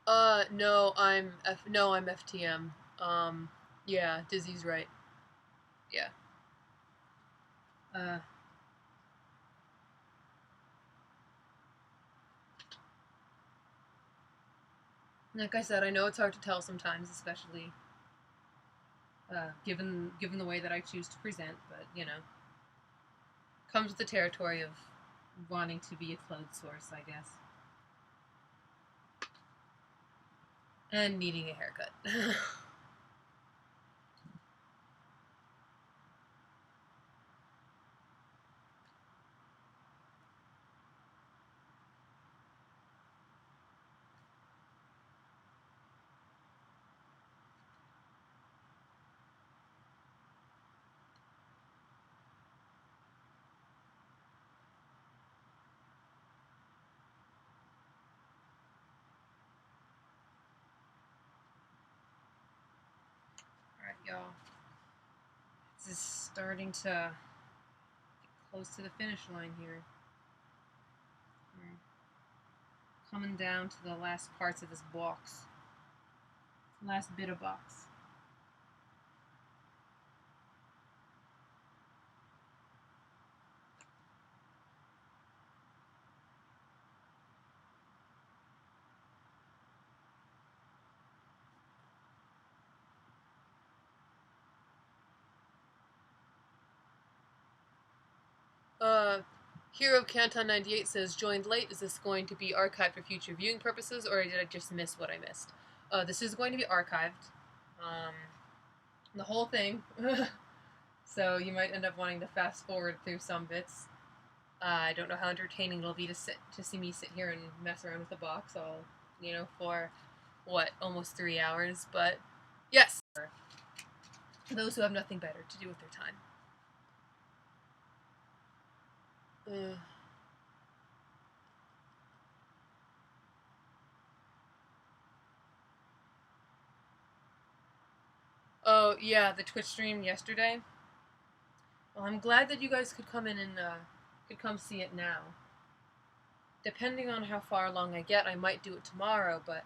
no, I'm FTM. Yeah, Dizzy's right. Yeah. Like I said, I know it's hard to tell sometimes, especially given the way that I choose to present, but you know, comes with the territory of wanting to be a clothes source, I guess, and needing a haircut. Alright, y'all. This is starting to get close to the finish line here. We're coming down to the last parts of this box. Last bit of box. Hero Canton 98 says, joined late. Is this going to be archived for future viewing purposes, or did I just miss what I missed? This is going to be archived. The whole thing. So you might end up wanting to fast forward through some bits. I don't know how entertaining it'll be to see me sit here and mess around with the box all, you know, for, what, almost 3 hours, but yes, for those who have nothing better to do with their time. Oh, yeah, the Twitch stream yesterday. Well, I'm glad that you guys could come in and could come see it now. Depending on how far along I get, I might do it tomorrow, but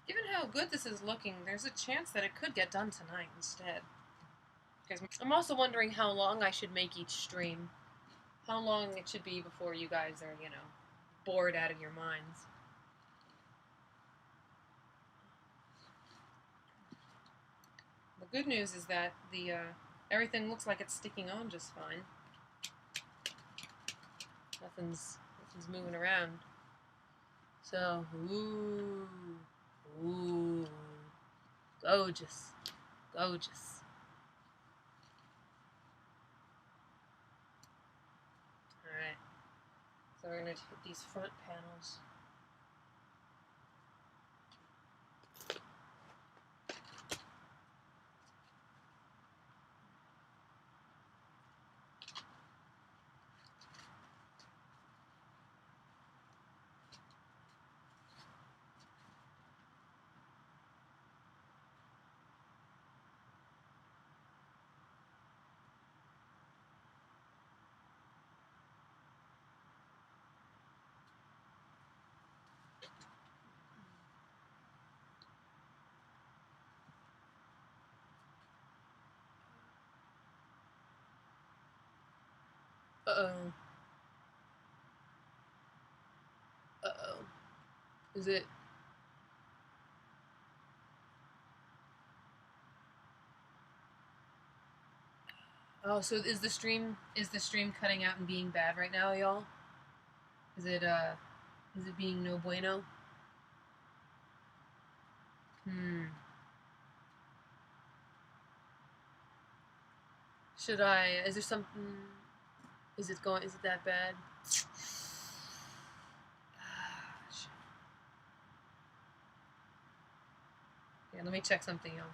given how good this is looking, there's a chance that it could get done tonight instead. Because I'm also wondering how long I should make each stream. How long it should be before you guys are, you know, bored out of your minds. The good news is that the everything looks like it's sticking on just fine. Nothing's moving around. So, ooh, gorgeous, gorgeous. Alright, so we're going to hit these front panels. Uh-oh. Uh-oh. Is it... Oh, so is the stream cutting out and being bad right now, y'all? Is it being no bueno? Should I, is there something, is it that bad? Yeah, let me check something, y'all.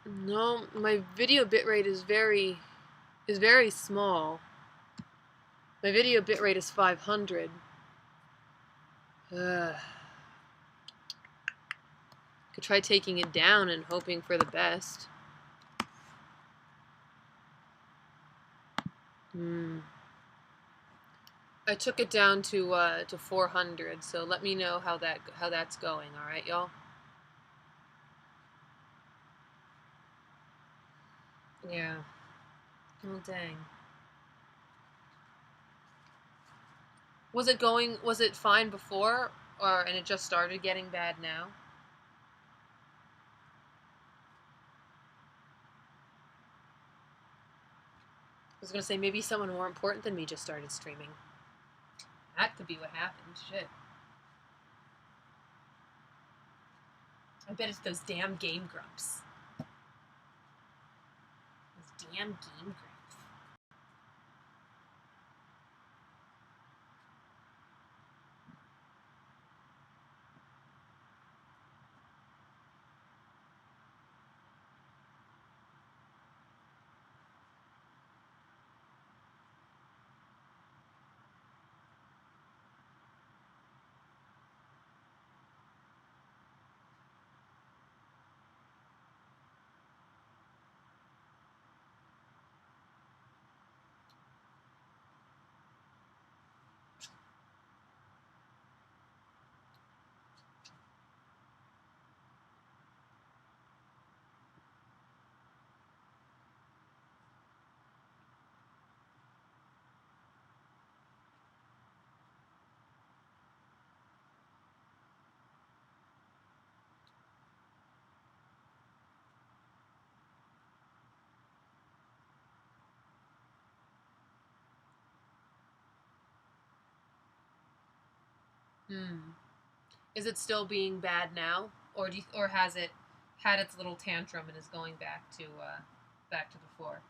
No, my video bitrate is very small. My video bitrate is 500. Could try taking it down and hoping for the best. I took it down to 400, so let me know how that's going. All right, y'all. Yeah. Oh dang. Was it fine before, and it just started getting bad now? I was gonna say maybe someone more important than me just started streaming. That could be what happened. Shit. I bet it's those damn Game Grumps. Those damn Game Grumps. Is it still being bad now, or has it had its little tantrum and is going back to before?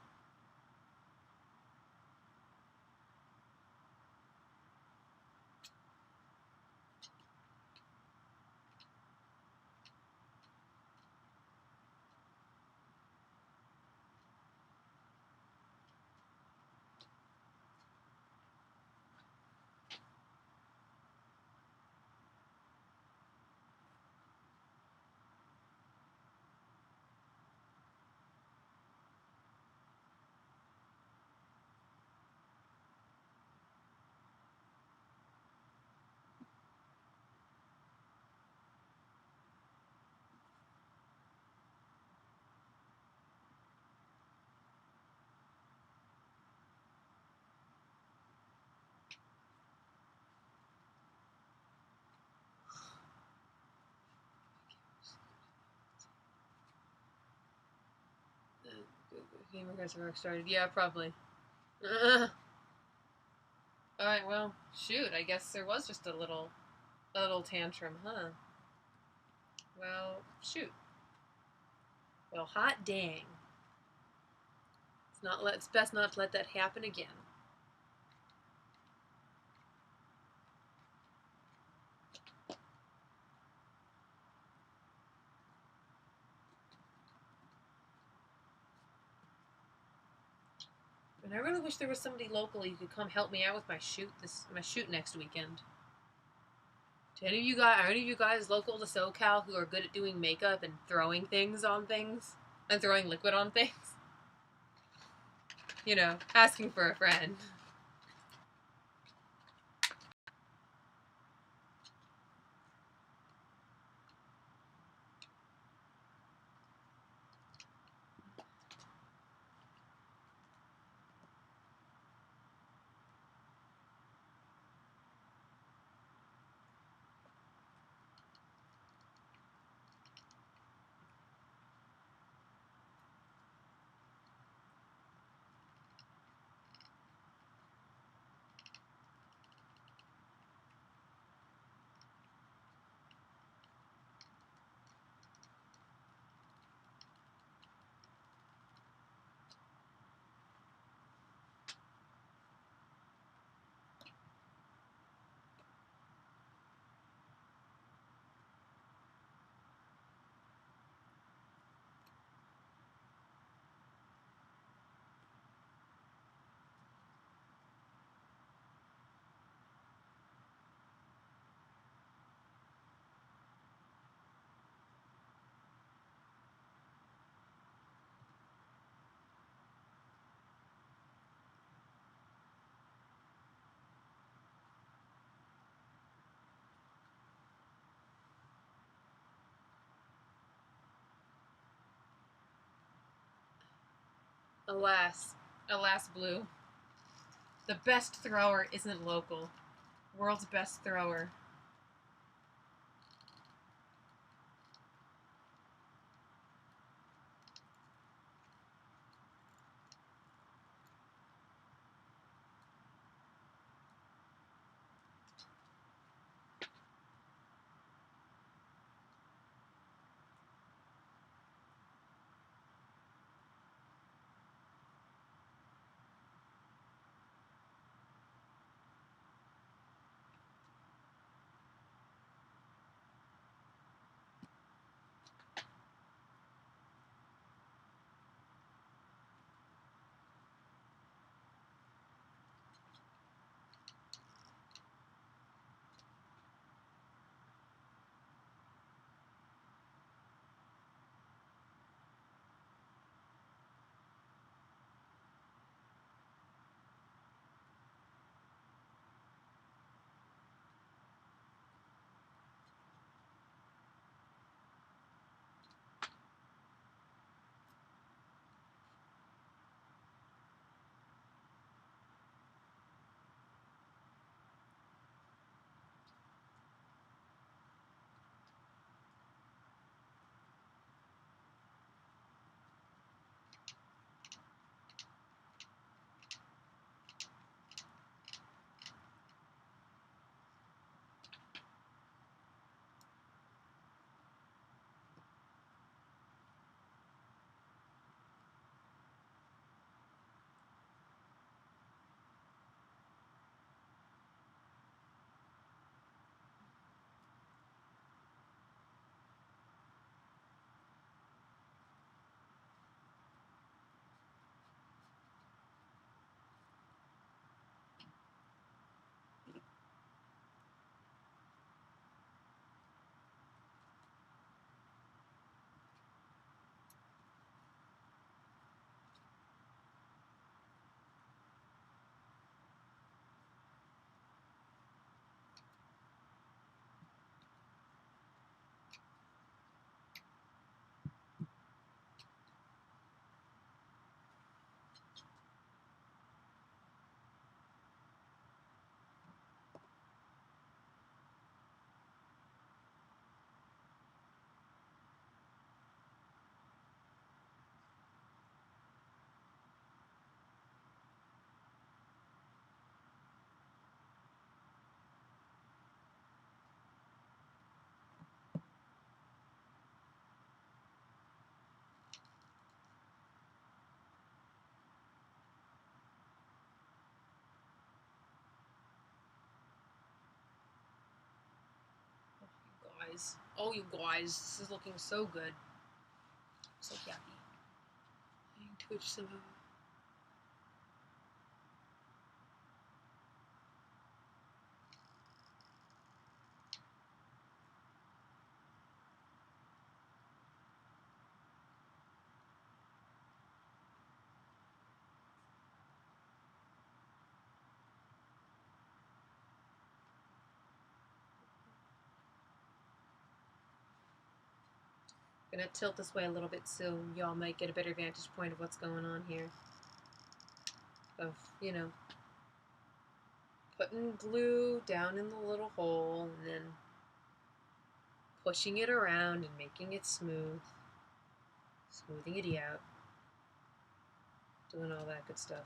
Gamer guys are started. Yeah, probably. Alright, well, shoot, I guess there was just a little tantrum, huh? Well, shoot. Well, hot dang. It's best not to let that happen again. And I really wish there was somebody locally who could come help me out with my shoot next weekend. To any of you guys, are any of you guys local to SoCal who are good at doing makeup and throwing things on things? And throwing liquid on things? You know, asking for a friend. Alas, Blue. The best thrower isn't local. World's best thrower. Guys. Oh, you guys. This is looking so good. So happy. Twitch some. Gonna tilt this way a little bit so y'all might get a better vantage point of what's going on here. Of, you know, putting glue down in the little hole and then pushing it around and making it smooth. Smoothing it out. Doing all that good stuff.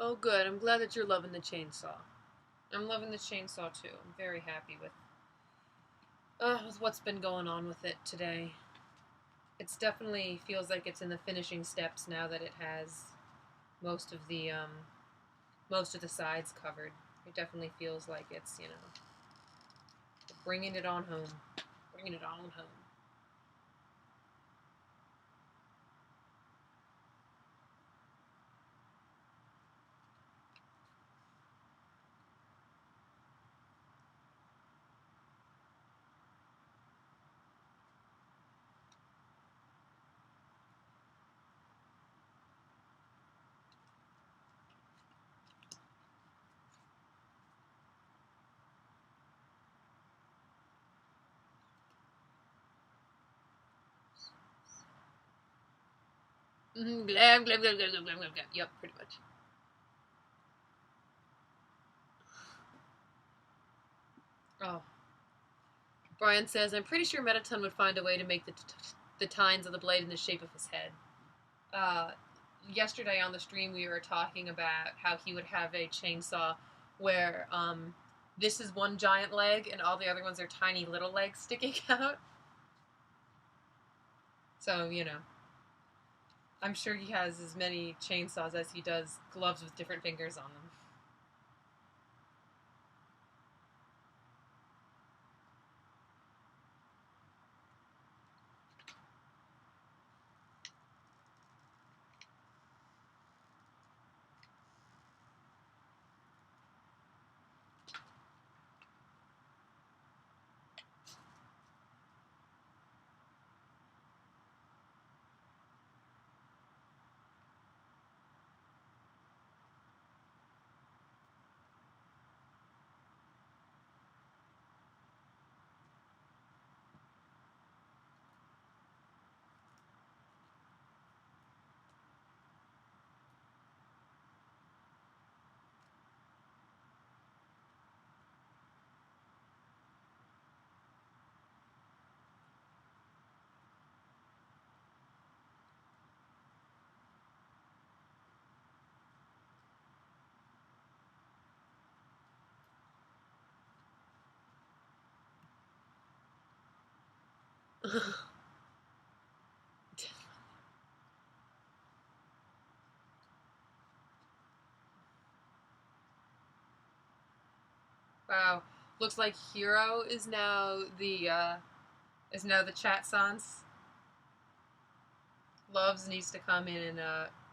Oh good, I'm glad that you're loving the chainsaw. I'm loving the chainsaw too. I'm very happy with what's been going on with it today. It's definitely feels like it's in the finishing steps now that it has most of the sides covered. It definitely feels like it's, you know, bringing it on home. Bringing it on home. Glam, glam, glam, glam, glam, glam, glam. Yep, pretty much. Oh. Brian says, I'm pretty sure Mettaton would find a way to make the tines of the blade in the shape of his head. Yesterday on the stream we were talking about how he would have a chainsaw where this is one giant leg and all the other ones are tiny little legs sticking out. So, you know, I'm sure he has as many chainsaws as he does gloves with different fingers on them. Wow, looks like Hero is now the chat sans. Loves needs to come in and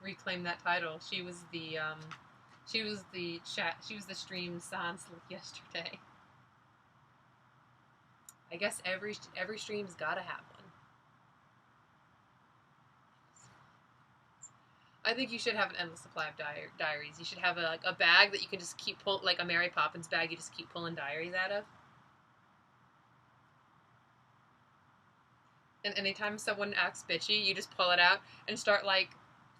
reclaim that title. She was the stream sans yesterday. I guess every stream's gotta have one. I think you should have an endless supply of diaries. You should have a bag that you can just keep like a Mary Poppins bag. You just keep pulling diaries out of. And anytime someone acts bitchy, you just pull it out and start like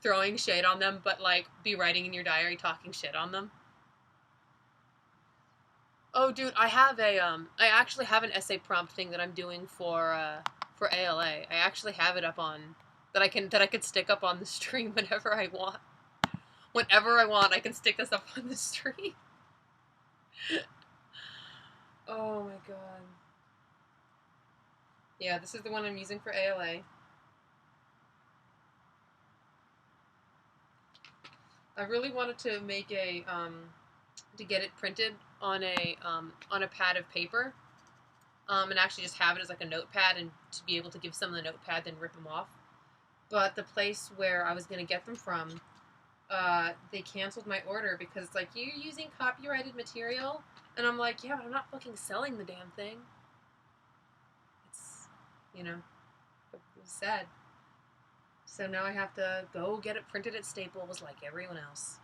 throwing shade on them, but like be writing in your diary talking shit on them. Oh, dude, I actually have an essay prompt thing that I'm doing for ALA. I actually have it up on that I could stick up on the stream whenever I want. Whenever I want, I can stick this up on the stream. Oh my god. Yeah, this is the one I'm using for ALA. I really wanted to make a to get it printed on a pad of paper, and actually just have it as like a notepad, and to be able to give some of the notepad, then rip them off. But the place where I was going to get them from, they canceled my order because it's like, you're using copyrighted material, and I'm like, yeah, but I'm not fucking selling the damn thing. It's, you know, it was sad. So now I have to go get it printed at Staples like everyone else.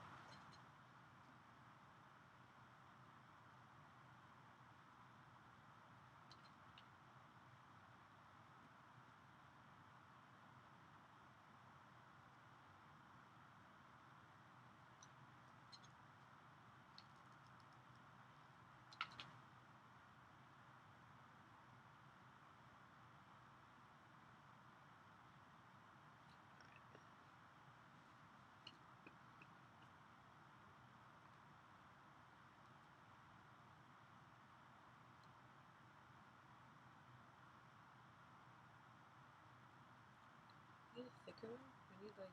I need a thicker one? I need like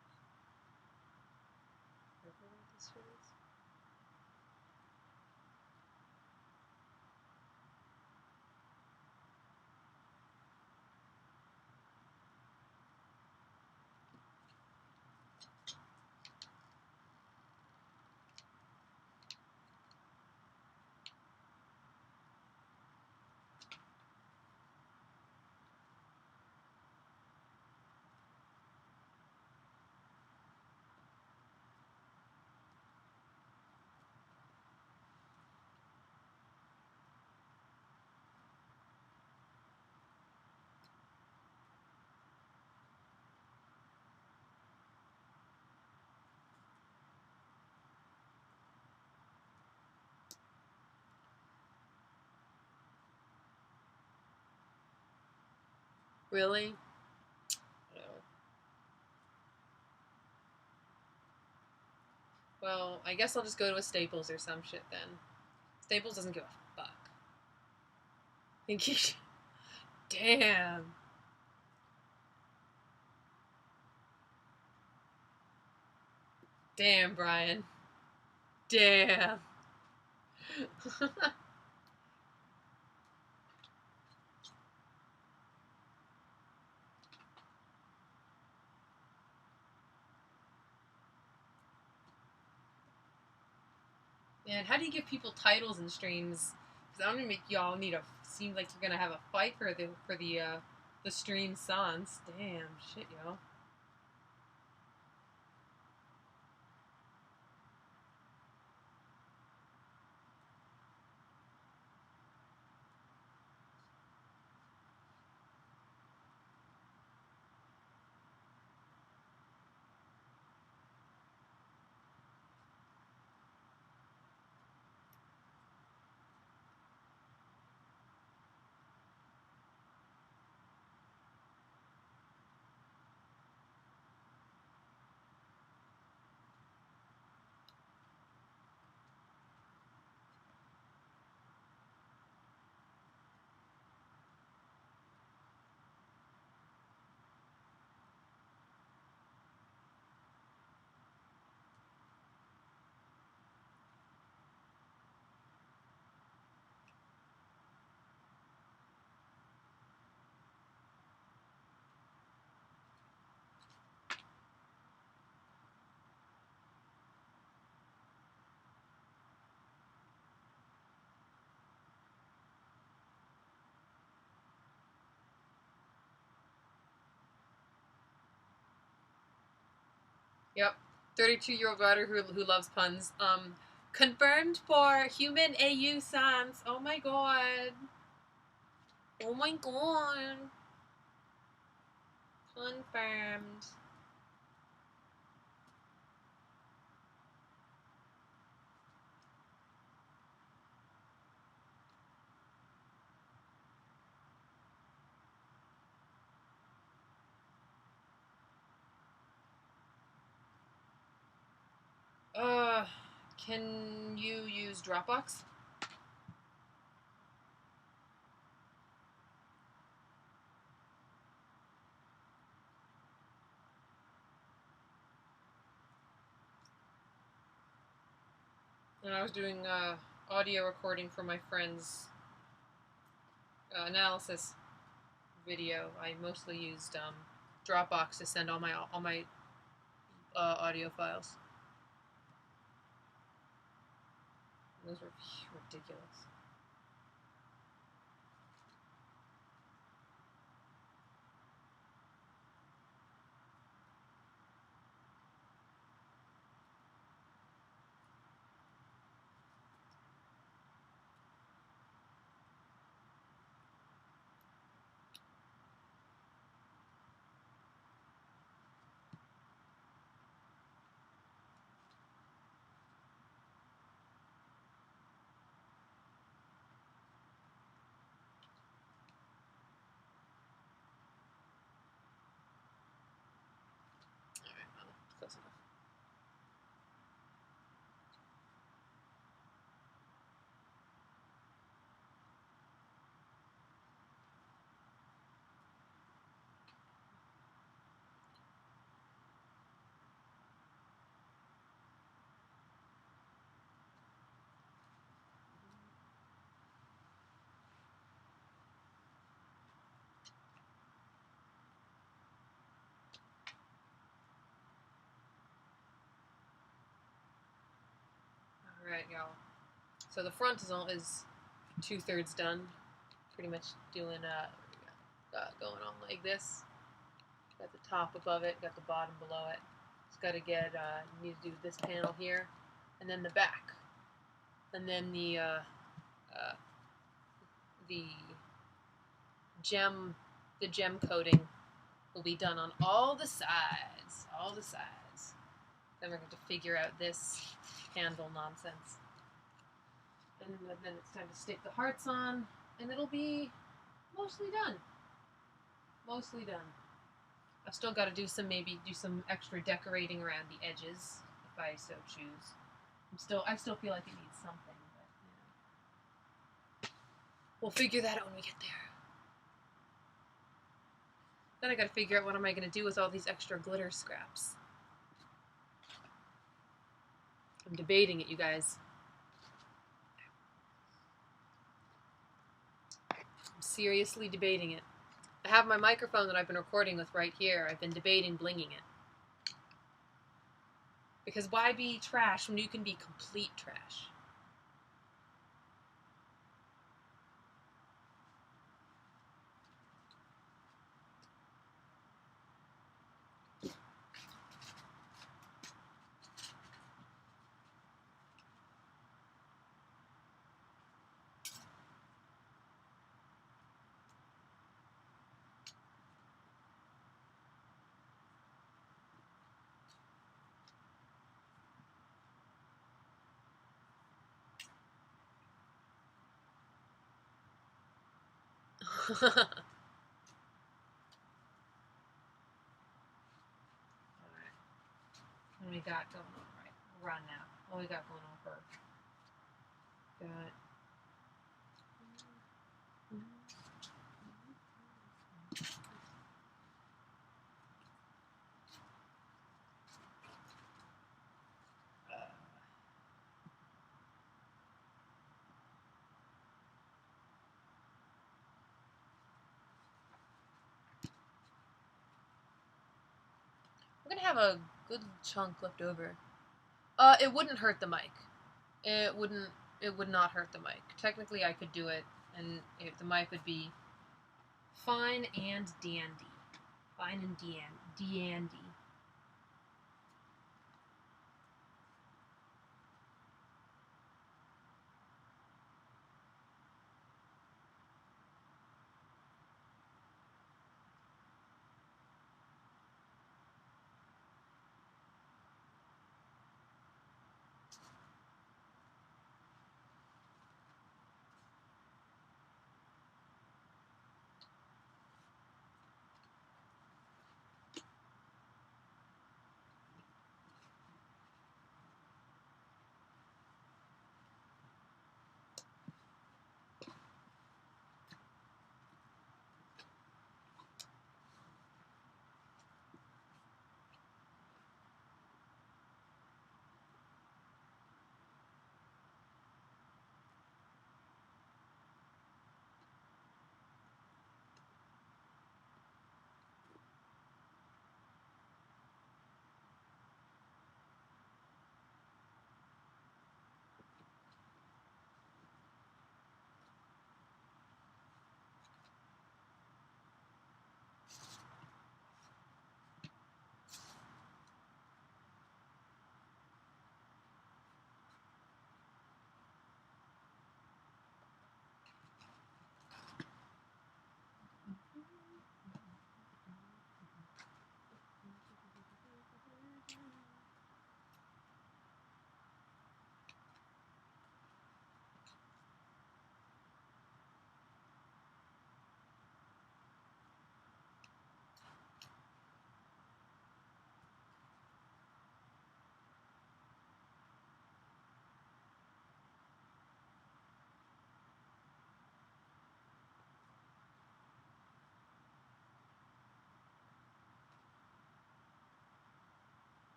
purple like this shit is. Really? No. Well, I guess I'll just go to a Staples or some shit then. Staples doesn't give a fuck. Think you should... Damn. Damn, Brian. Damn. Man, how do you give people titles in streams? Because I'm gonna make y'all need a seem like you're gonna have a fight for the stream sans. Damn, shit, yo. Yep. 32-year-old writer who loves puns. Confirmed for human AU sans. Oh my god. Oh my god. Confirmed. Can you use Dropbox? when I was doing audio recording for my friend's analysis video, I mostly used Dropbox to send all my audio files. Those were ridiculous. Alright, well, close enough. Alright, y'all. So the front is 2/3 done. Pretty much doing going on like this. Got the top above it, got the bottom below it. Just got to get need to do this panel here, and then the back, and then the gem coating will be done on all the sides. All the sides. Then we're going to figure out this handle nonsense. And then it's time to stick the hearts on, and it'll be mostly done. Mostly done. I've still got to do some extra decorating around the edges, if I so choose. I still feel like it needs something, but you know. We'll figure that out when we get there. Then I got to figure out what am I going to do with all these extra glitter scraps. I'm debating it, you guys. I'm seriously debating it. I have my microphone that I've been recording with right here. I've been debating blinging it. Because why be trash when you can be complete trash? Alright. What do we got going on? Right. We'll run now. What do we got going on first? Got we're gonna have a good chunk left over. It wouldn't hurt the mic. It would not hurt the mic. Technically, I could do it, and the mic would be fine and dandy. Fine and dandy.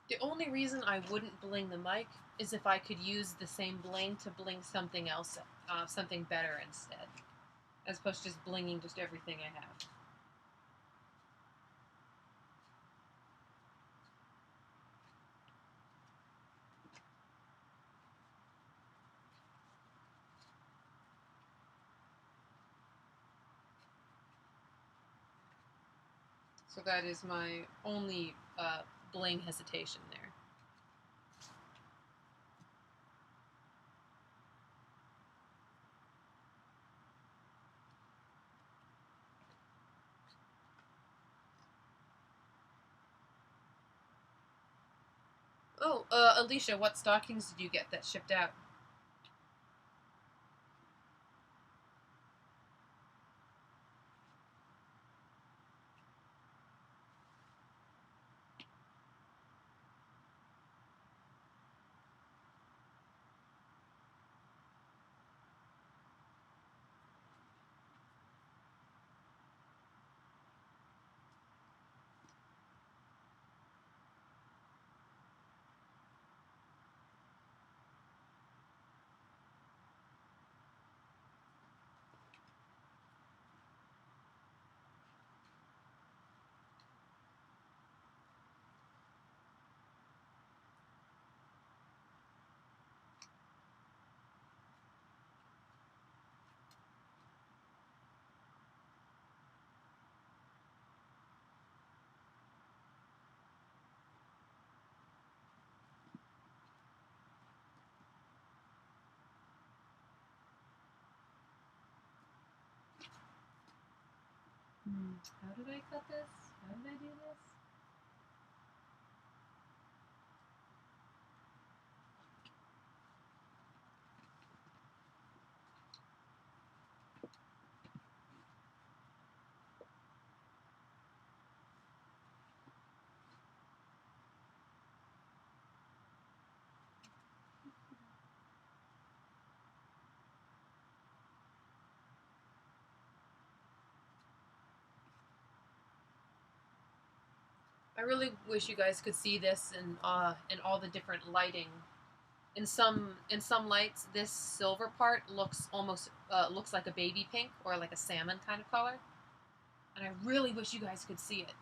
The only reason I wouldn't bling the mic is if I could use the same bling to bling something else, something better instead, as opposed to just blinging just everything I have. So that is my only bling hesitation there. Oh, Alicia, what stockings did you get that shipped out? How did I cut this? How did I do this? I really wish you guys could see this in all the different lighting. In some lights, this silver part looks almost looks like a baby pink or like a salmon kind of color, and I really wish you guys could see it.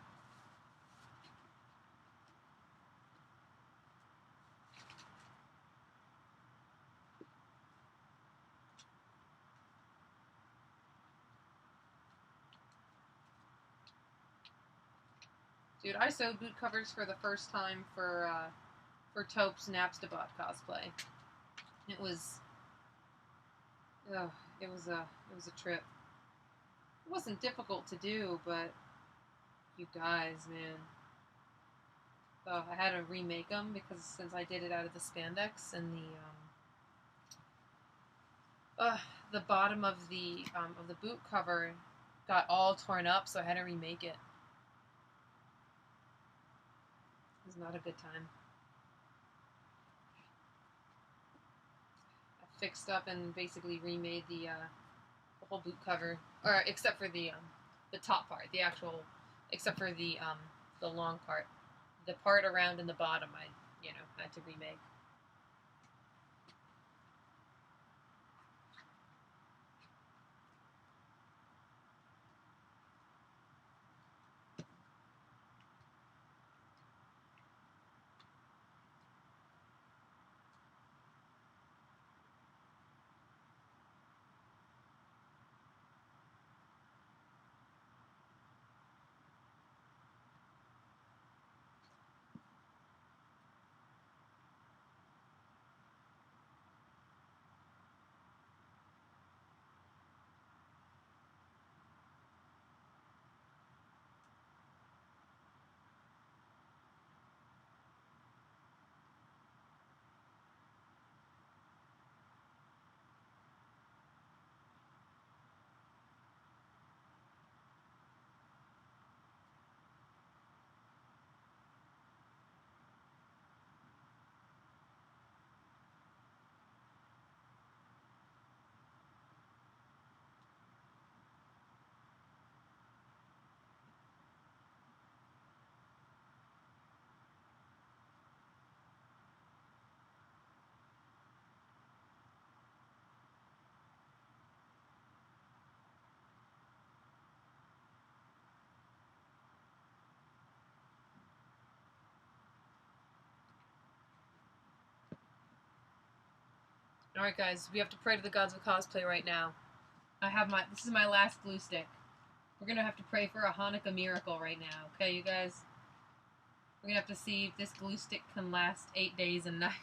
Dude, I sewed boot covers for the first time for Taupe's Napstasaw cosplay. It was, it was a trip. It wasn't difficult to do, but you guys, man. Oh, I had to remake them because since I did it out of the spandex and the bottom of the boot cover got all torn up, so I had to remake it. It was not a good time. I fixed up and basically remade the whole boot cover, or except for the top part, the actual, except for the long part, the part around in the bottom. I had to remake. Alright guys, we have to pray to the gods of cosplay right now. This is my last glue stick. We're gonna have to pray for a Hanukkah miracle right now, okay you guys? We're gonna have to see if this glue stick can last 8 days and nights.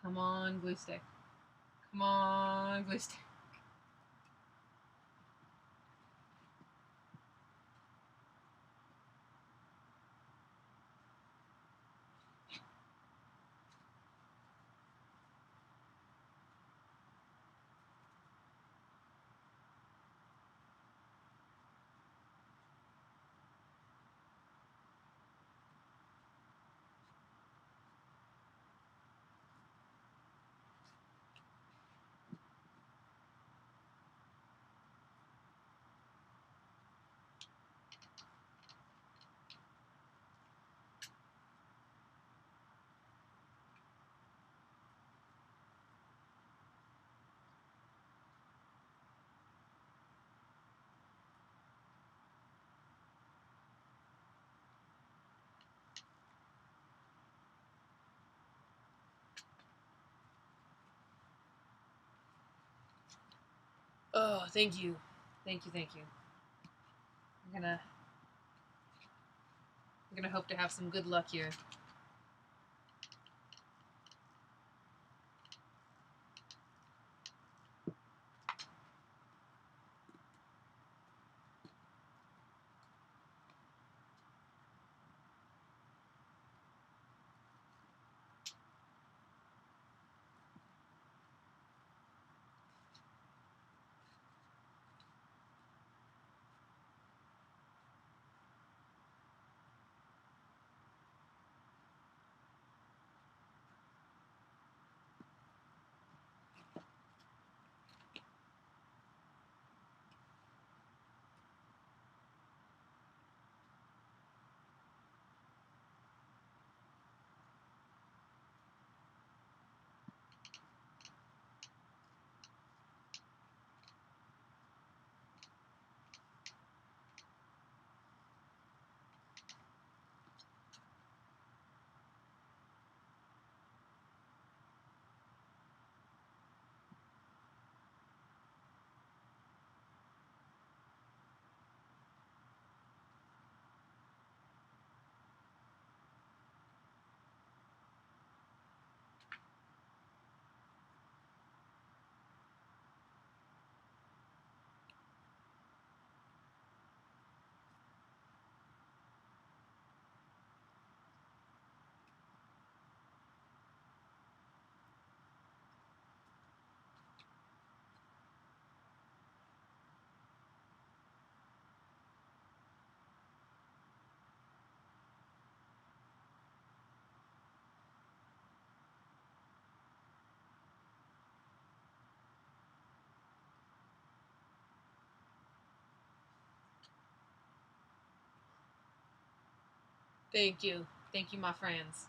Come on, glue stick. Come on, glue stick. Oh, thank you. Thank you, thank you. I'm gonna hope to have some good luck here. Thank you. Thank you, my friends.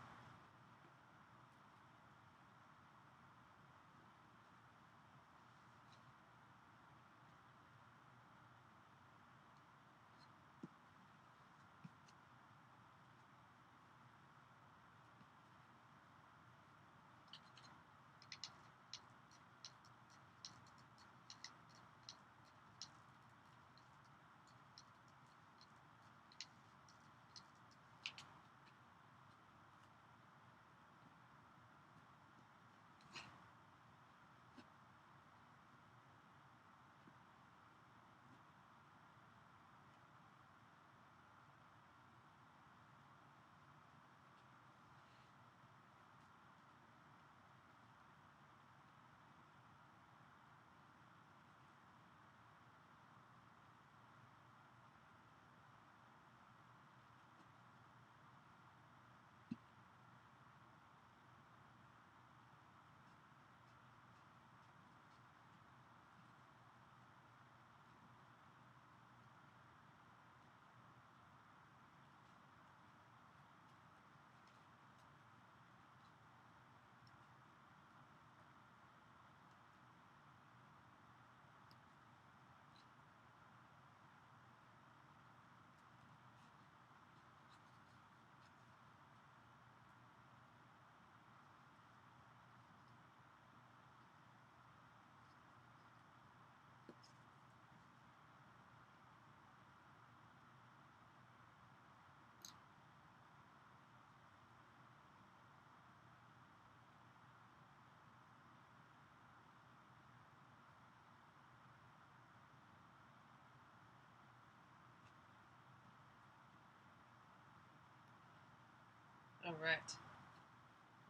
Alright.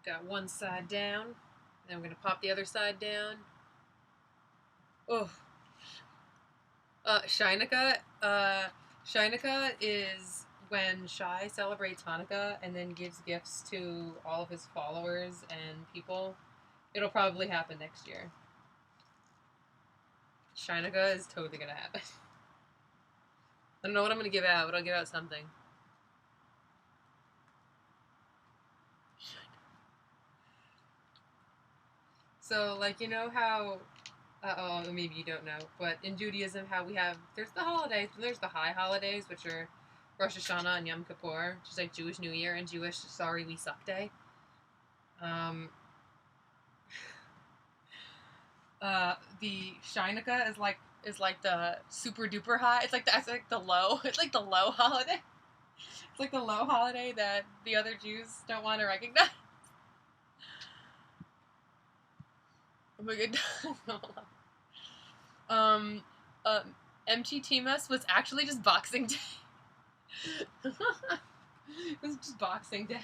Got one side down. Then I'm going to pop the other side down. Oh. Shynukkah. Shynukkah is when Shy celebrates Hanukkah and then gives gifts to all of his followers and people. It'll probably happen next year. Shynukkah is totally gonna happen. I don't know what I'm gonna give out, but I'll give out something. So, like, you know how, oh, maybe you don't know, but in Judaism, how there's the holidays, and there's the high holidays, which are Rosh Hashanah and Yom Kippur, which is like Jewish New Year and Jewish Sorry We Suck Day. The Shynukkah is like the super duper high. It's like the low. It's like the low holiday. It's like the low holiday that the other Jews don't want to recognize. Oh my god. MTT Mess was actually just Boxing Day. It was just Boxing Day.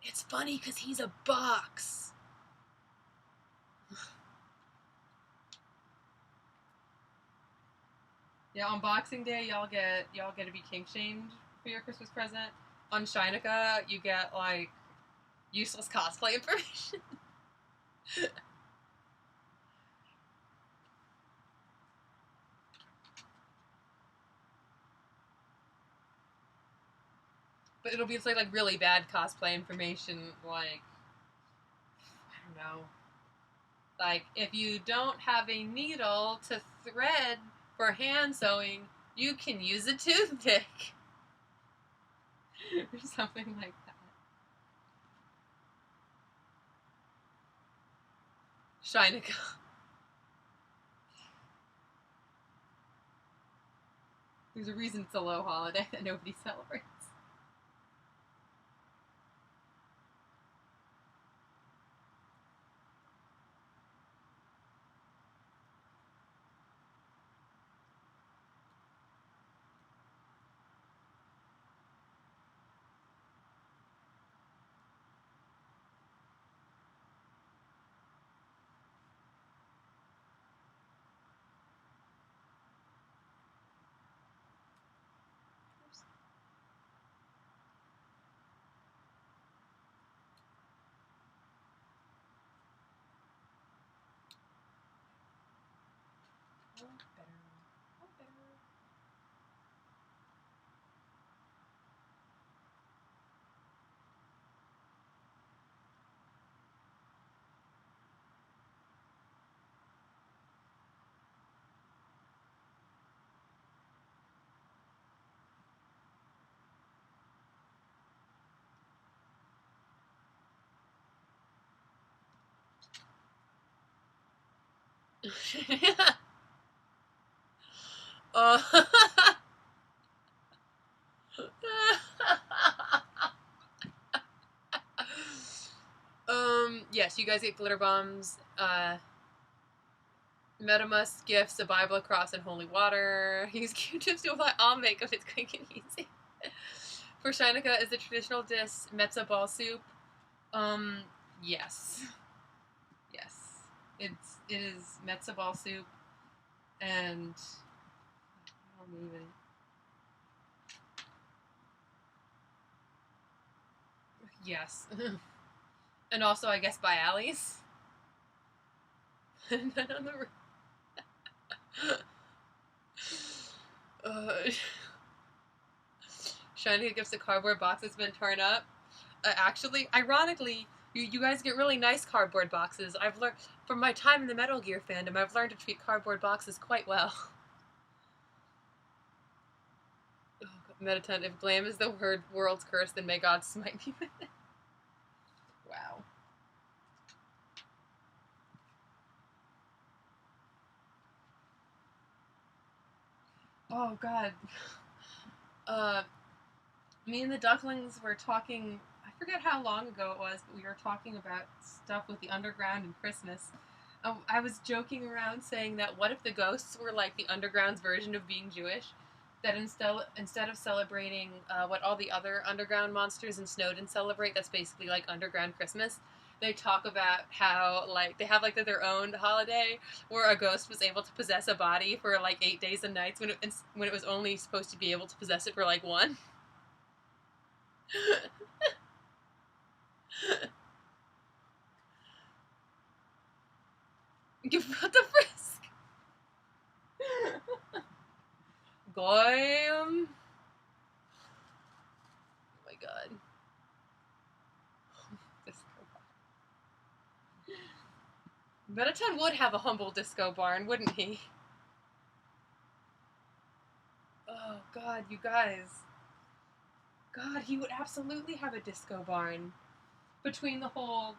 It's funny because he's a box. Yeah, on Boxing Day, y'all get to be kink shamed for your Christmas present. On Shynukkah, you get like useless cosplay information. But it'll be like really bad cosplay information, like I don't know. Like if you don't have a needle to thread for hand sewing, you can use a toothpick. Or something like that. Shynukkah. There's a reason it's a low holiday that nobody celebrates. uh, yes, you guys get glitter bombs, Mettamus gifts, a Bible, a cross, and holy water. Use Q-tips to apply all makeup. It's quick and easy. For Shynukkah is the traditional dish Mettablook soup. Yes. Yes. It is Mettablook soup, and I don't even. Yes. And also, I guess, by Allie's. And then on the Shynukkah gives a cardboard box that's been torn up. Actually, ironically, you guys get really nice cardboard boxes. I've learned from my time in the Metal Gear fandom. I've learned to treat cardboard boxes quite well. Oh, Mettaton, if glam is the world's curse, then may God smite me with it. Wow. Oh God. Me and the ducklings were talking. I forget how long ago it was, but we were talking about stuff with the underground and Christmas. I was joking around saying that what if the ghosts were like the underground's version of being Jewish? That instead of celebrating what all the other underground monsters in Snowdon celebrate, that's basically like underground Christmas. They talk about how like they have like their own holiday where a ghost was able to possess a body for like 8 days and nights when it was only supposed to be able to possess it for like one. What the frisk? Goyim. Oh my god. Mettaton would have a humble disco barn, wouldn't he? Oh god, you guys. God, he would absolutely have a disco barn. Between the whole,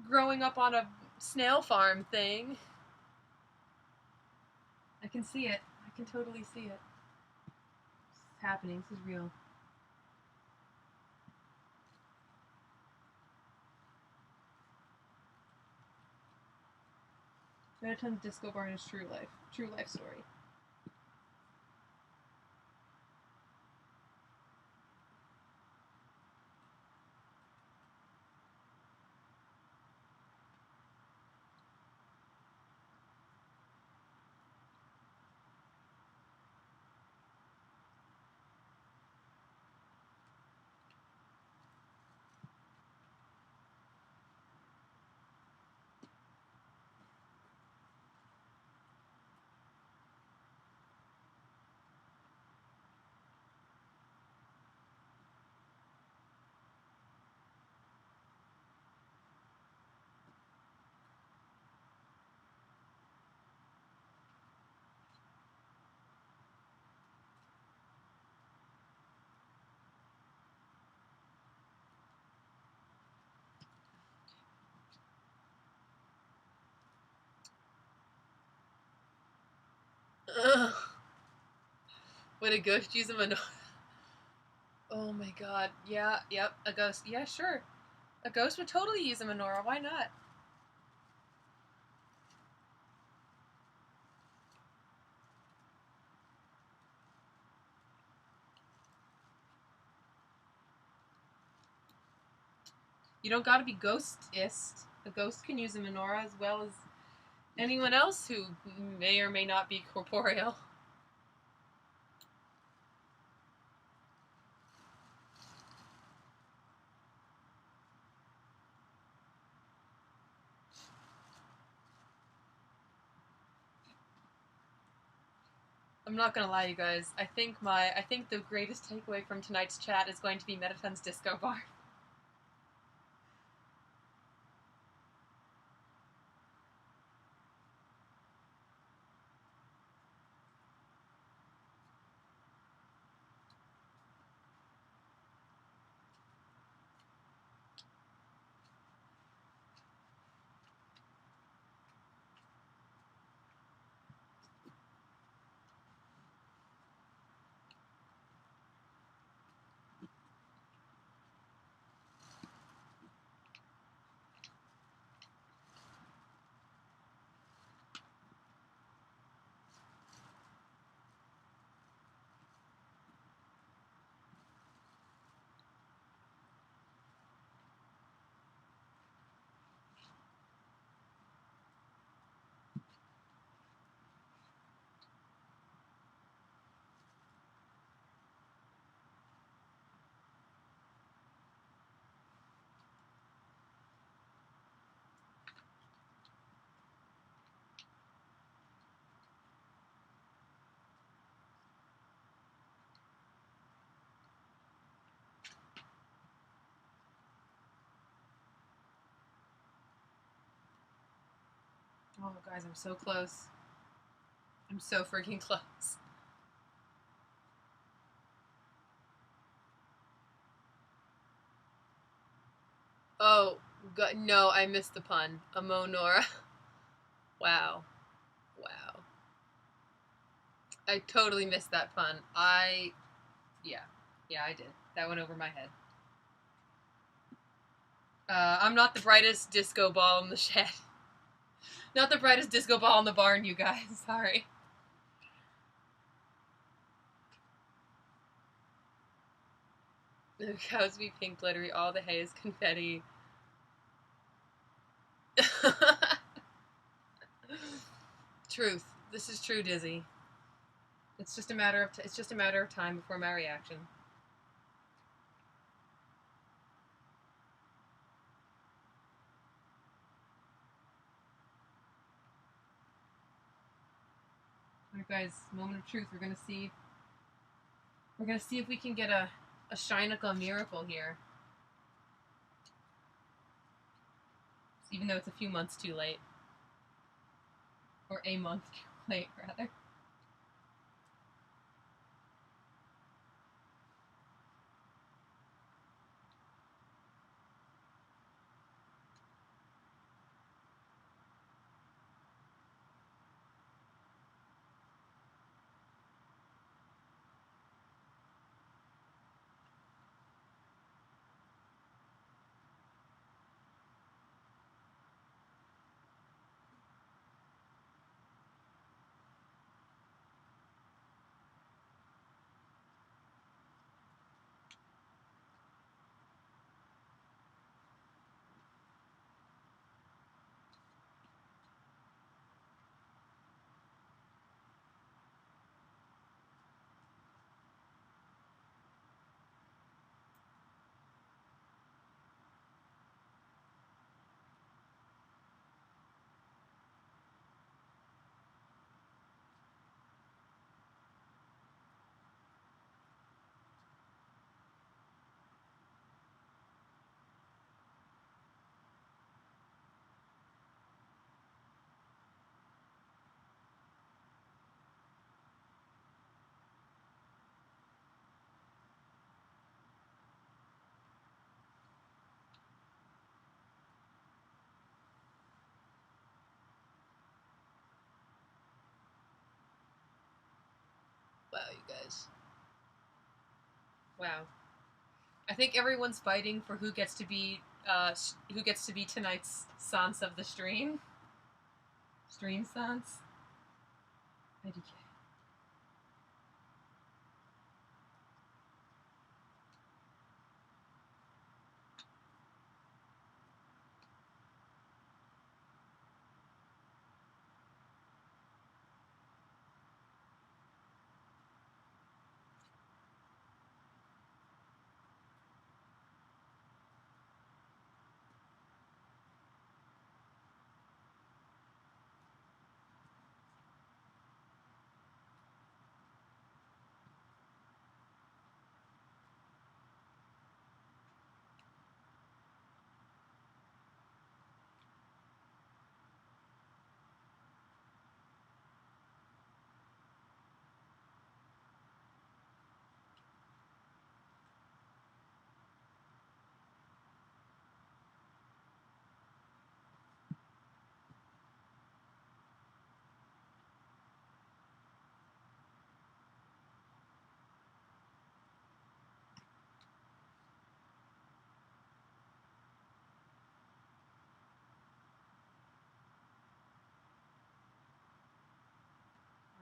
growing up on a snail farm thing. I can see it. I can totally see it. It's happening. This is real. Mettaton's disco barn is true life. True life story. Ugh. Would a ghost use a menorah? Oh my god. Yeah, yep, a ghost. Yeah, sure. A ghost would totally use a menorah. Why not? You don't gotta be ghostist. A ghost can use a menorah as well as anyone else who may or may not be corporeal. I'm not gonna lie, you guys. I think the greatest takeaway from tonight's chat is going to be Mettaton's disco bar. Oh, guys, I'm so close. I'm so freaking close. Oh, God, no, I missed the pun. A Monora. Wow. Wow. I totally missed that pun. Yeah. Yeah, I did. That went over my head. I'm not the brightest disco ball in the shed. Not the brightest disco ball in the barn, you guys. Sorry. The cows be pink glittery, all the hay is confetti. Truth. This is true, Dizzy. It's just a matter of time before my reaction. Alright guys, moment of truth. We're gonna see if we can get a Shynukkah miracle here. Even though it's a few months too late. Or a month too late, rather. Wow, you guys. Wow. I think everyone's fighting for who gets to be tonight's Sans of the stream. Stream Sans. IDK.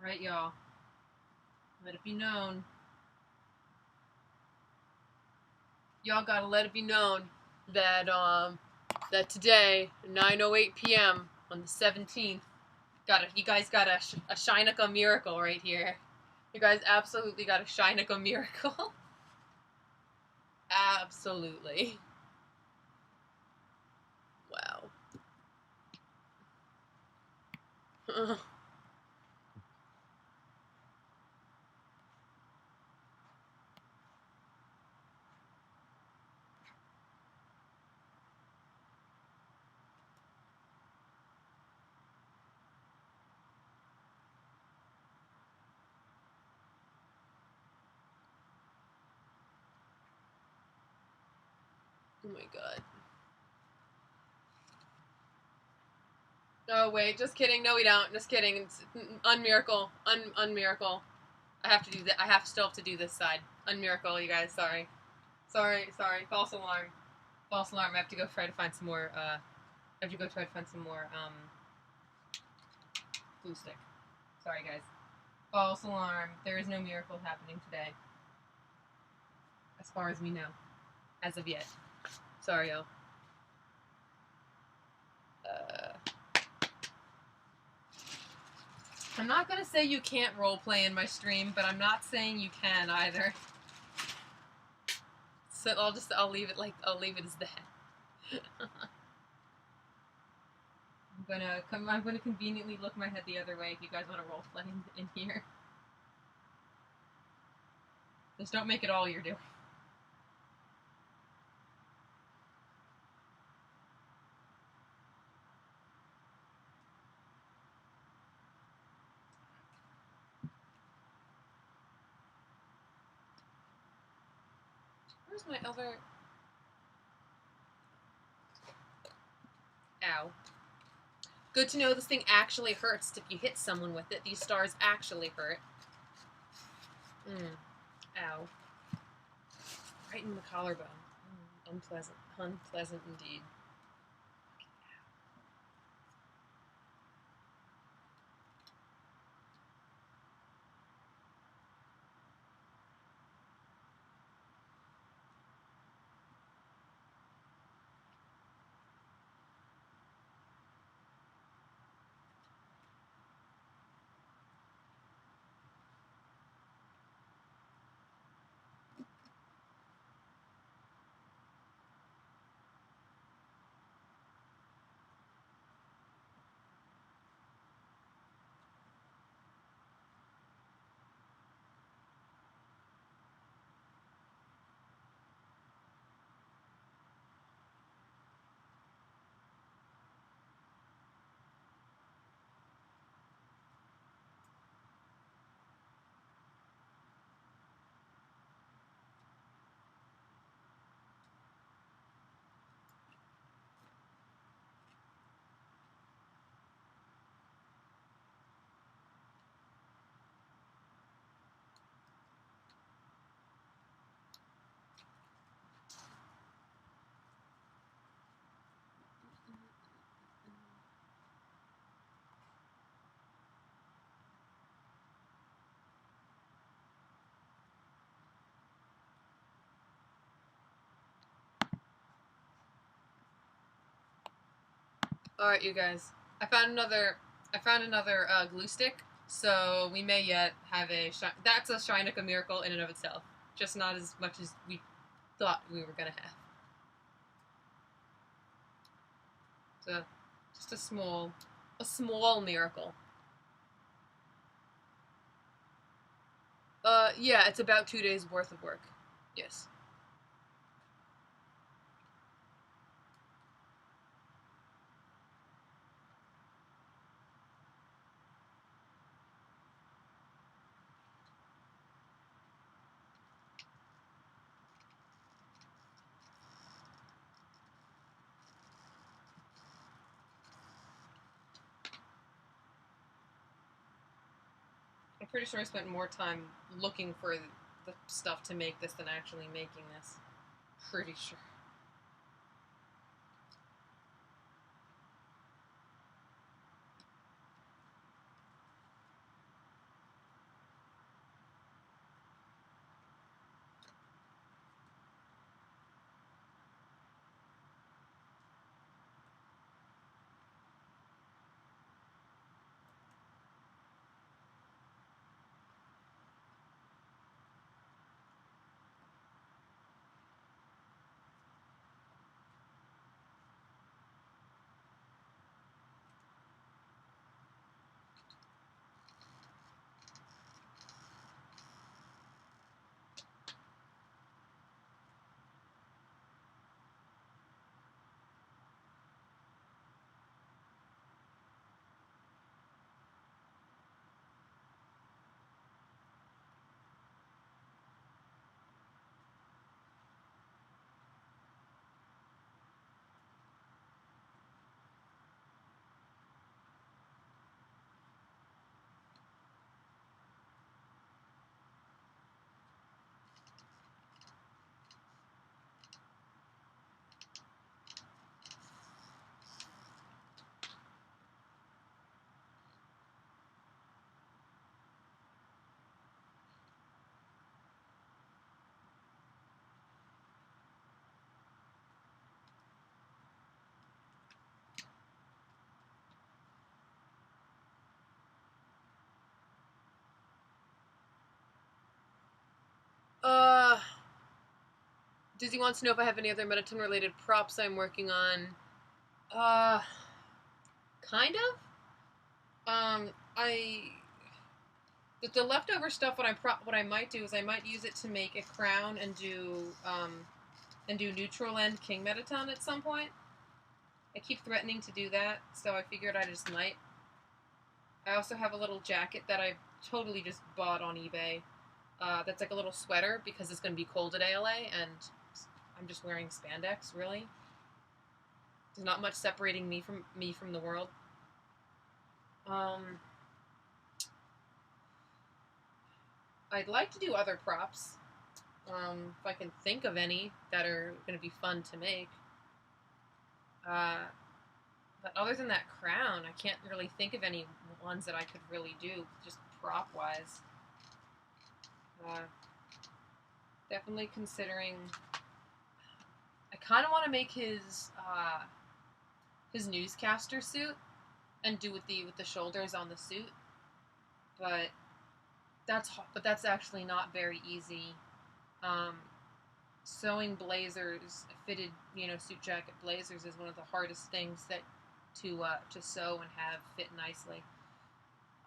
Alright, y'all. Let it be known. Y'all gotta let it be known that that today, 9:08 p.m. on the 17th, you guys got a Shynukkah miracle right here. You guys absolutely got a Shynukkah miracle. Absolutely. Wow. Oh my god. Oh wait, just kidding. No, we don't. Just kidding. It's unmiracle. Unmiracle. I have to do that. Still have to do this side. Unmiracle, you guys. Sorry. Sorry. False alarm. False alarm. I have to go try to find some more. I have to go try to find some more glue stick. Sorry, guys. False alarm. There is no miracle happening today. As far as we know. As of yet. Sorry, y'all. I'm not gonna say you can't roleplay in my stream, but I'm not saying you can either. So I'll leave it as that. I'm gonna conveniently look my head the other way if you guys want to roleplay in here. Just don't make it all you're doing. Where's my other... Ow. Good to know this thing actually hurts if you hit someone with it. These stars actually hurt. Ow. Right in the collarbone. Unpleasant. Unpleasant indeed. Alright, you guys. I found another glue stick, so we may yet have that's a Shynukkah miracle in and of itself. Just not as much as we thought we were gonna have. So, just a small miracle. Yeah, it's about 2 days worth of work. Yes. I'm pretty sure I spent more time looking for the stuff to make this than actually making this. Pretty sure. Dizzy wants to know if I have any other Mettaton related props I'm working on. Kind of. The leftover stuff. What I might do is I might use it to make a crown and do neutral end King Mettaton at some point. I keep threatening to do that, so I figured I just might. I also have a little jacket that I totally just bought on eBay. That's like a little sweater because it's going to be cold at ALA, and I'm just wearing spandex. Really, there's not much separating me from the world. I'd like to do other props, if I can think of any that are going to be fun to make. But other than that crown, I can't really think of any ones that I could really do, just prop-wise. Definitely considering... I kind of want to make his newscaster suit and do with the shoulders on the suit, but that's actually not very easy. Sewing blazers, fitted, suit jacket blazers is one of the hardest things to sew and have fit nicely.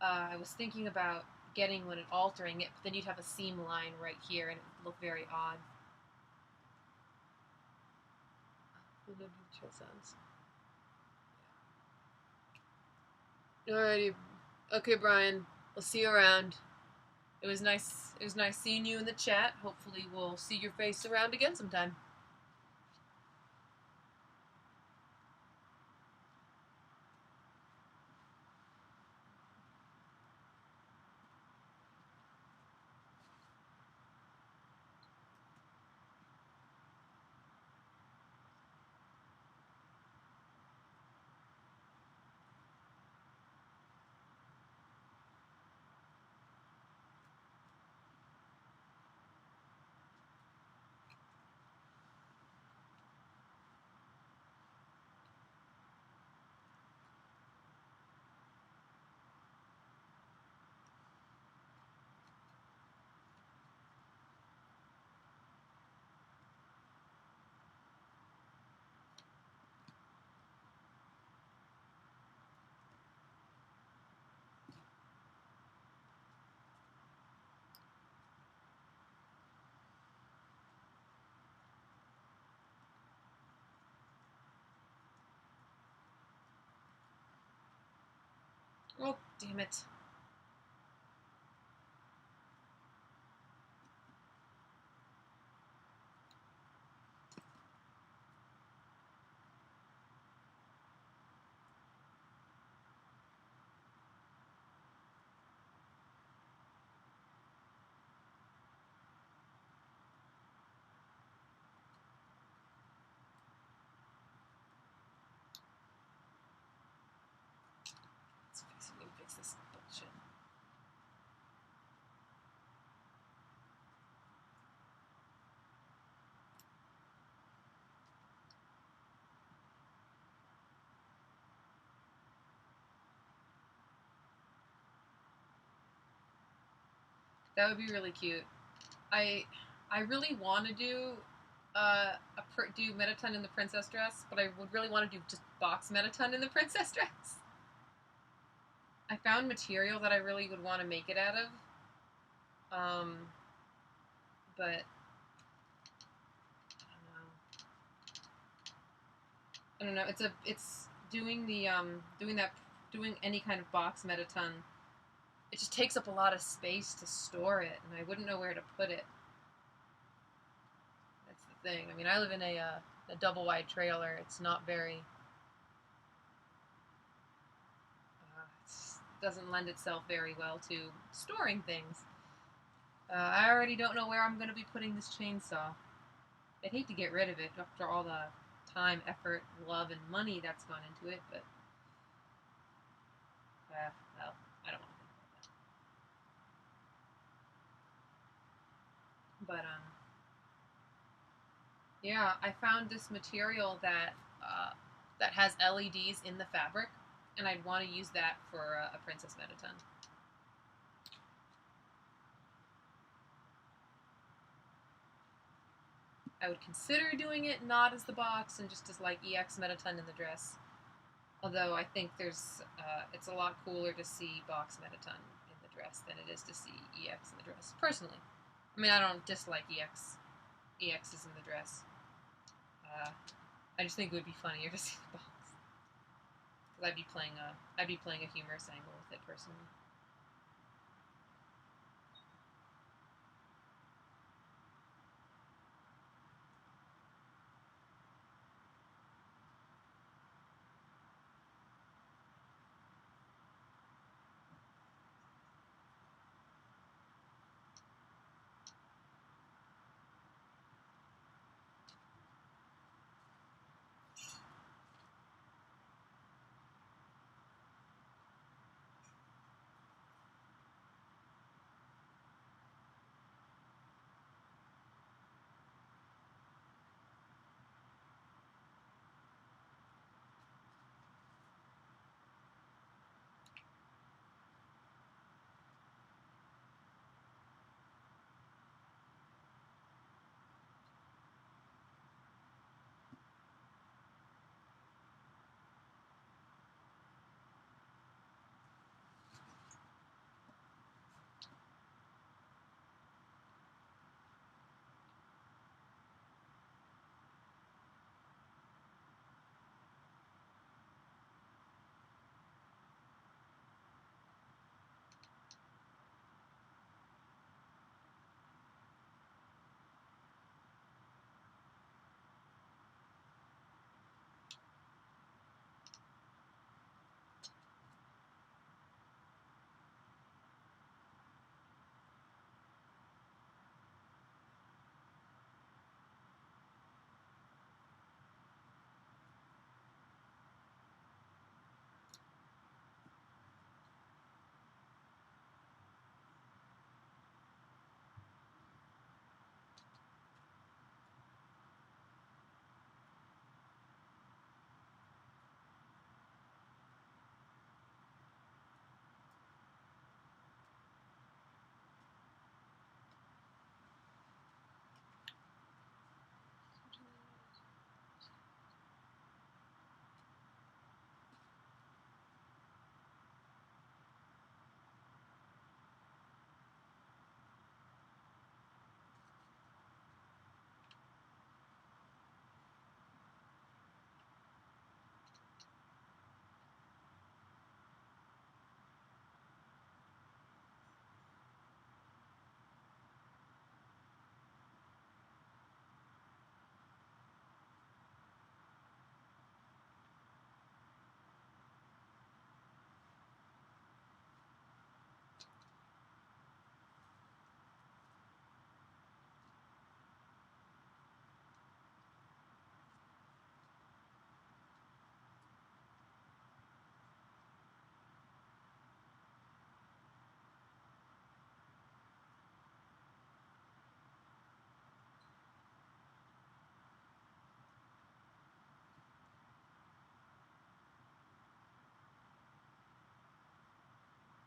I was thinking about getting one and altering it, but then you'd have a seam line right here and it would look very odd. Alrighty. Okay, Brian. We'll see you around. It was nice seeing you in the chat. Hopefully we'll see your face around again sometime. Oh, damn it. Let's fix this bullshit. That would be really cute. I really want to do do Mettaton in the princess dress, but I would really want to do just box Mettaton in the princess dress. I found material that I really would want to make it out of, but I don't know. It's doing the doing any kind of box Mettaton. It just takes up a lot of space to store it, and I wouldn't know where to put it. That's the thing. I mean, I live in a double wide trailer. It's not very... it doesn't lend itself very well to storing things. I already don't know where I'm going to be putting this chainsaw. I'd hate to get rid of it after all the time, effort, love, and money that's gone into it, but... well, I don't want to think about that. But, yeah, I found this material that has LEDs in the fabric, and I'd want to use that for a Princess Mettaton. I would consider doing it not as the box and just as like EX Mettaton in the dress. Although I think there's, it's a lot cooler to see box Mettaton in the dress than it is to see EX in the dress, personally. I mean, I don't dislike EX. EX is in the dress. I just think it would be funnier to see the box. Because I'd be playing a humorous angle with it, personally.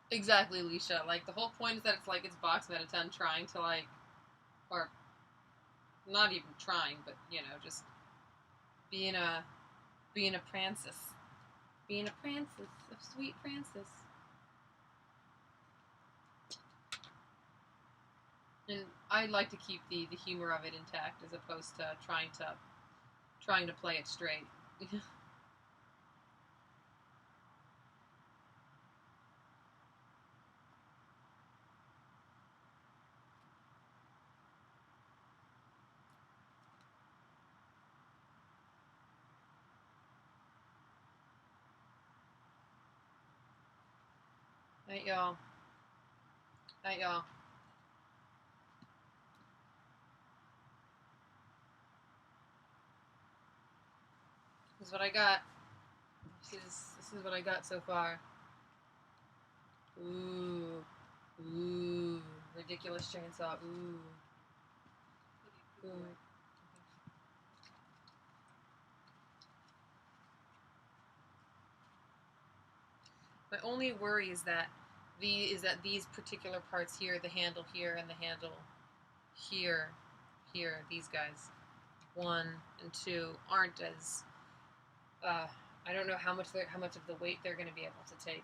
Exactly, Alicia. Like, the whole point is that it's like it's box Mettaton trying to, like, or not even trying, but, you know, just being a, being a Francis. Being a Francis, a sweet Francis. And I like to keep the humor of it intact as opposed to trying to play it straight. Night, y'all. Night, y'all. This is what I got. This is what I got so far. Ooh. Ooh. Ridiculous chainsaw. Ooh. Ooh. My only worry is that these particular parts here, the handle here and the handle here, these guys, 1 and 2 aren't as I don't know how much of the weight they're going to be able to take.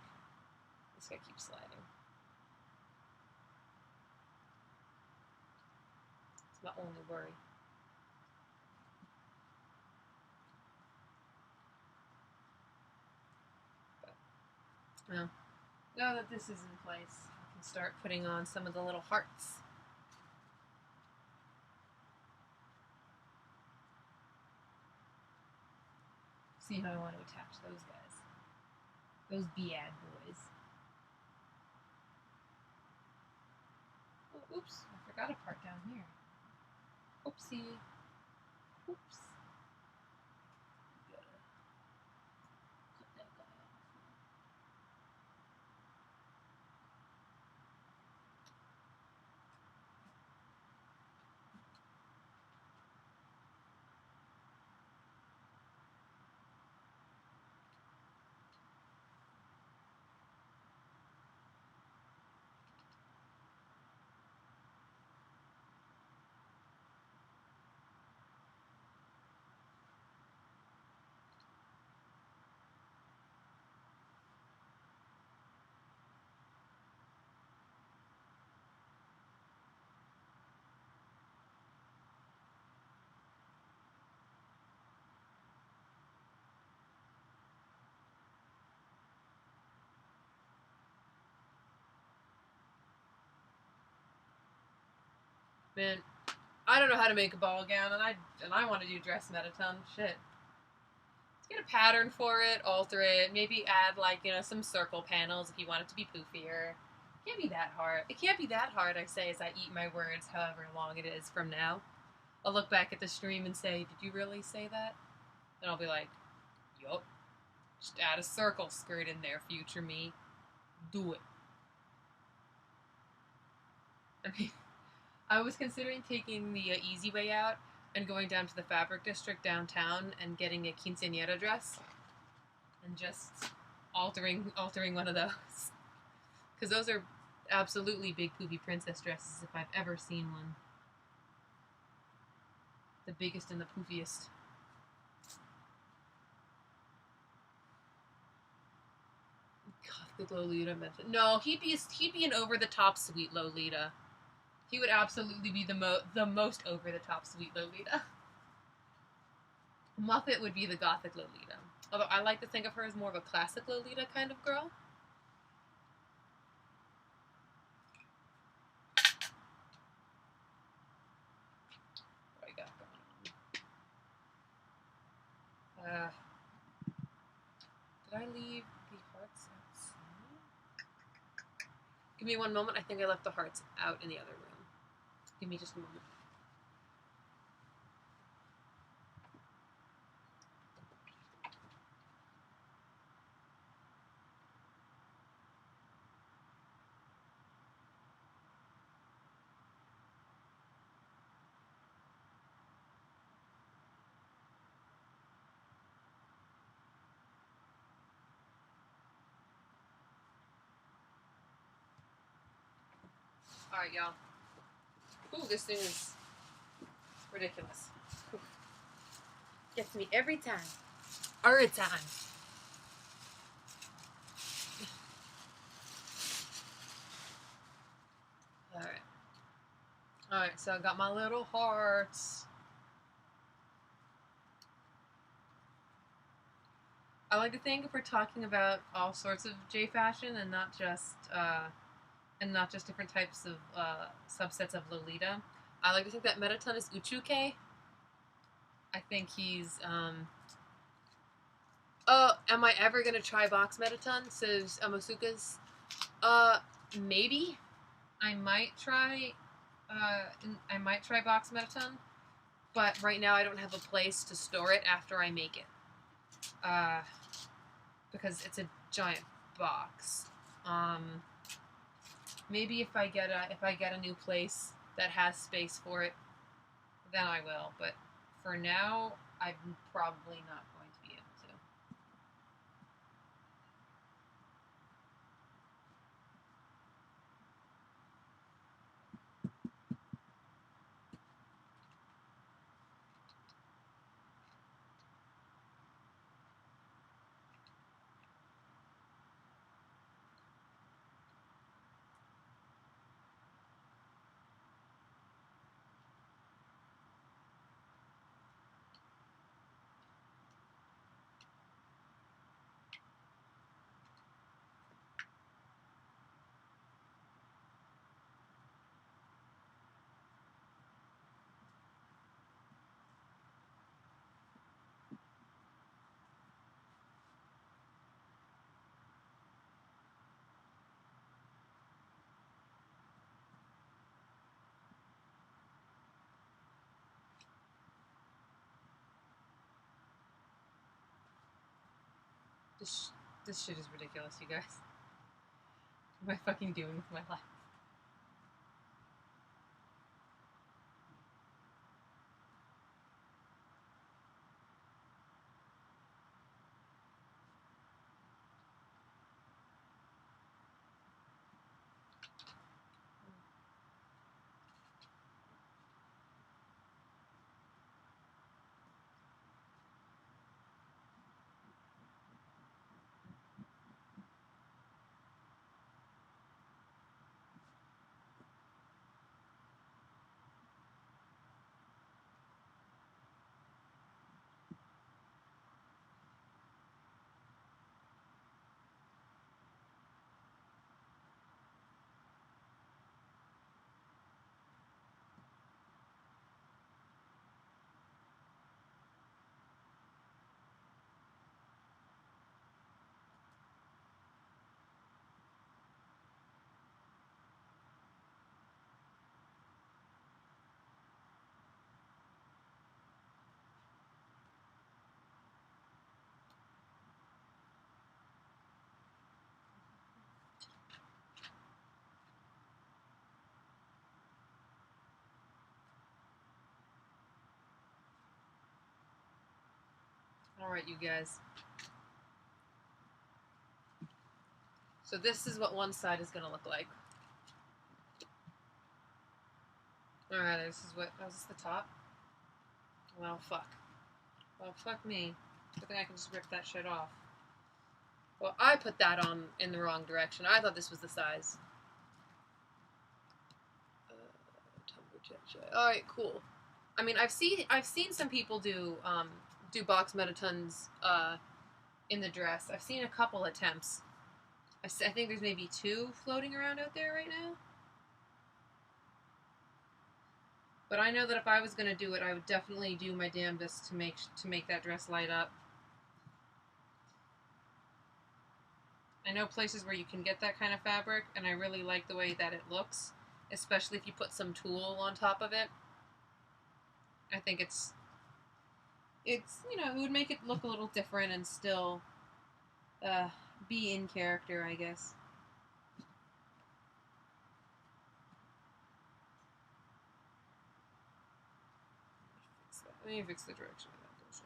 This guy keeps sliding. It's my only worry. But now that this is in place, I can start putting on some of the little hearts. See how I want to attach those guys. Those bad boys. Oh, oops, I forgot a part down here. Oopsie. Oops. Gotta cut that guy off. Man, I don't know how to make a ball gown, and I want to do dress Mettaton. Shit. Let's get a pattern for it, alter it, maybe add some circle panels if you want it to be poofier. It can't be that hard. It can't be that hard, I say, as I eat my words, however long it is from now. I'll look back at the stream and say, "Did you really say that?" And I'll be like, "Yup. Just add a circle skirt in there, future me. Do it." I mean, I was considering taking the easy way out and going down to the fabric district downtown and getting a quinceañera dress and just altering one of those. Because those are absolutely big poopy princess dresses if I've ever seen one. The biggest and the poofiest. Gothic Lolita mentioned. No, he'd be an over-the-top sweet Lolita. He would absolutely be the most over-the-top sweet Lolita. Muppet would be the Gothic Lolita. Although I like to think of her as more of a classic Lolita kind of girl. What I got going on? Did I leave the hearts outside? Give me one moment. I think I left the hearts out in the other room. Give me just a moment. Alright, y'all. Ooh, this thing is ridiculous. Ooh. Gets me every time. Every time. Alright. Alright, so I got my little hearts. I like to think if we're talking about all sorts of J fashion and not just different types of subsets of Lolita. I like to think that Mettaton is Uchuke. I think he's am I ever gonna try box Mettaton? Says Amasuka's. Maybe. I might try box Mettaton, but right now I don't have a place to store it after I make it. Because it's a giant box. Maybe if I get a new place that has space for it, then I will. But for now, I'm probably not going to be able to. This shit is ridiculous, you guys. What am I fucking doing with my life? Alright, you guys. So this is what one side is going to look like. Alright, this is what... Oh, is this the top? Well, fuck. Well, fuck me. I think I can just rip that shit off. Well, I put that on in the wrong direction. I thought this was the size. Alright, cool. I mean, I've seen some people do box Mettatons in the dress. I've seen a couple attempts. I think there's maybe 2 floating around out there right now. But I know that if I was going to do it, I would definitely do my damnedest to make that dress light up. I know places where you can get that kind of fabric, and I really like the way that it looks, especially if you put some tulle on top of it. I think it's you know, it would make it look a little different and still be in character, I guess. Let me fix the direction of that bullshit.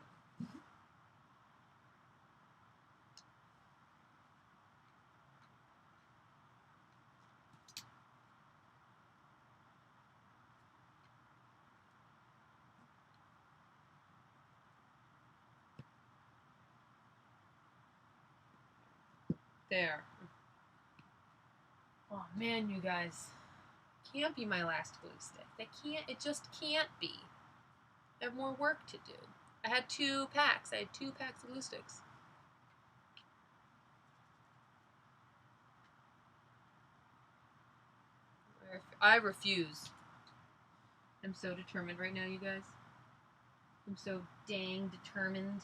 There. Oh man, you guys. Can't be my last glue stick. It just can't be. I have more work to do. I had 2 packs. I had 2 packs of glue sticks. I refuse. I'm so determined right now, you guys. I'm so dang determined.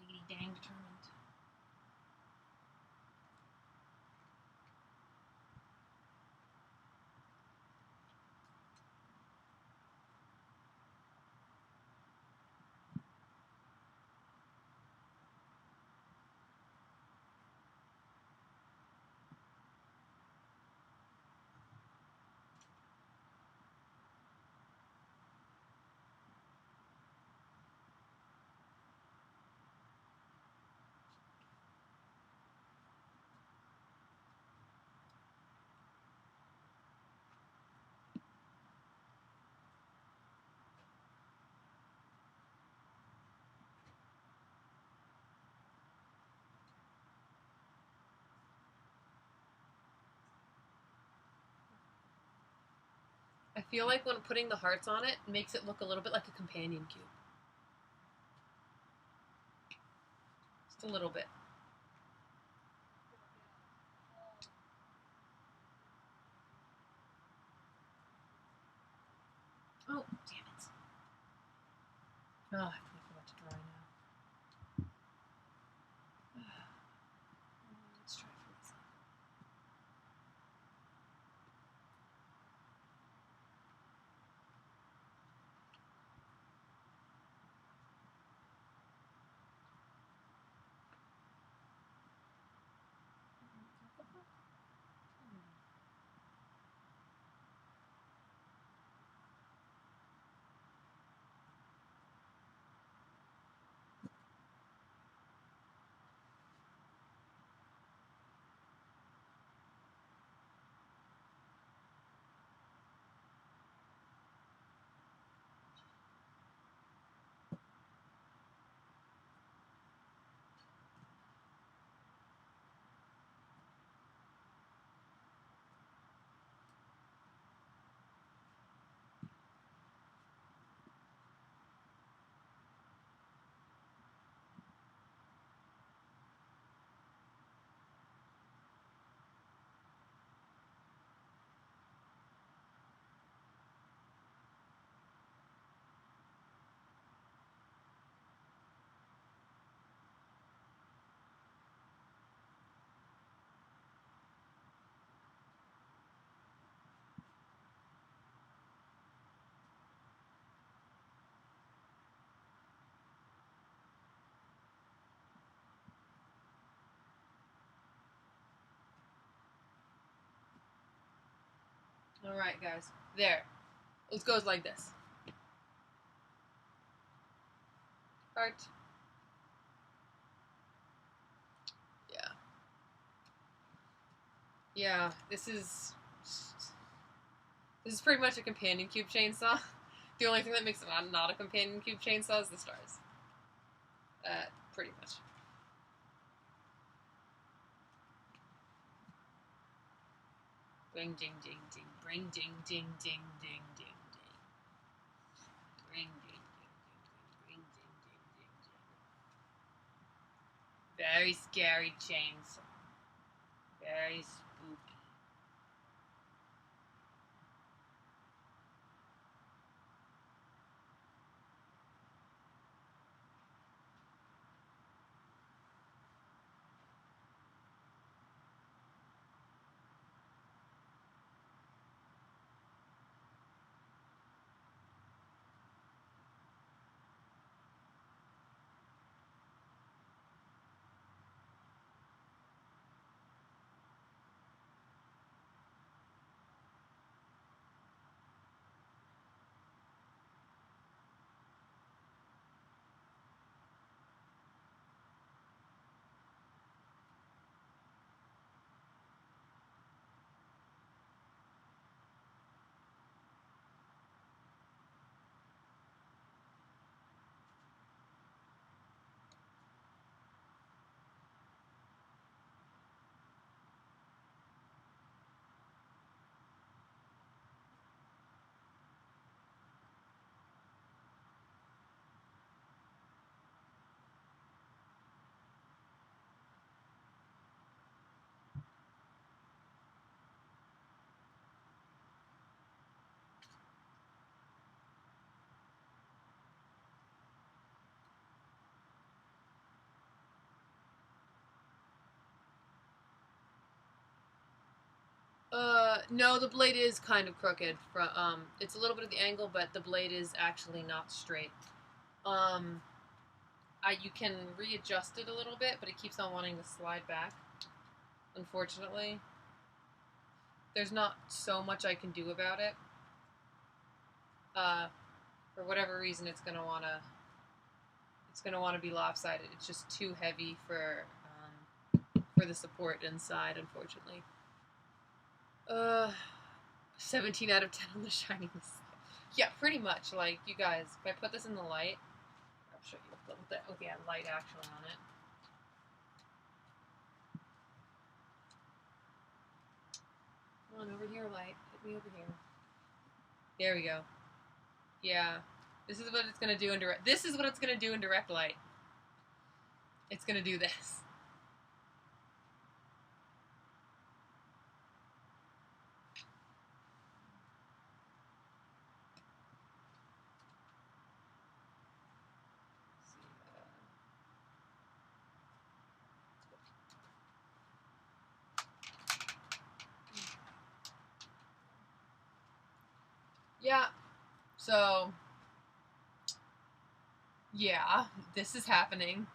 Diggity dang determined. I feel like when putting the hearts on it makes it look a little bit like a companion cube. Just a little bit. Oh, damn it. Oh, I forgot to dry now. Let's try for this. Alright, guys. There. It goes like this. Heart. Yeah. Yeah, this is pretty much a companion cube chainsaw. The only thing that makes it not a companion cube chainsaw is the stars. Pretty much. Bring ding ding ding. Bring ding ding ding ding ding ding. Bring ding ding ding ding. Bring ding ding ding ding. Very scary chainsaw. Very spooky. No, the blade is kind of crooked. It's a little bit of the angle, but the blade is actually not straight. You can readjust it a little bit, but it keeps on wanting to slide back. Unfortunately, there's not so much I can do about it. For whatever reason, it's gonna wanna be lopsided. It's just too heavy for the support inside, unfortunately. 17 out of 10 on the shininess. Yeah, pretty much. Like, you guys, if I put this in the light, I'll show you with the light actually on it. Come on, over here, light. Hit me over here. There we go. Yeah. This is what it's gonna do in direct. This is what it's gonna do in direct light. It's gonna do this. Yeah. So, yeah, this is happening.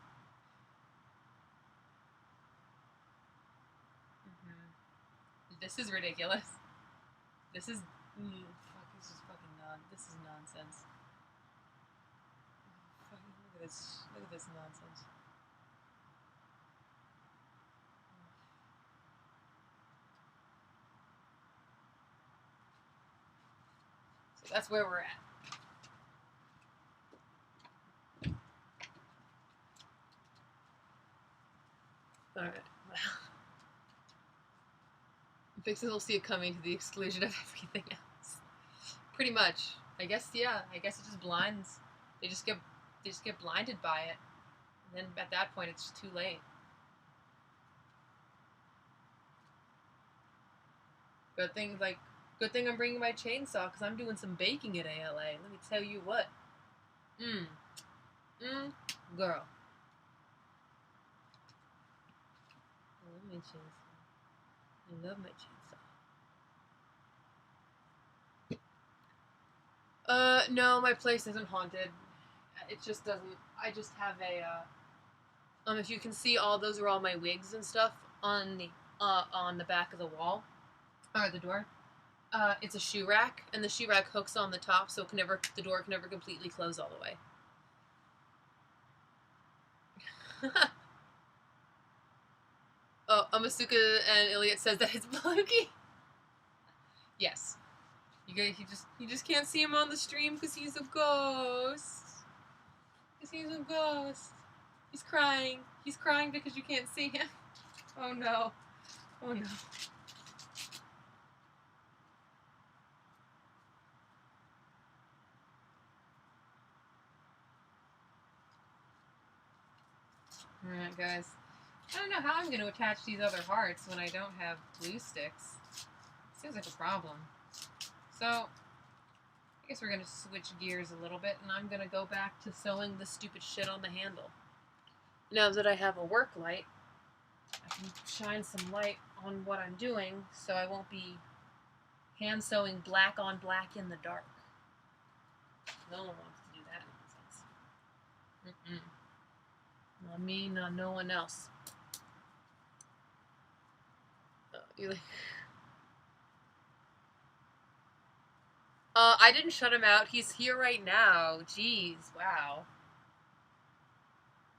This is ridiculous. This is this is fucking this is nonsense. Look at this. Look at this nonsense. So that's where we're at. Alright, well. Fixes will see it coming to the exclusion of everything else. Pretty much. I guess, yeah, I guess it just blinds. They just get blinded by it. And then at that point it's just too late. Good thing I'm bringing my chainsaw, because I'm doing some baking at ALA. Let me tell you what. Girl. I love my chainsaw. I love my chainsaw. No, my place isn't haunted. It just doesn't. I just have a, if you can see, those are all my wigs and stuff on the back of the wall, or the door. It's a shoe rack, and the shoe rack hooks on the top, so the door can never completely close all the way. Oh, Amasuka and Iliot says that it's Blooky. Yes. You just can't see him on the stream because he's a ghost. Because he's a ghost. He's crying. He's crying because you can't see him. Oh no. Oh no. Alright, guys. I don't know how I'm going to attach these other hearts when I don't have glue sticks. Seems like a problem. So, I guess we're going to switch gears a little bit, and I'm going to go back to sewing the stupid shit on the handle. Now that I have a work light, I can shine some light on what I'm doing, so I won't be hand sewing black on black in the dark. No one wants to do that nonsense. Not me, not no one else. I didn't shut him out. He's here right now. Jeez, wow.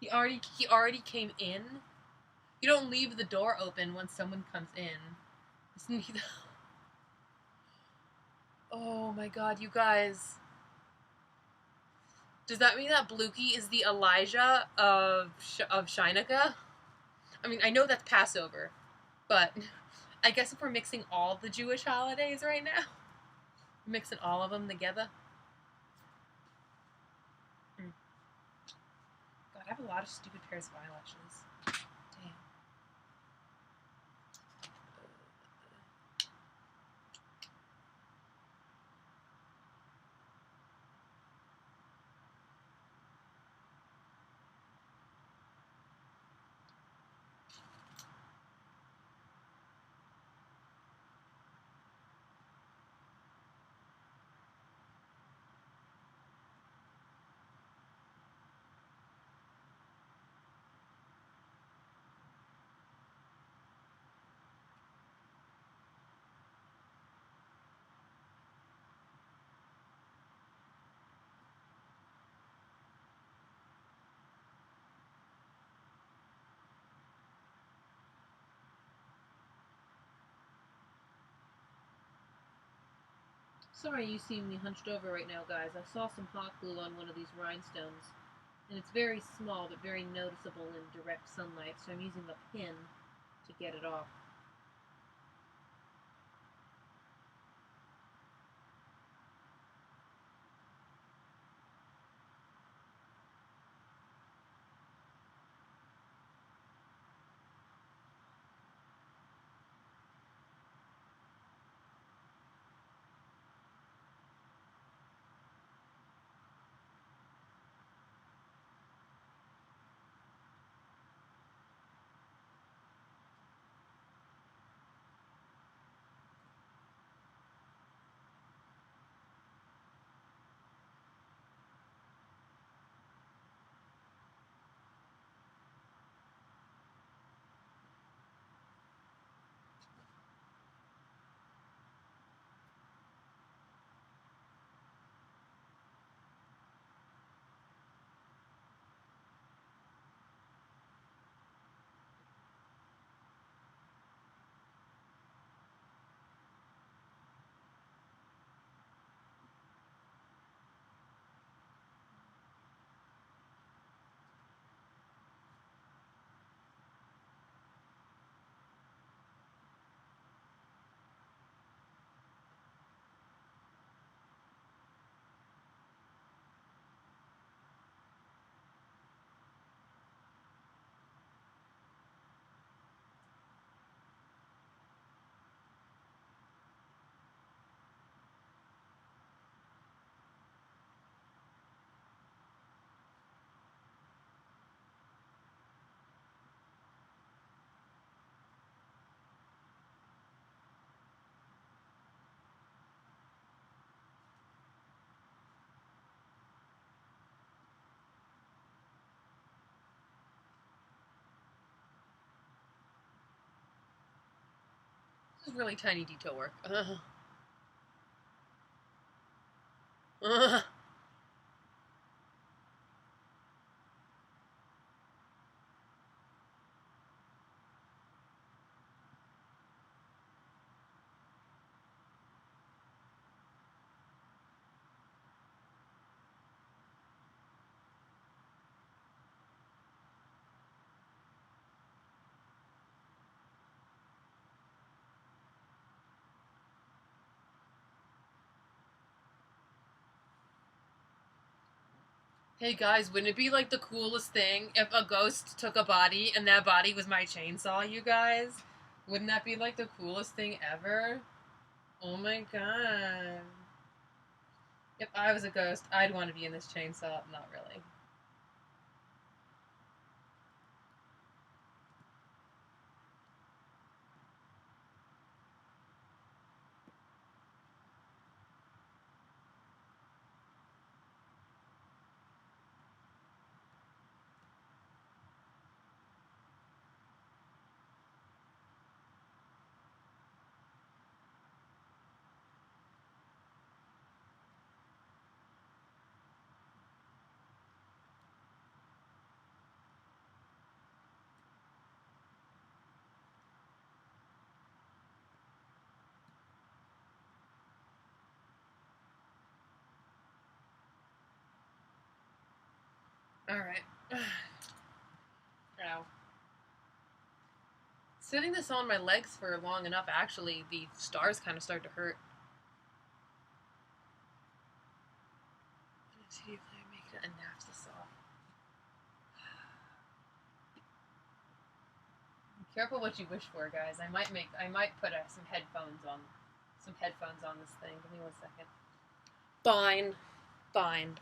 He already came in. You don't leave the door open when someone comes in. Oh my god, you guys. Does that mean that Blooky is the Elijah of Shynukkah? I mean, I know that's Passover, but I guess if we're mixing all the Jewish holidays right now, mixing all of them together. God, I have a lot of stupid pairs of eyelashes. Damn. Sorry you see me hunched over right now, guys. I saw some hot glue on one of these rhinestones, and it's very small but very noticeable in direct sunlight, so I'm using a pin to get it off. This is really tiny detail work. Ugh. Hey guys, wouldn't it be like the coolest thing if a ghost took a body and that body was my chainsaw, you guys? Wouldn't that be like the coolest thing ever? Oh my god. If I was a ghost, I'd want to be in this chainsaw. Not really. Alright. Ow. Sitting this on my legs for long enough, actually, the stars kind of start to hurt. See if I make it a Napstasaw. Careful what you wish for, guys. I might put some headphones on this thing. Give me 1 second. Fine. Fine.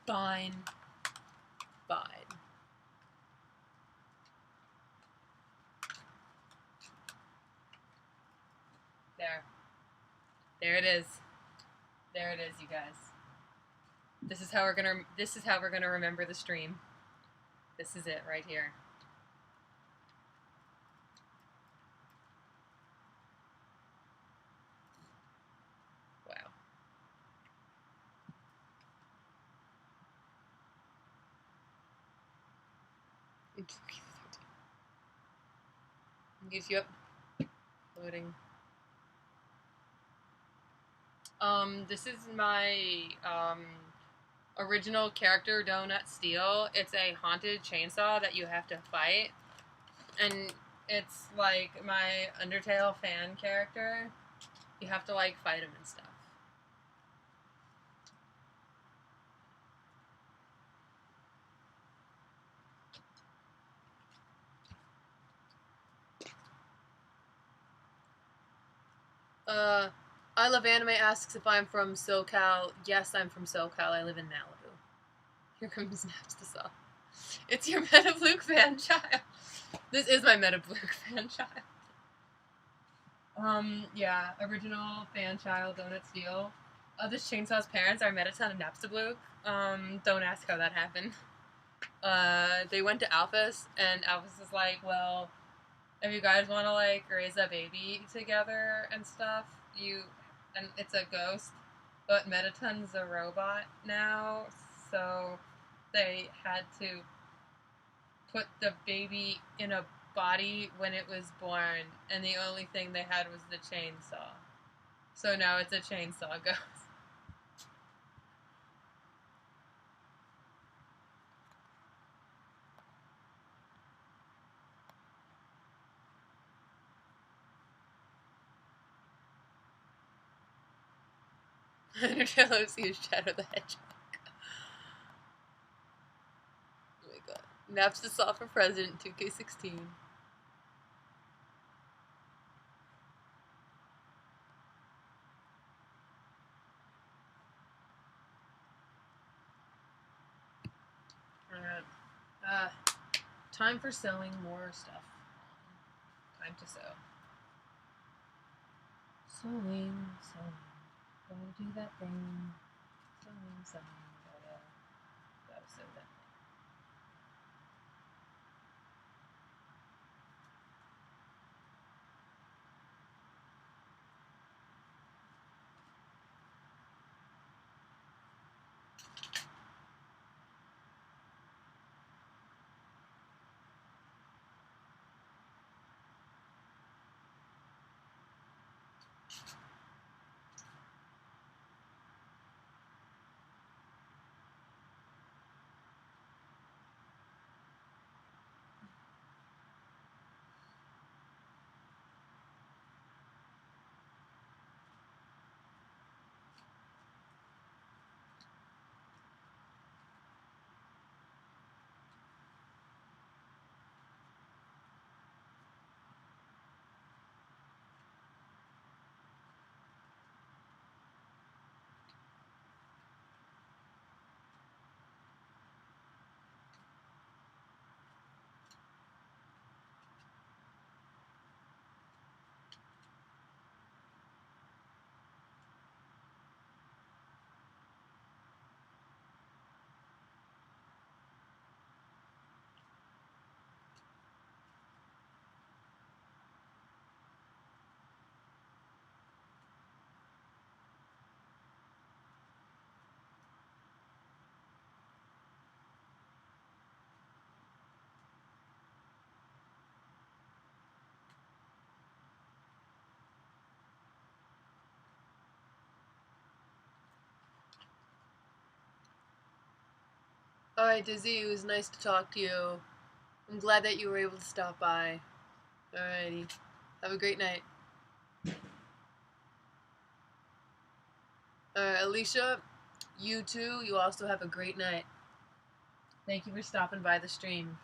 Fine. Fine. There. There it is. There it is, you guys. This is how we're gonna remember the stream. This is it right here. Wow. YouTube. Loading. This is my, original character, Donut Steel. It's a haunted chainsaw that you have to fight. And it's like my Undertale fan character. You have to, like, fight him and stuff. I Love Anime asks if I'm from SoCal. Yes, I'm from SoCal. I live in Malibu. Here comes Napstasaw. It's your Mettablook fan child. This is my Mettablook fan child. Yeah, original fan child, Donut Steel. This chainsaw's parents are Mettaton and Napstasaw. Don't ask how that happened. They went to Alphys, and Alphys was like, well, if you guys want to, like, raise a baby together and stuff, and it's a ghost, but Mettaton's a robot now, so they had to put the baby in a body when it was born, and the only thing they had was the chainsaw. So now it's a chainsaw ghost. Undertale OC is Shadow the Hedgehog. Oh my god. Napstasaw for President 2K16. time for sewing more stuff. Time to sew. Sewing, gotta do that thing. Sewing, gotta sew that thing. Alright, Dizzy, it was nice to talk to you. I'm glad that you were able to stop by. Alrighty. Have a great night. Alright, Alicia, you too, you also have a great night. Thank you for stopping by the stream.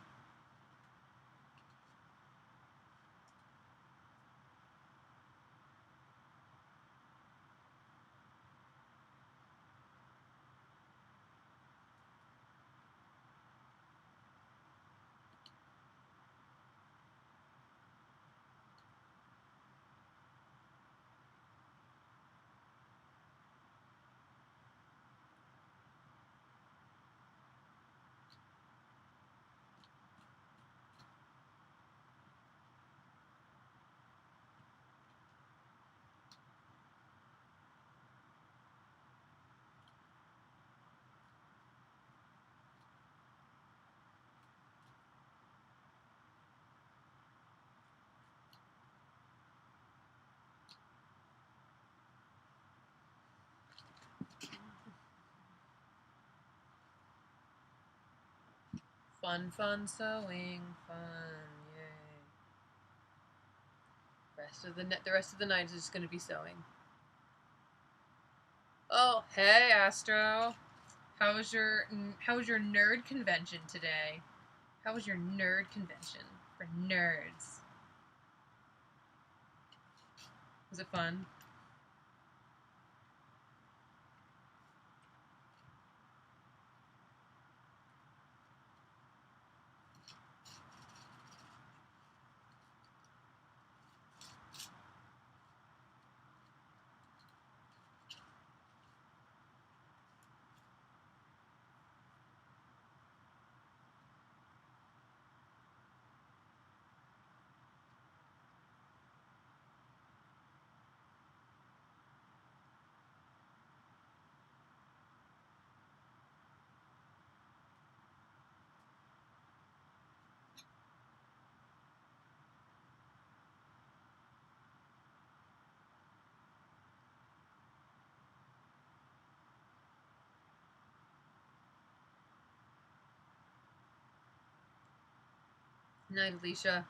Fun sewing, fun, yay. The rest of the night is just gonna be sewing. Oh, hey Astro. How was your nerd convention today? How was your nerd convention for nerds? Was it fun? Night, Alicia.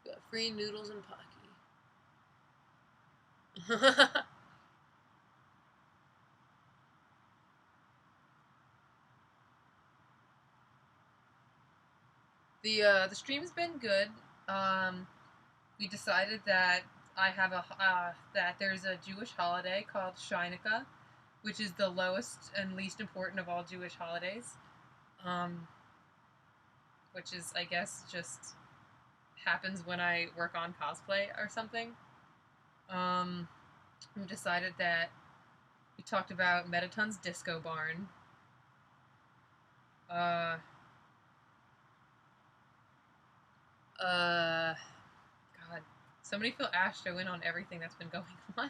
Got free noodles and Pocky. The stream's been good. We decided that I have that there's a Jewish holiday called Shynukkah, which is the lowest and least important of all Jewish holidays. Um, which is, I guess, just happens when I work on cosplay or something. We decided that we talked about Mettaton's Disco Barn. Uh, God, somebody fill Astro in on everything that's been going on.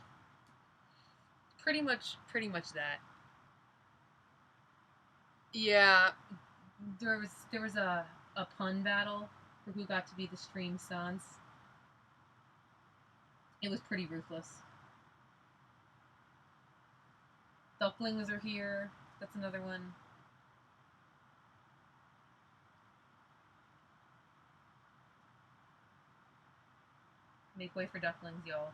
Pretty much that. Yeah, there was a pun battle for who got to be the stream sons. It was pretty ruthless. Ducklings are here. That's another one. Make way for ducklings, y'all.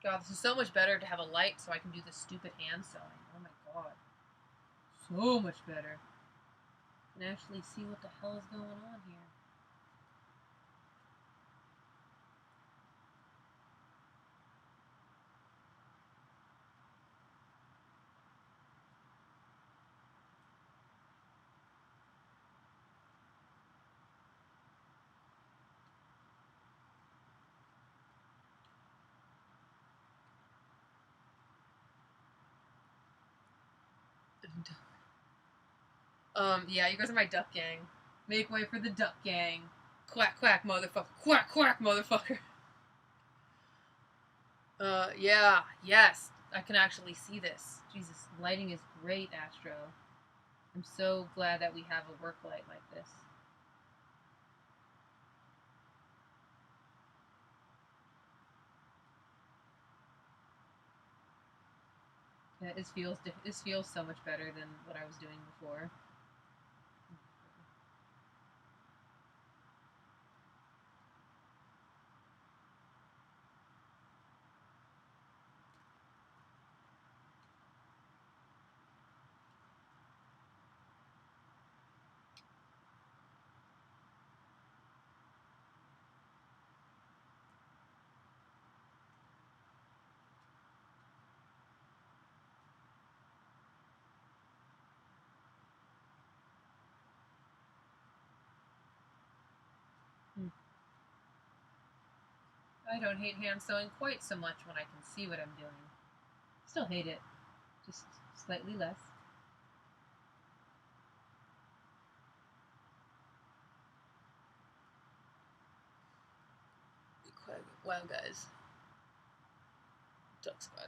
God, this is so much better to have a light so I can do this stupid hand sewing. Oh my god. So much better. I can actually see what the hell is going on here. Yeah, you guys are my duck gang. Make way for the duck gang. Quack, quack, motherfucker. Quack, quack, motherfucker. Yeah, yes. I can actually see this. Jesus, lighting is great, Astro. I'm so glad that we have a work light like this. Yeah, this feels so much better than what I was doing before. I don't hate hand sewing quite so much when I can see what I'm doing. Still hate it, just slightly less. Wow, guys. Duck squad.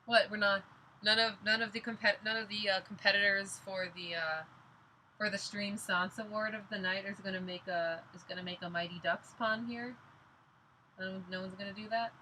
What? We're not. None of the competitors for the Stream Sans Award of the night is gonna make a Mighty Ducks pun here. No one's gonna do that.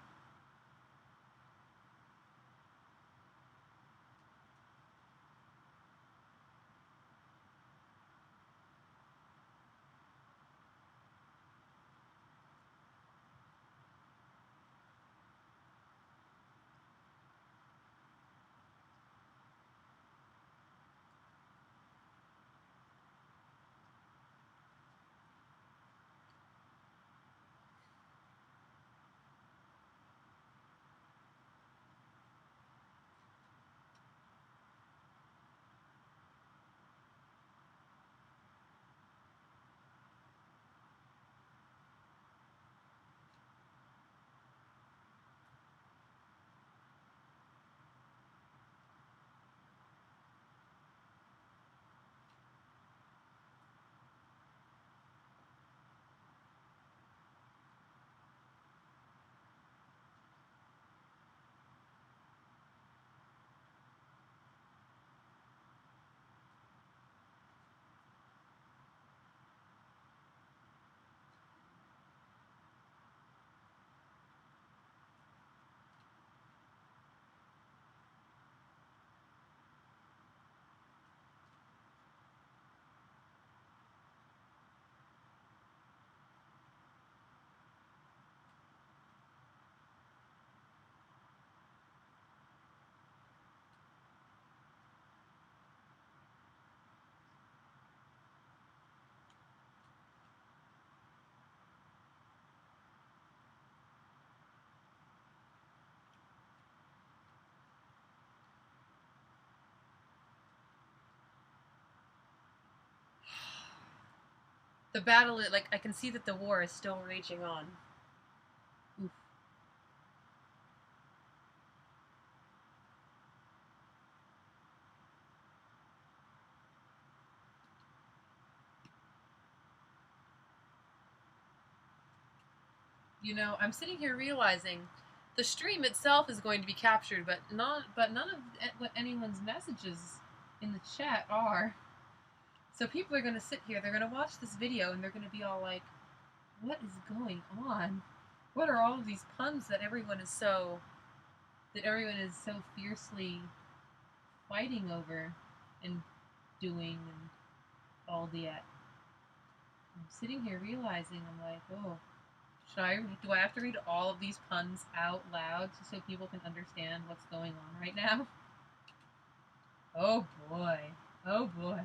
The battle, like, I can see that the war is still raging on. Oof. You know, I'm sitting here realizing the stream itself is going to be captured, but none of what anyone's messages in the chat are. So people are going to sit here, they're going to watch this video, and they're going to be all like, what is going on? What are all of these puns that everyone is so fiercely fighting over and doing and all that? I'm sitting here realizing, I'm like, oh, do I have to read all of these puns out loud so people can understand what's going on right now? Oh boy. Oh boy.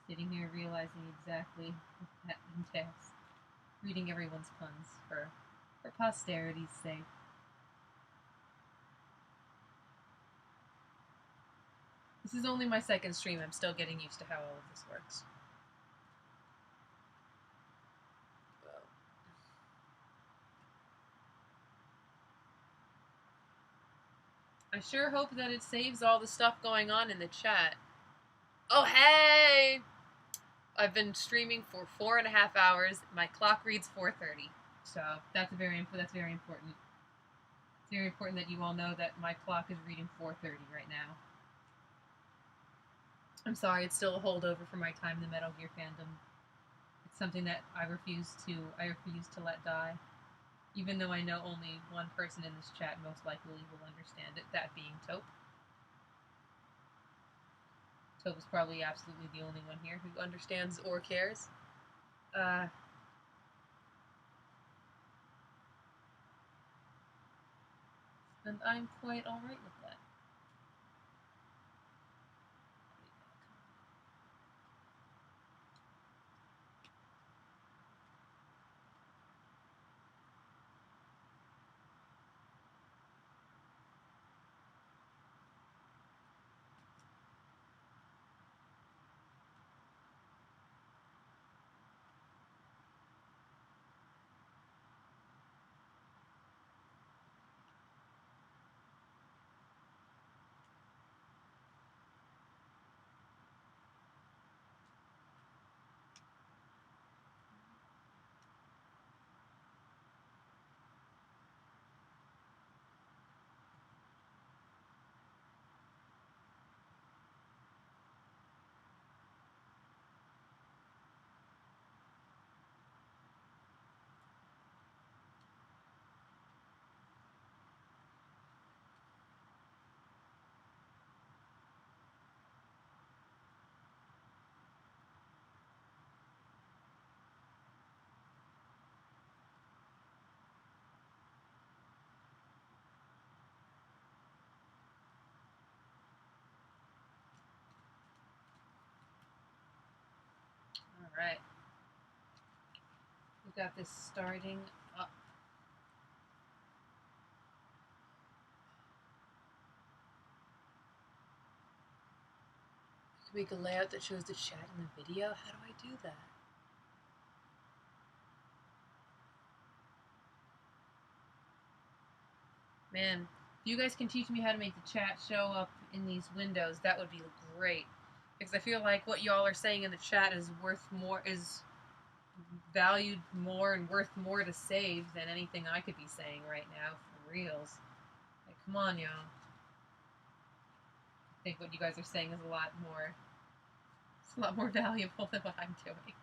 Sitting here realizing exactly what that entails. Reading everyone's puns for posterity's sake. This is only my second stream. I'm still getting used to how all of this works. I sure hope that it saves all the stuff going on in the chat. Oh, hey! I've been streaming for 4.5 hours. My clock reads 4:30. So that's very important. It's very important that you all know that my clock is reading 4:30 right now. I'm sorry, it's still a holdover from my time in the Metal Gear fandom. It's something that I refuse to let die. Even though I know only one person in this chat most likely will understand it, that being Taupe. Taupe is probably absolutely the only one here who understands or cares. And I'm quite alright with that. Alright. We've got this starting up. Can we make a layout that shows the chat in the video? How do I do that? Man, if you guys can teach me how to make the chat show up in these windows, that would be great. Because I feel like what y'all are saying in the chat is valued more and worth more to save than anything I could be saying right now, for reals. Like, come on, y'all. I think what you guys are saying is a lot more valuable than what I'm doing.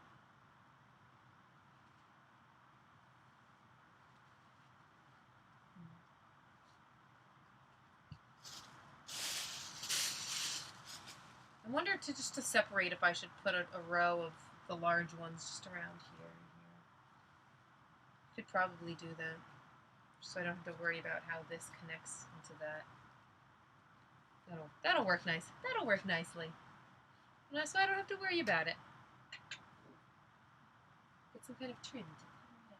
I wonder just to separate if I should put a row of the large ones just around here and here. Should probably do that, so I don't have to worry about how this connects into that. That'll work nice. That'll work nicely. So I don't have to worry about it. Get some kind of trim to cover it up.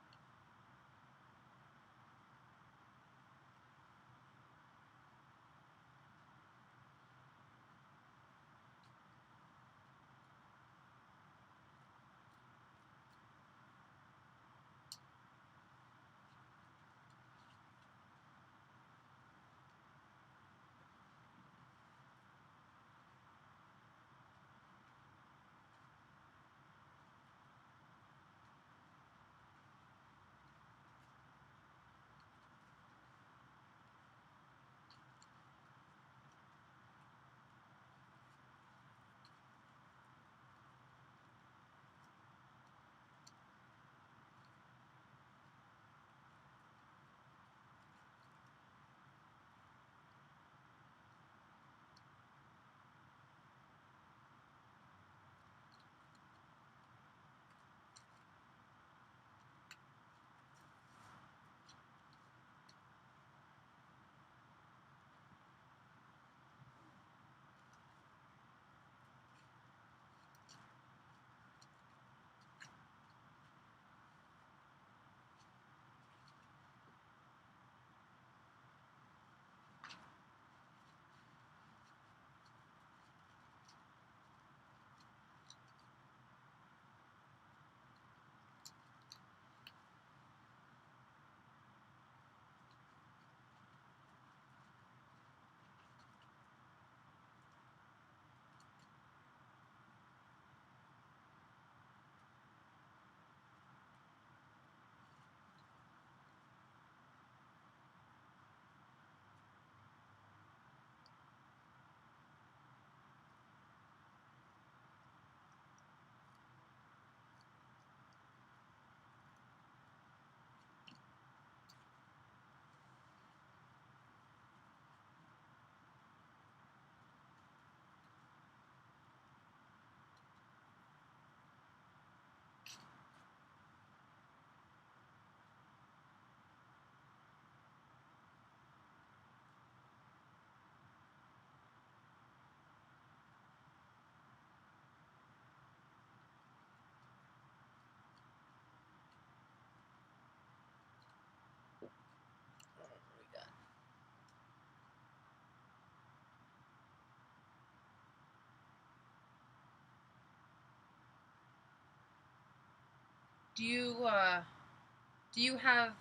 Do you have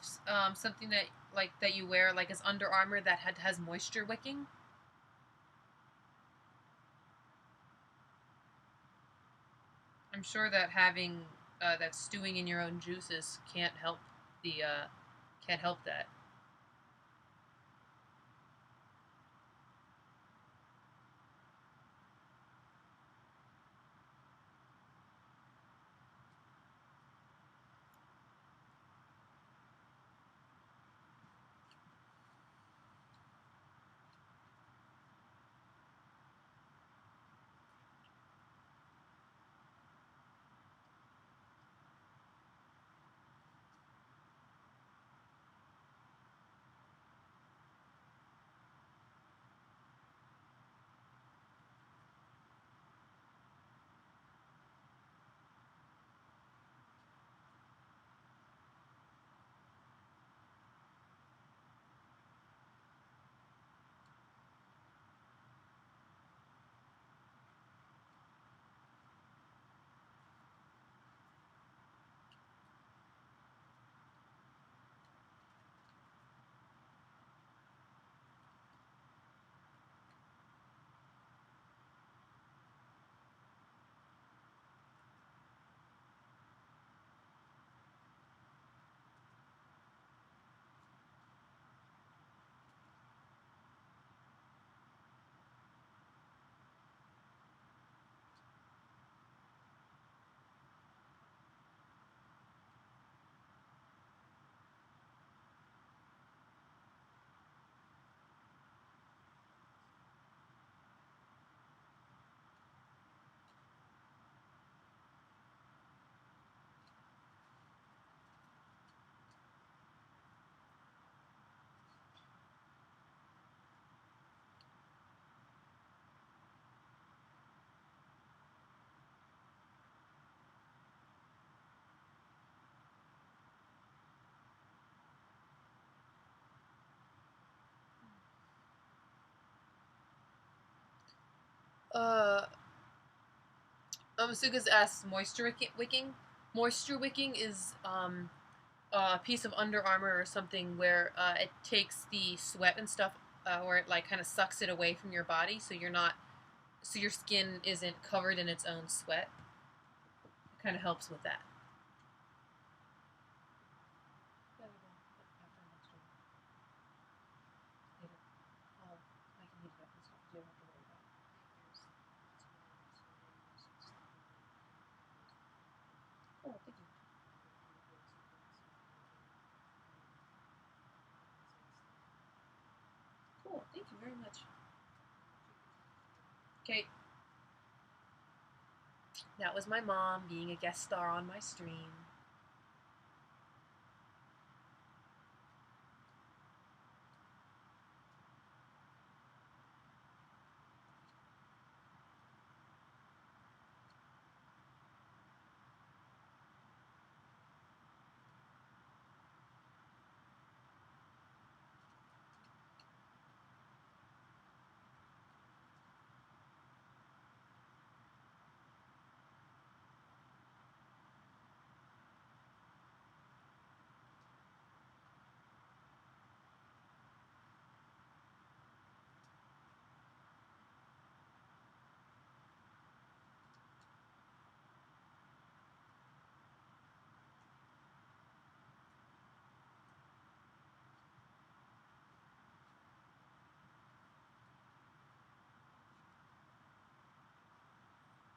something that you wear like as Under Armour that has moisture wicking? I'm sure that having that stewing in your own juices the can't help that. Uh, Sugas asks wicking. Moisture wicking is a piece of Under Armour or something where it takes the sweat and stuff, where it like kind of sucks it away from your body, so so your skin isn't covered in its own sweat. It kind of helps with that. Cool, thank you very much. Okay. That was my mom being a guest star on my stream.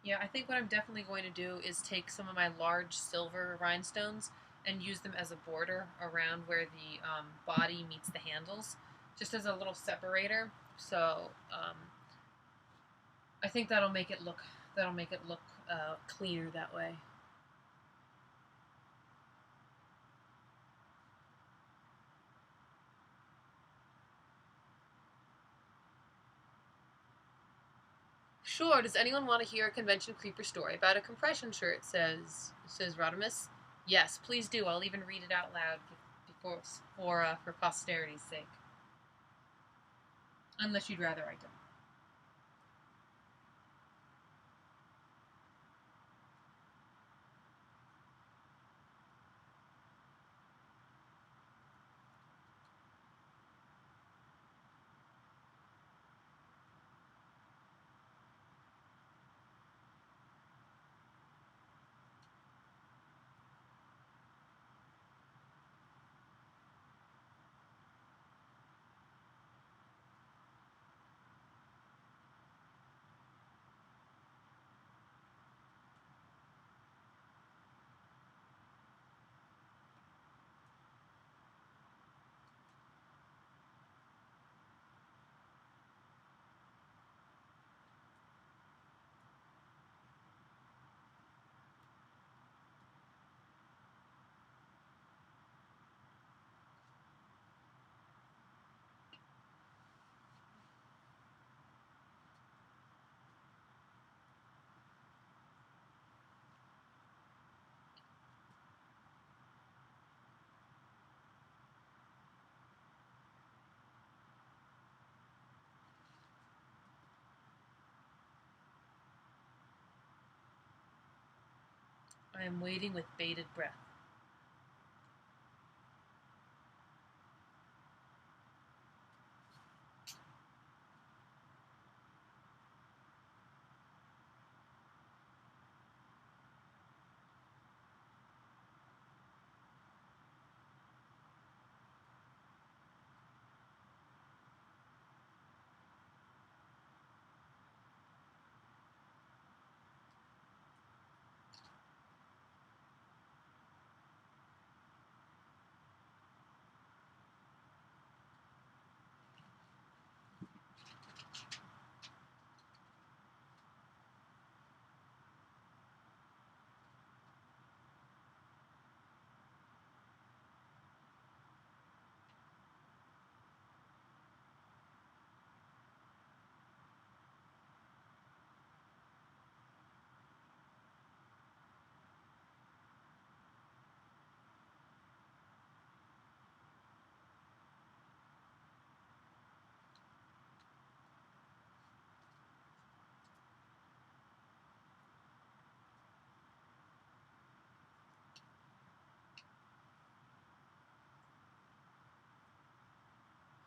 Yeah, I think what I'm definitely going to do is take some of my large silver rhinestones and use them as a border around where the body meets the handles, just as a little separator. So I think that'll make it look cleaner that way. Sure. Does anyone want to hear a convention creeper story about a compression shirt? Says Rodimus. Yes, please do. I'll even read it out loud for posterity's sake. Unless you'd rather I don't. I am waiting with bated breath.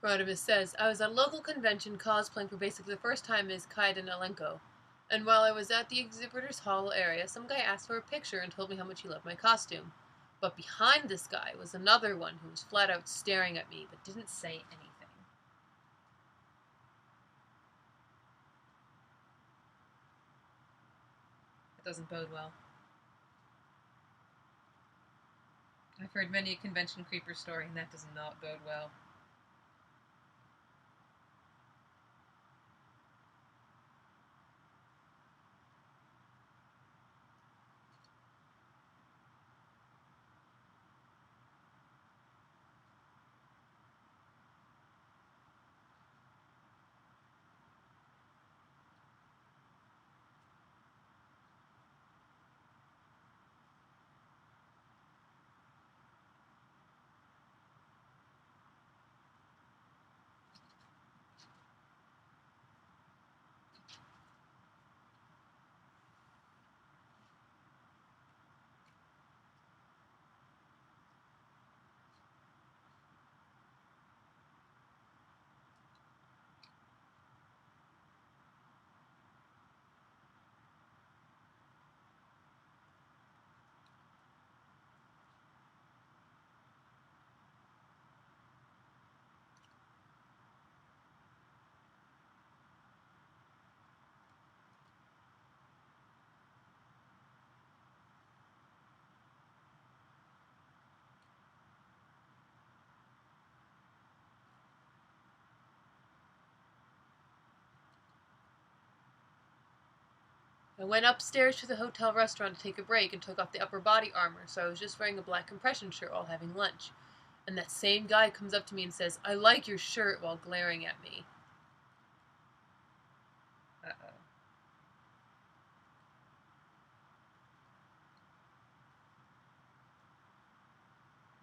Rodimus says, I was at a local convention cosplaying for basically the first time as Kaiden Alenko. And while I was at the exhibitor's hall area, some guy asked for a picture and told me how much he loved my costume. But behind this guy was another one who was flat out staring at me, but didn't say anything. That doesn't bode well. I've heard many a convention creeper story, and that does not bode well. I went upstairs to the hotel restaurant to take a break and took off the upper body armor, so I was just wearing a black compression shirt while having lunch. And that same guy comes up to me and says, I like your shirt, while glaring at me. Uh-oh.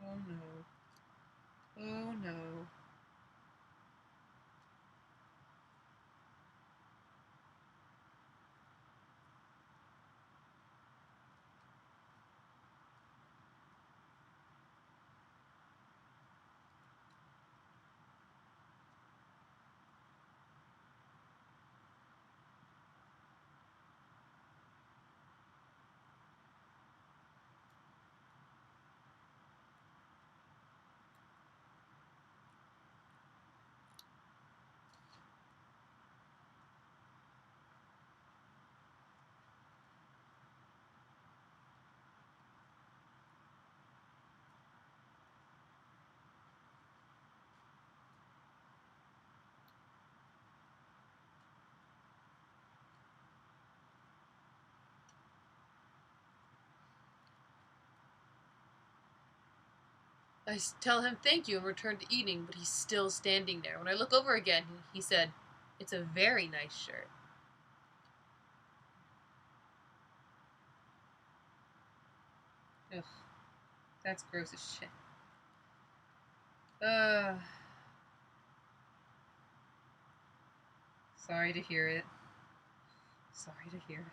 Oh no. Oh no. I tell him thank you and return to eating, but he's still standing there. When I look over again, he said, it's a very nice shirt. Ugh. That's gross as shit. Sorry to hear it. Sorry to hear it.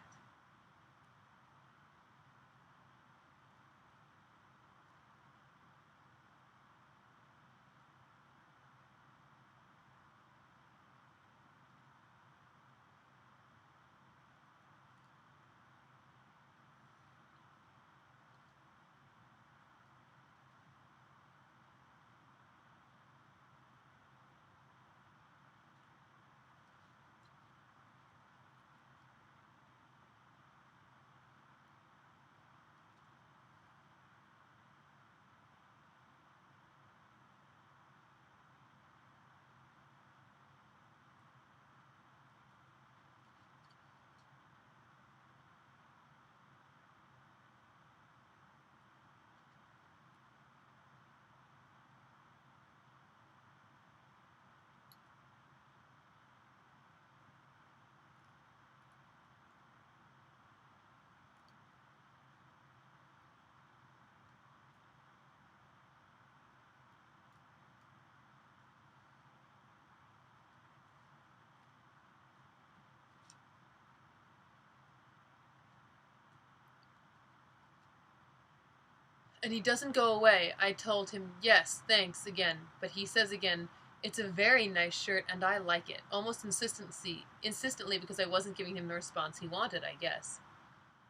And he doesn't go away. I told him, yes, thanks, again. But he says again, it's a very nice shirt and I like it. Almost insistently because I wasn't giving him the response he wanted, I guess.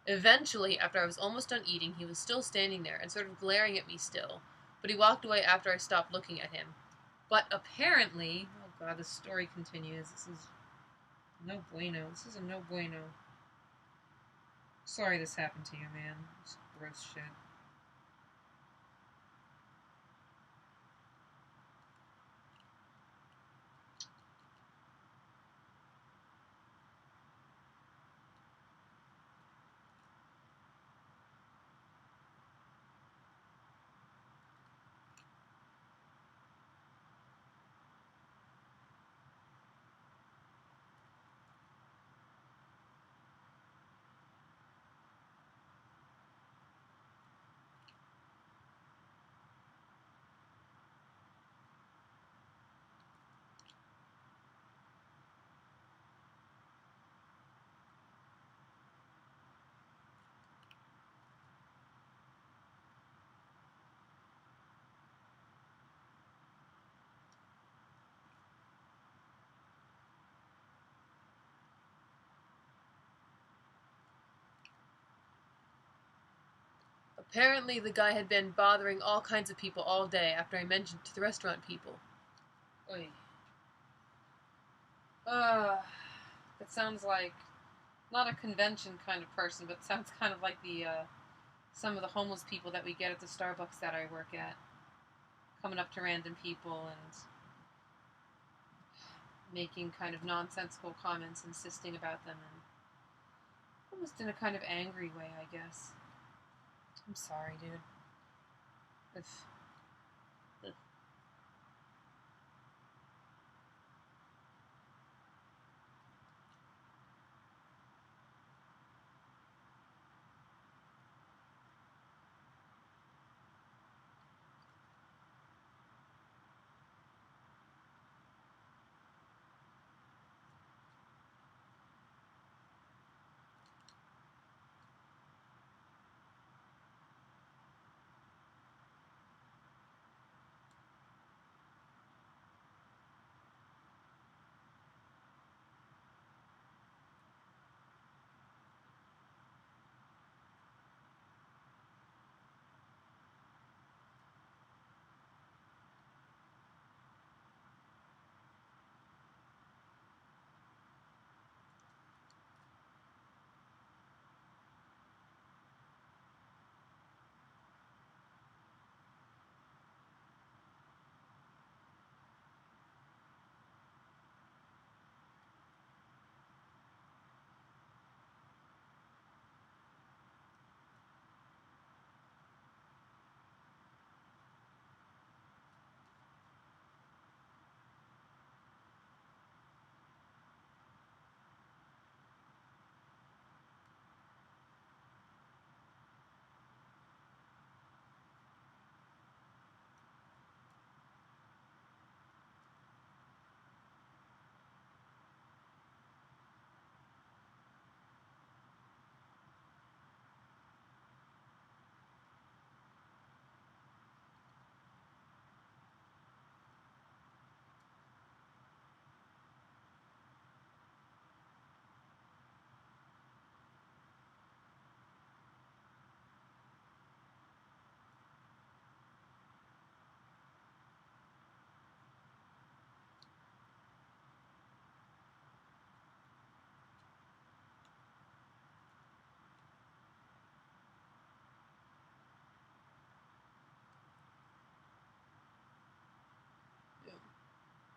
Eventually, after I was almost done eating, he was still standing there and sort of glaring at me still. But he walked away after I stopped looking at him. But apparently... Oh god, the story continues. This is no bueno. This is a no bueno. Sorry this happened to you, man. It's gross shit. Apparently the guy had been bothering all kinds of people all day after I mentioned to the restaurant people. Oy. That sounds like not a convention kind of person, but sounds kind of like the some of the homeless people that we get at the Starbucks that I work at. Coming up to random people and making kind of nonsensical comments, insisting about them, and almost in a kind of angry way, I guess. I'm sorry, dude. Ugh.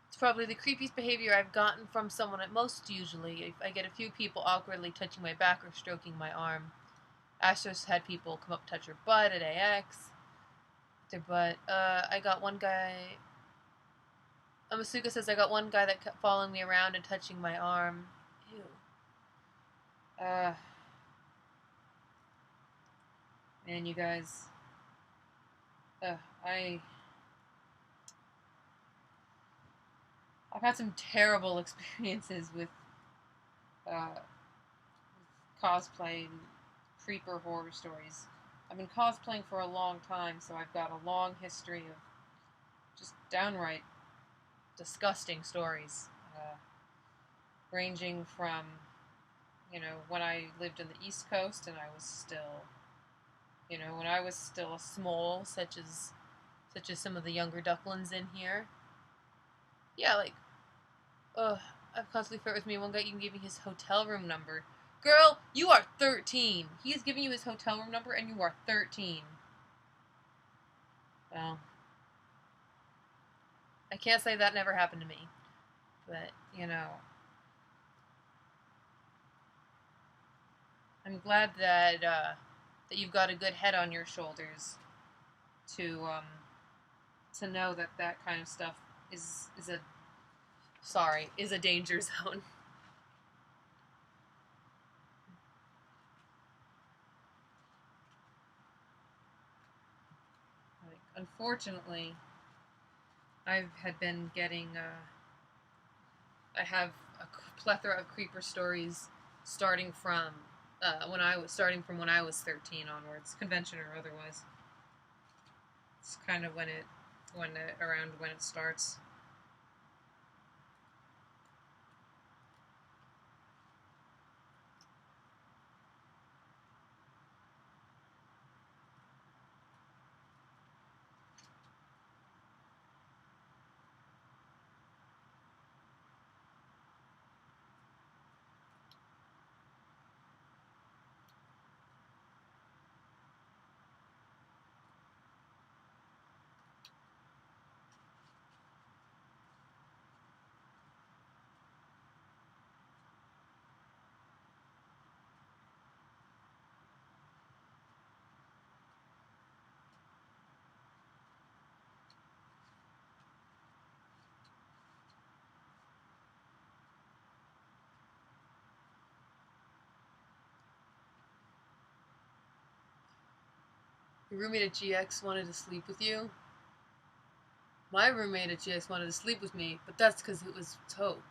It's probably the creepiest behavior I've gotten from someone at most usually. If I get a few people awkwardly touching my back or stroking my arm. Astro's had people come up and touch her butt at AX. Their butt. I got one guy... Amasuka says I got one guy that kept following me around and touching my arm. Ew. Man, you guys... I've had some terrible experiences with cosplay and creeper horror stories. I've been cosplaying for a long time, so I've got a long history of just downright disgusting stories, ranging from, when I lived in the East Coast and I was still, when I was still a small, such as some of the younger ducklings in here. Yeah, like, I've constantly flirted with me. One guy even gave me his hotel room number. Girl, you are 13. He is giving you his hotel room number and you are 13. Well, I can't say that never happened to me. But, I'm glad that that you've got a good head on your shoulders to know that that kind of stuff is a danger zone. Like, unfortunately, I have a plethora of creeper stories starting from when I was 13 onwards, convention or otherwise. It's kind of around when it starts. Your roommate at GX wanted to sleep with you? My roommate at GX wanted to sleep with me, but that's because it was Taupe.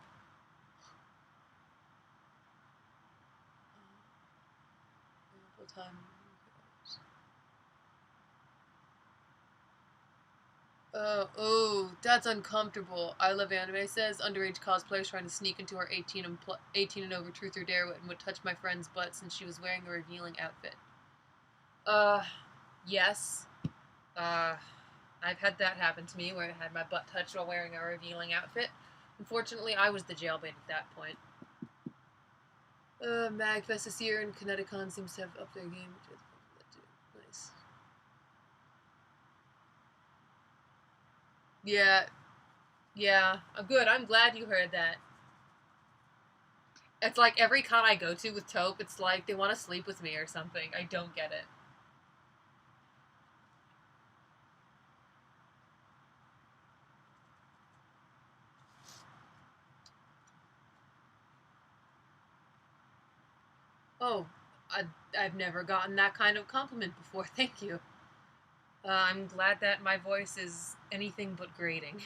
Oh, that's uncomfortable. I Love Anime says underage cosplayers trying to sneak into our 18 and over truth or dare and would touch my friend's butt since she was wearing a revealing outfit. Yes. I've had that happen to me where I had my butt touched while wearing a revealing outfit. Unfortunately, I was the jailbait at that point. Magfest this year and Kineticon seems to have upped their game, which is nice. Yeah, good. I'm glad you heard that. It's like every con I go to with Taupe, it's like they want to sleep with me or something. I don't get it. Oh, I've never gotten that kind of compliment before. Thank you. I'm glad that my voice is anything but grating.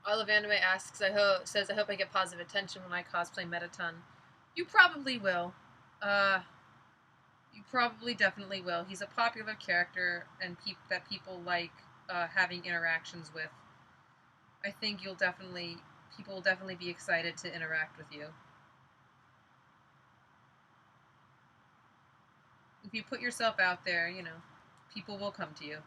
I Love Anime asks, says, I hope I get positive attention when I cosplay Mettaton. You probably will. You probably definitely will. He's a popular character and that people like having interactions with. I think people will definitely be excited to interact with you. If you put yourself out there, people will come to you.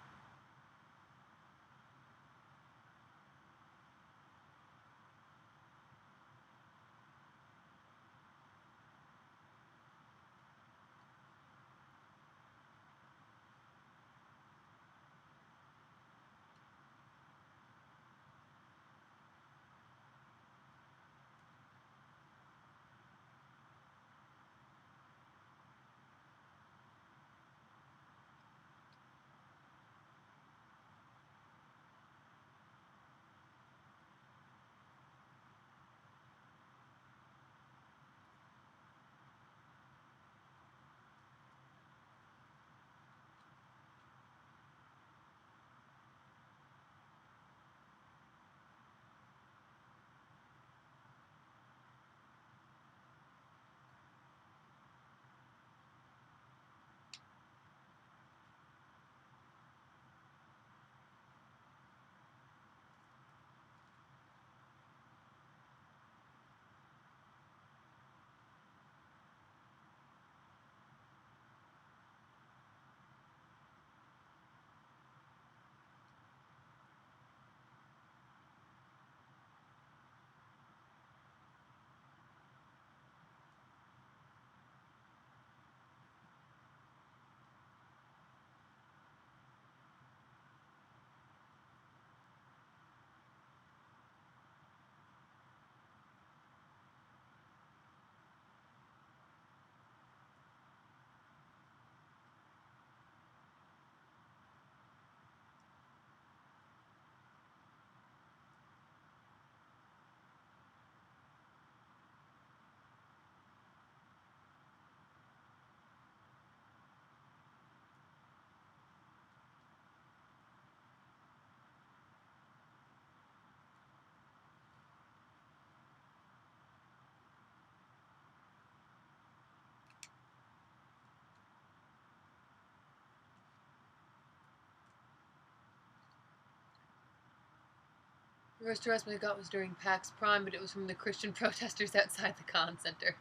The first harassment I got was during PAX Prime, but it was from the Christian protesters outside the con center.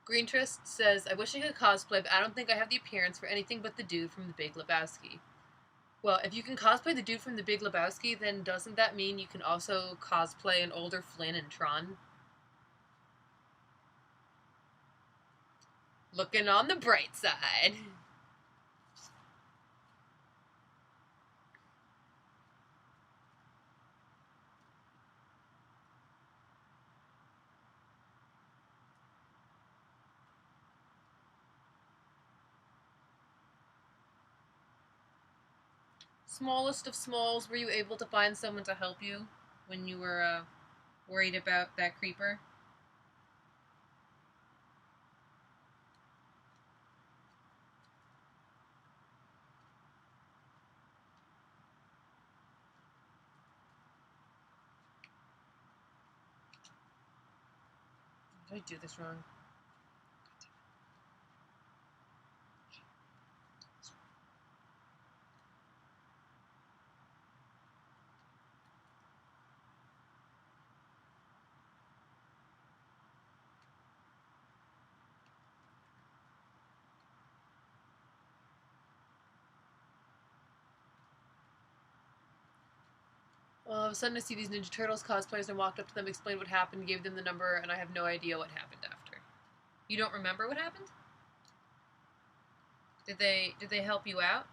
Greentrist says, I wish I could cosplay, but I don't think I have the appearance for anything but the dude from The Big Lebowski. Well, if you can cosplay the dude from The Big Lebowski, then doesn't that mean you can also cosplay an older Flynn and Tron? Looking on the bright side. Smallest of smalls, were you able to find someone to help you when you were worried about that creeper? Did I do this wrong? Well, all of a sudden I see these Ninja Turtles cosplayers and I walked up to them, explained what happened, gave them the number, and I have no idea what happened after. You don't remember what happened? Did they help you out?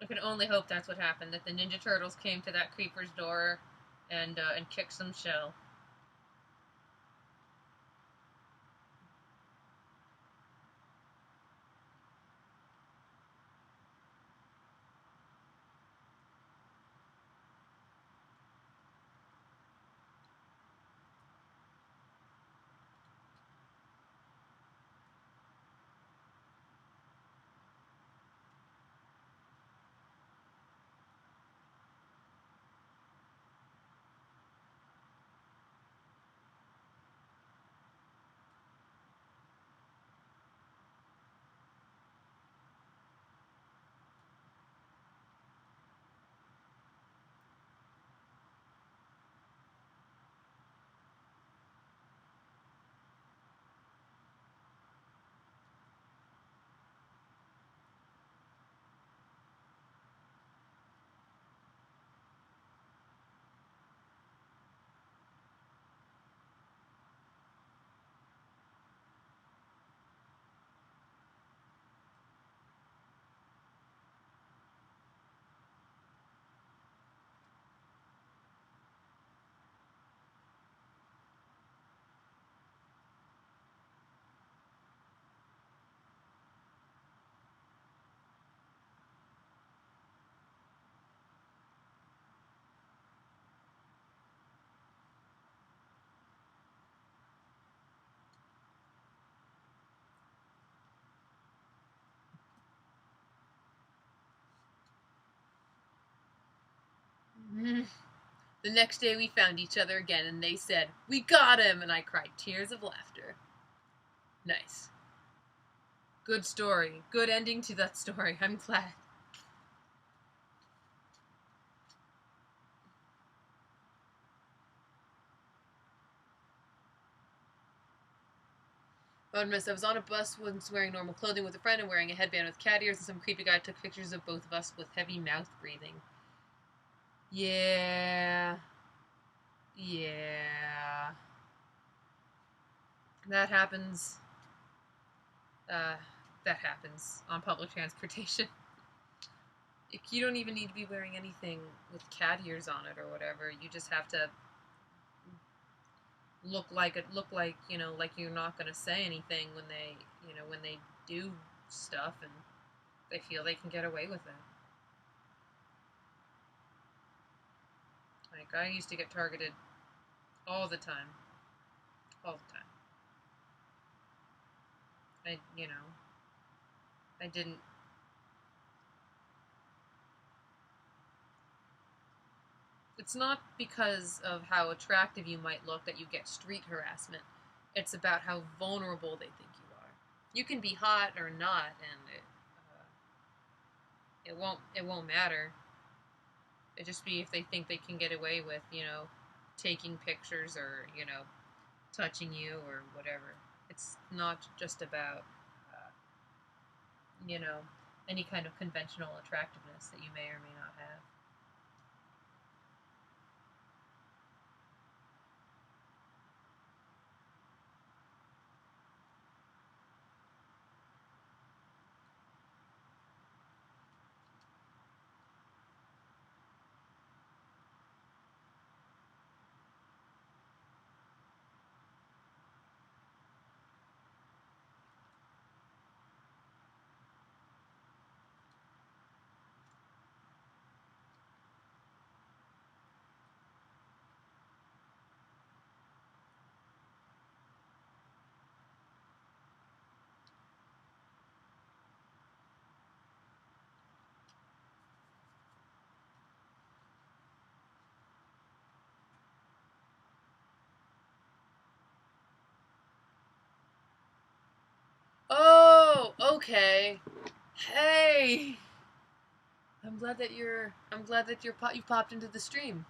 I can only hope that's what happened, that the Ninja Turtles came to that creeper's door and kicked some shell. The next day we found each other again, and they said, "We got him!" And I cried tears of laughter. Nice. Good story. Good ending to that story. I'm glad. I was on a bus once wearing normal clothing with a friend and wearing a headband with cat ears, and some creepy guy took pictures of both of us with heavy mouth breathing. Yeah. Yeah. That happens. That happens on public transportation. You don't even need to be wearing anything with cat ears on it or whatever. You just have to look like like you're not going to say anything when they do stuff and they feel they can get away with it. Like, I used to get targeted all the time. All the time. I didn't. It's not because of how attractive you might look that you get street harassment. It's about how vulnerable they think you are. You can be hot or not, and it won't matter. It just be if they think they can get away with taking pictures or touching you or whatever. It's not just about you know any kind of conventional attractiveness that you may or may not have. Oh, okay. Hey, I'm glad that you popped into the stream.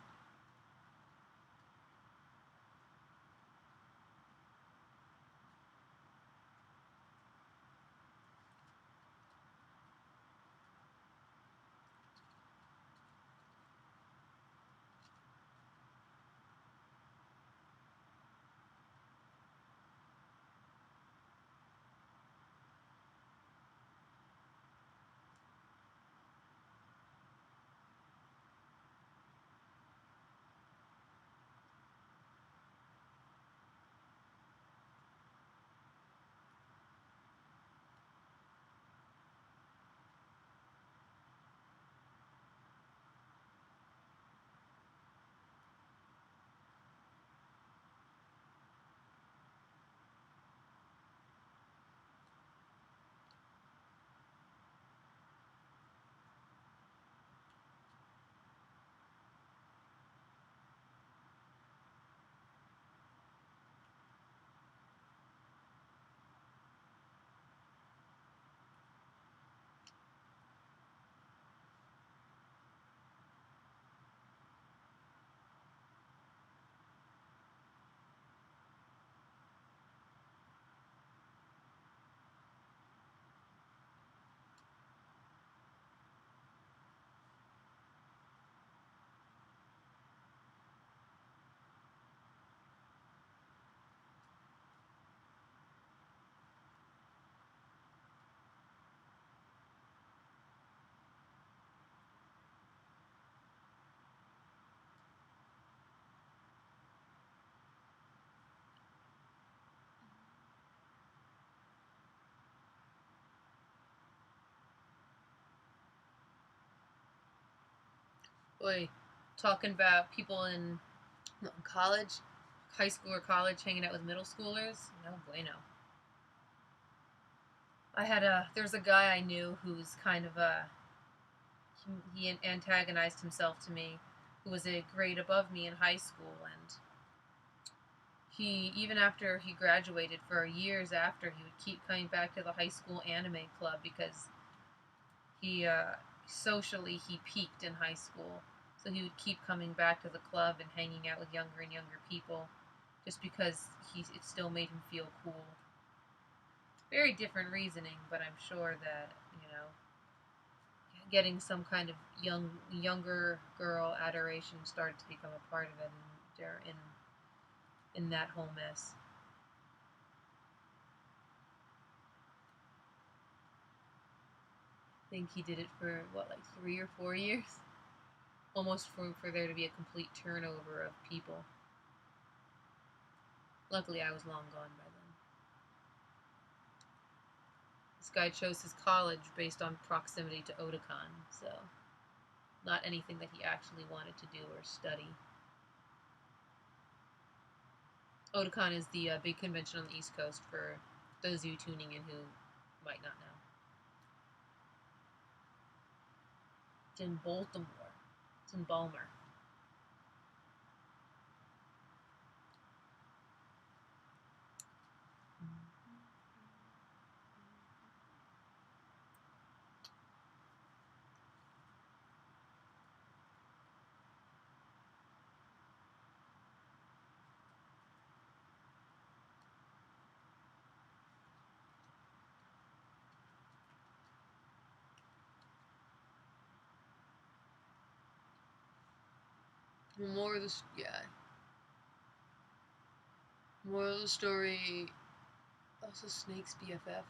Boy, talking about people in college, high school or college, hanging out with middle schoolers. No bueno. There's a guy I knew who's kind of he antagonized himself to me who was a grade above me in high school, and he, even after he graduated, for years after, he would keep coming back to the high school anime club because he, socially, he peaked in high school. So he would keep coming back to the club and hanging out with younger and younger people just because it still made him feel cool. Very different reasoning, but I'm sure that, getting some kind of younger girl adoration started to become a part of it in that whole mess. I think he did it for, like 3 or 4 years? Almost for there to be a complete turnover of people. Luckily, I was long gone by then. This guy chose his college based on proximity to Otakon, so not anything that he actually wanted to do or study. Otakon is the big convention on the East Coast for those of you tuning in who might not know. It's in Baltimore. It's in Balmer. More of the story. Also, Snake's BFF.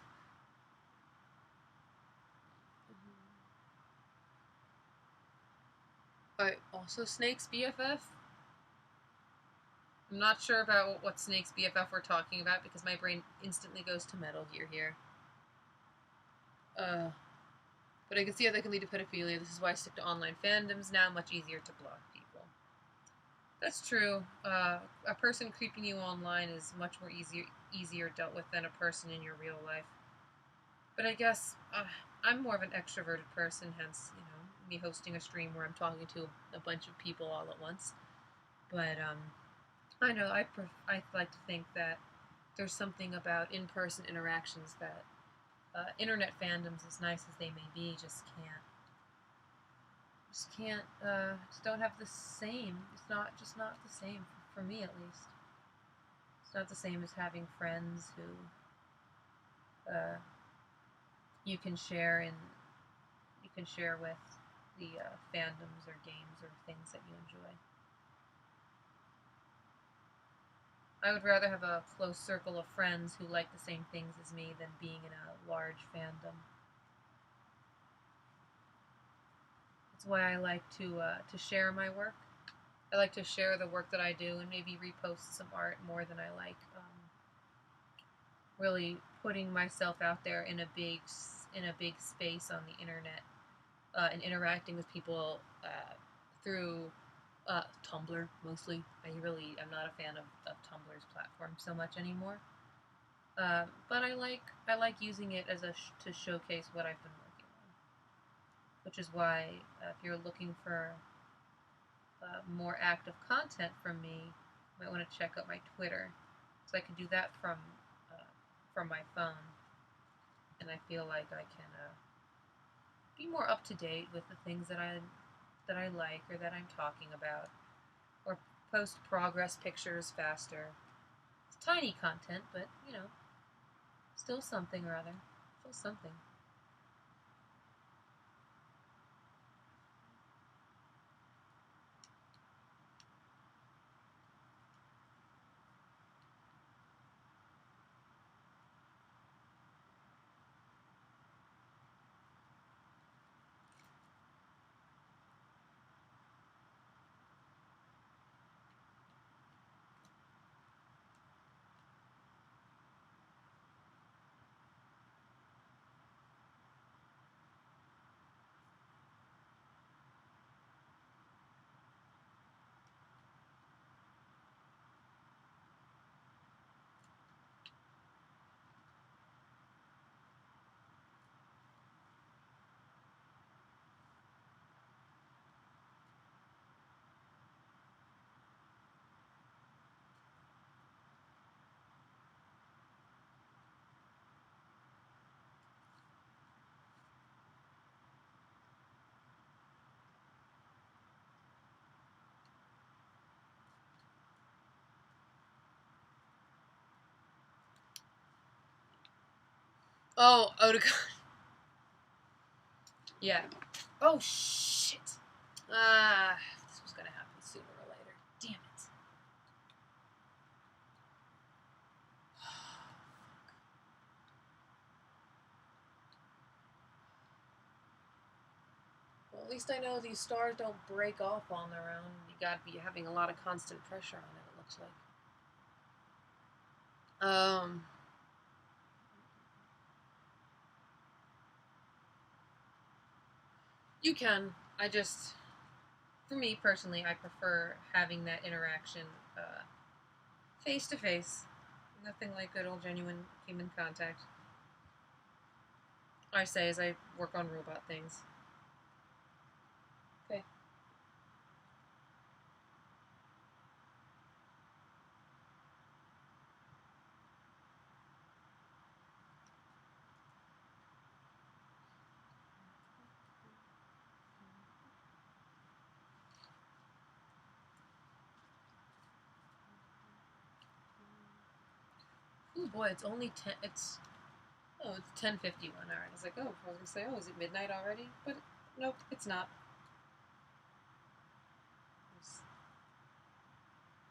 Alright, also Snake's BFF. I'm not sure about what Snake's BFF we're talking about because my brain instantly goes to Metal Gear here. But I can see how that can lead to pedophilia. This is why I stick to online fandoms now. Much easier to block people. That's true. A person creeping you online is much more easier dealt with than a person in your real life. But I guess I'm more of an extroverted person, hence, me hosting a stream where I'm talking to a bunch of people all at once. But I know I like to think that there's something about in-person interactions that internet fandoms, as nice as they may be, just don't have the same. It's not the same for me, at least. It's not the same as having friends who you can share with the fandoms or games or things that you enjoy. I would rather have a close circle of friends who like the same things as me than being in a large fandom. That's why I like to share my work. I like to share the work that I do and maybe repost some art more than I like really putting myself out there in a big space on the internet and interacting with people through Tumblr mostly. I'm not a fan of Tumblr's platform so much anymore. But I like using it as to showcase what I've been working on, which is why if you're looking for more active content from me, you might want to check out my Twitter, so I can do that from my phone, and I feel like I can be more up to date with the things that I like or that I'm talking about, or post progress pictures faster. It's tiny content, but still something or other. Still something. Oh, Otakon. Yeah. Oh, shit. This was gonna happen sooner or later. Damn it. Well, at least I know these stars don't break off on their own. You gotta be having a lot of constant pressure on it looks like. You can. I just, for me personally, I prefer having that interaction face to face. Nothing like good old genuine human contact. I say as I work on robot things. Okay. Oh boy, it's only 10. It's 10:51. All right. I was like, oh, I was gonna say, oh, is it midnight already? But nope, it's not.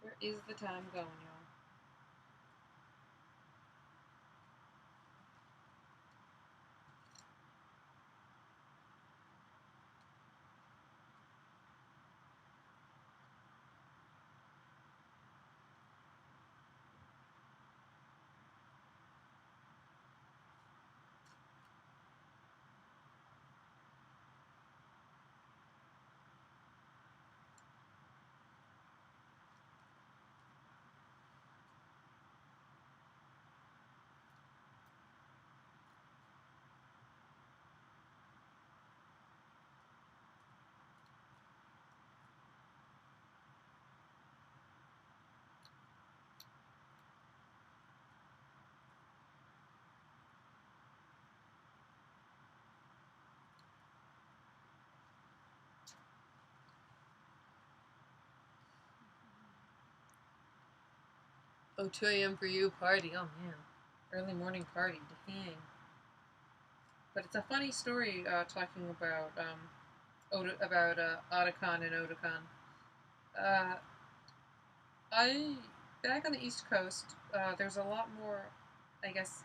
Where is the time going, y'all? Oh, 2 a.m. for you, party. Oh, man. Early morning party. Dang. But it's a funny story talking about Otacon and Otakon. Uh, back on the East Coast, there's a lot more, I guess,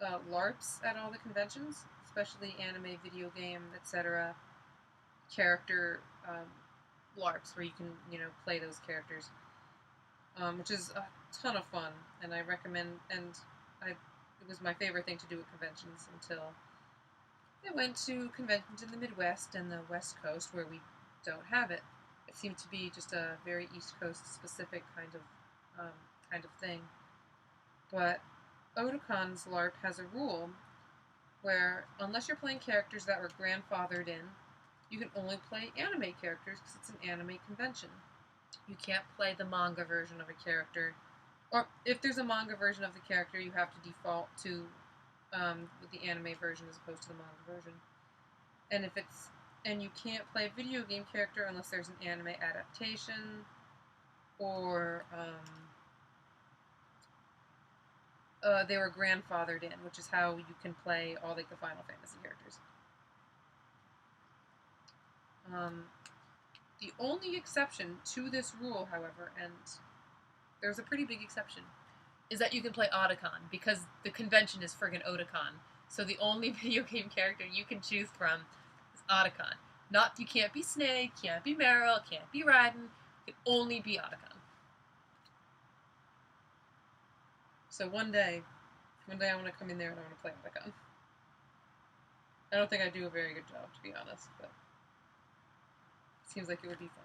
LARPs at all the conventions, especially anime, video game, etc. character LARPs where you can, play those characters, which is a ton of fun, and I recommend. And it was my favorite thing to do at conventions until I went to conventions in the Midwest and the West Coast where we don't have it. It seemed to be just a very East Coast specific kind of thing. But Otacon's LARP has a rule where unless you're playing characters that were grandfathered in, you can only play anime characters because it's an anime convention. You can't play the manga version of a character, or if there's a manga version of the character, you have to default to the anime version as opposed to the manga version. And you can't play a video game character unless there's an anime adaptation or they were grandfathered in, which is how you can play all like the Final Fantasy characters. The only exception to this rule, however, and there's a pretty big exception, is that you can play Otacon, because the convention is friggin' Otakon. So the only video game character you can choose from is Otacon. Not, you can't be Snake, can't be Meryl, can't be Raiden, it can only be Otacon. So one day I want to come in there and I want to play Otacon. I don't think I do a very good job, to be honest, but it seems like it would be fun.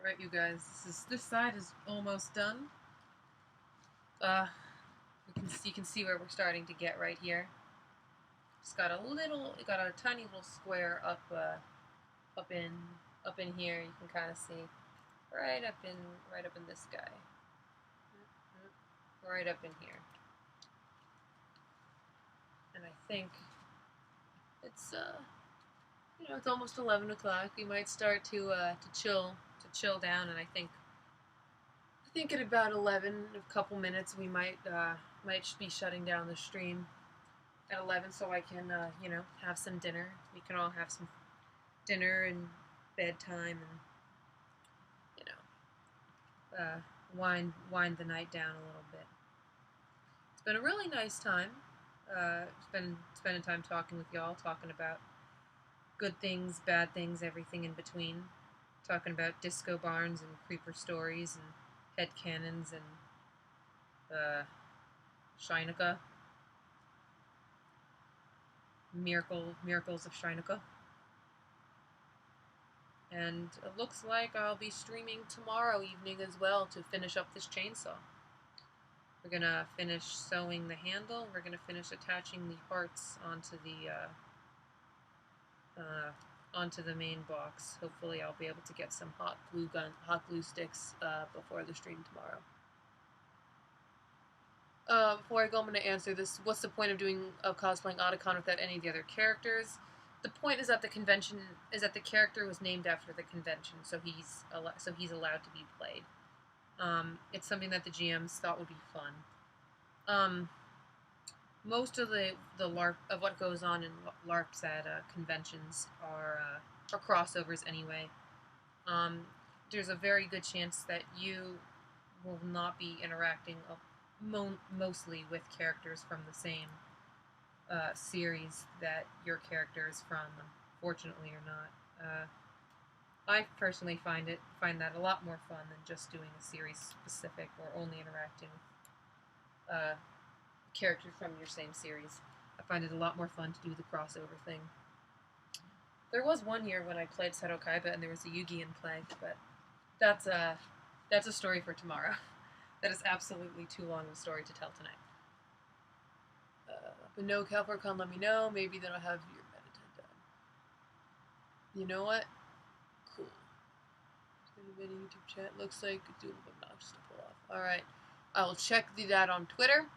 Alright, you guys, this side is almost done. You can see where we're starting to get right here. It's got a tiny little square up in here. You can kind of see right up in this guy, right up in here. And I think it's it's almost 11 o'clock. We might start to chill down, and I think at about 11, a couple minutes, we might be shutting down the stream at 11, so I can have some dinner. We can all have some dinner and bedtime, and wind the night down a little bit. It's been a really nice time. Spending time talking with y'all, talking about good things, bad things, everything in between. Talking about disco barns and creeper stories and headcanons and Shynukkah. Miracles of Shynukkah. And it looks like I'll be streaming tomorrow evening as well to finish up this chainsaw. We're gonna finish sewing the handle. We're gonna finish attaching the hearts onto the main box. Hopefully I'll be able to get some hot glue sticks before the stream tomorrow. Before I go, I'm going to answer this. What's the point of cosplaying Otacon without any of the other characters? The point is that the character was named after the convention, so he's allowed to be played. It's something that the GMs thought would be fun. Most of the LARP of what goes on in LARPs at conventions are crossovers anyway. There's a very good chance that you will not be interacting mostly with characters from the same series that your character is from, unfortunately or not. I personally find that a lot more fun than just doing a series specific or only interacting with characters from your same series. I find it a lot more fun to do the crossover thing. There was one year when I played Seto Kaiba and there was a Yugi in play, but that's a story for tomorrow. That is absolutely too long of a story to tell tonight. But no, CalForCon, let me know. Maybe then I'll have your Mettaton done. You know what? Cool. There's a YouTube chat. Looks like it's doing obnoxious to pull off. Alright. I will check that on Twitter.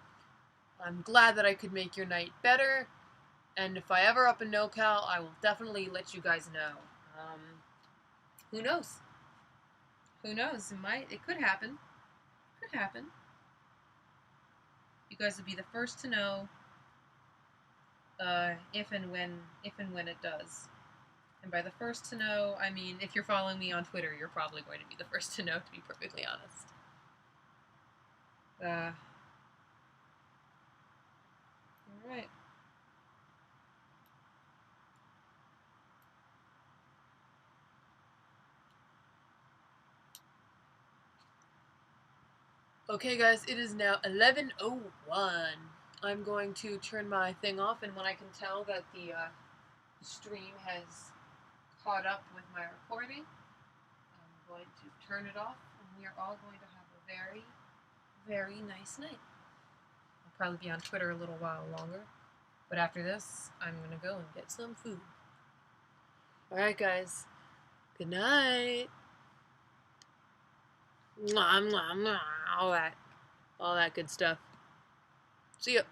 I'm glad that I could make your night better. And if I ever up in NoCal, I will definitely let you guys know. Who knows? Who knows? It could happen. Could happen. You guys will be the first to know if and when it does. And by the first to know, I mean if you're following me on Twitter, you're probably going to be the first to know, to be perfectly honest. Alright. Okay guys, it is now 11:01. I'm going to turn my thing off, and when I can tell that the stream has caught up with my recording, I'm going to turn it off, and we are all going to have a very, very nice night. I'll probably be on Twitter a little while longer, but after this, I'm going to go and get some food. Alright guys, good night. Mwah, mwah, mwah, all that good stuff. See ya.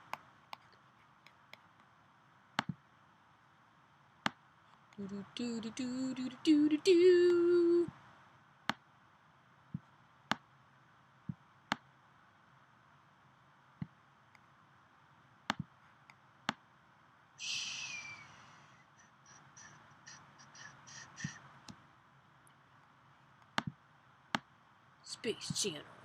Do do do do do do do do. Space Channel.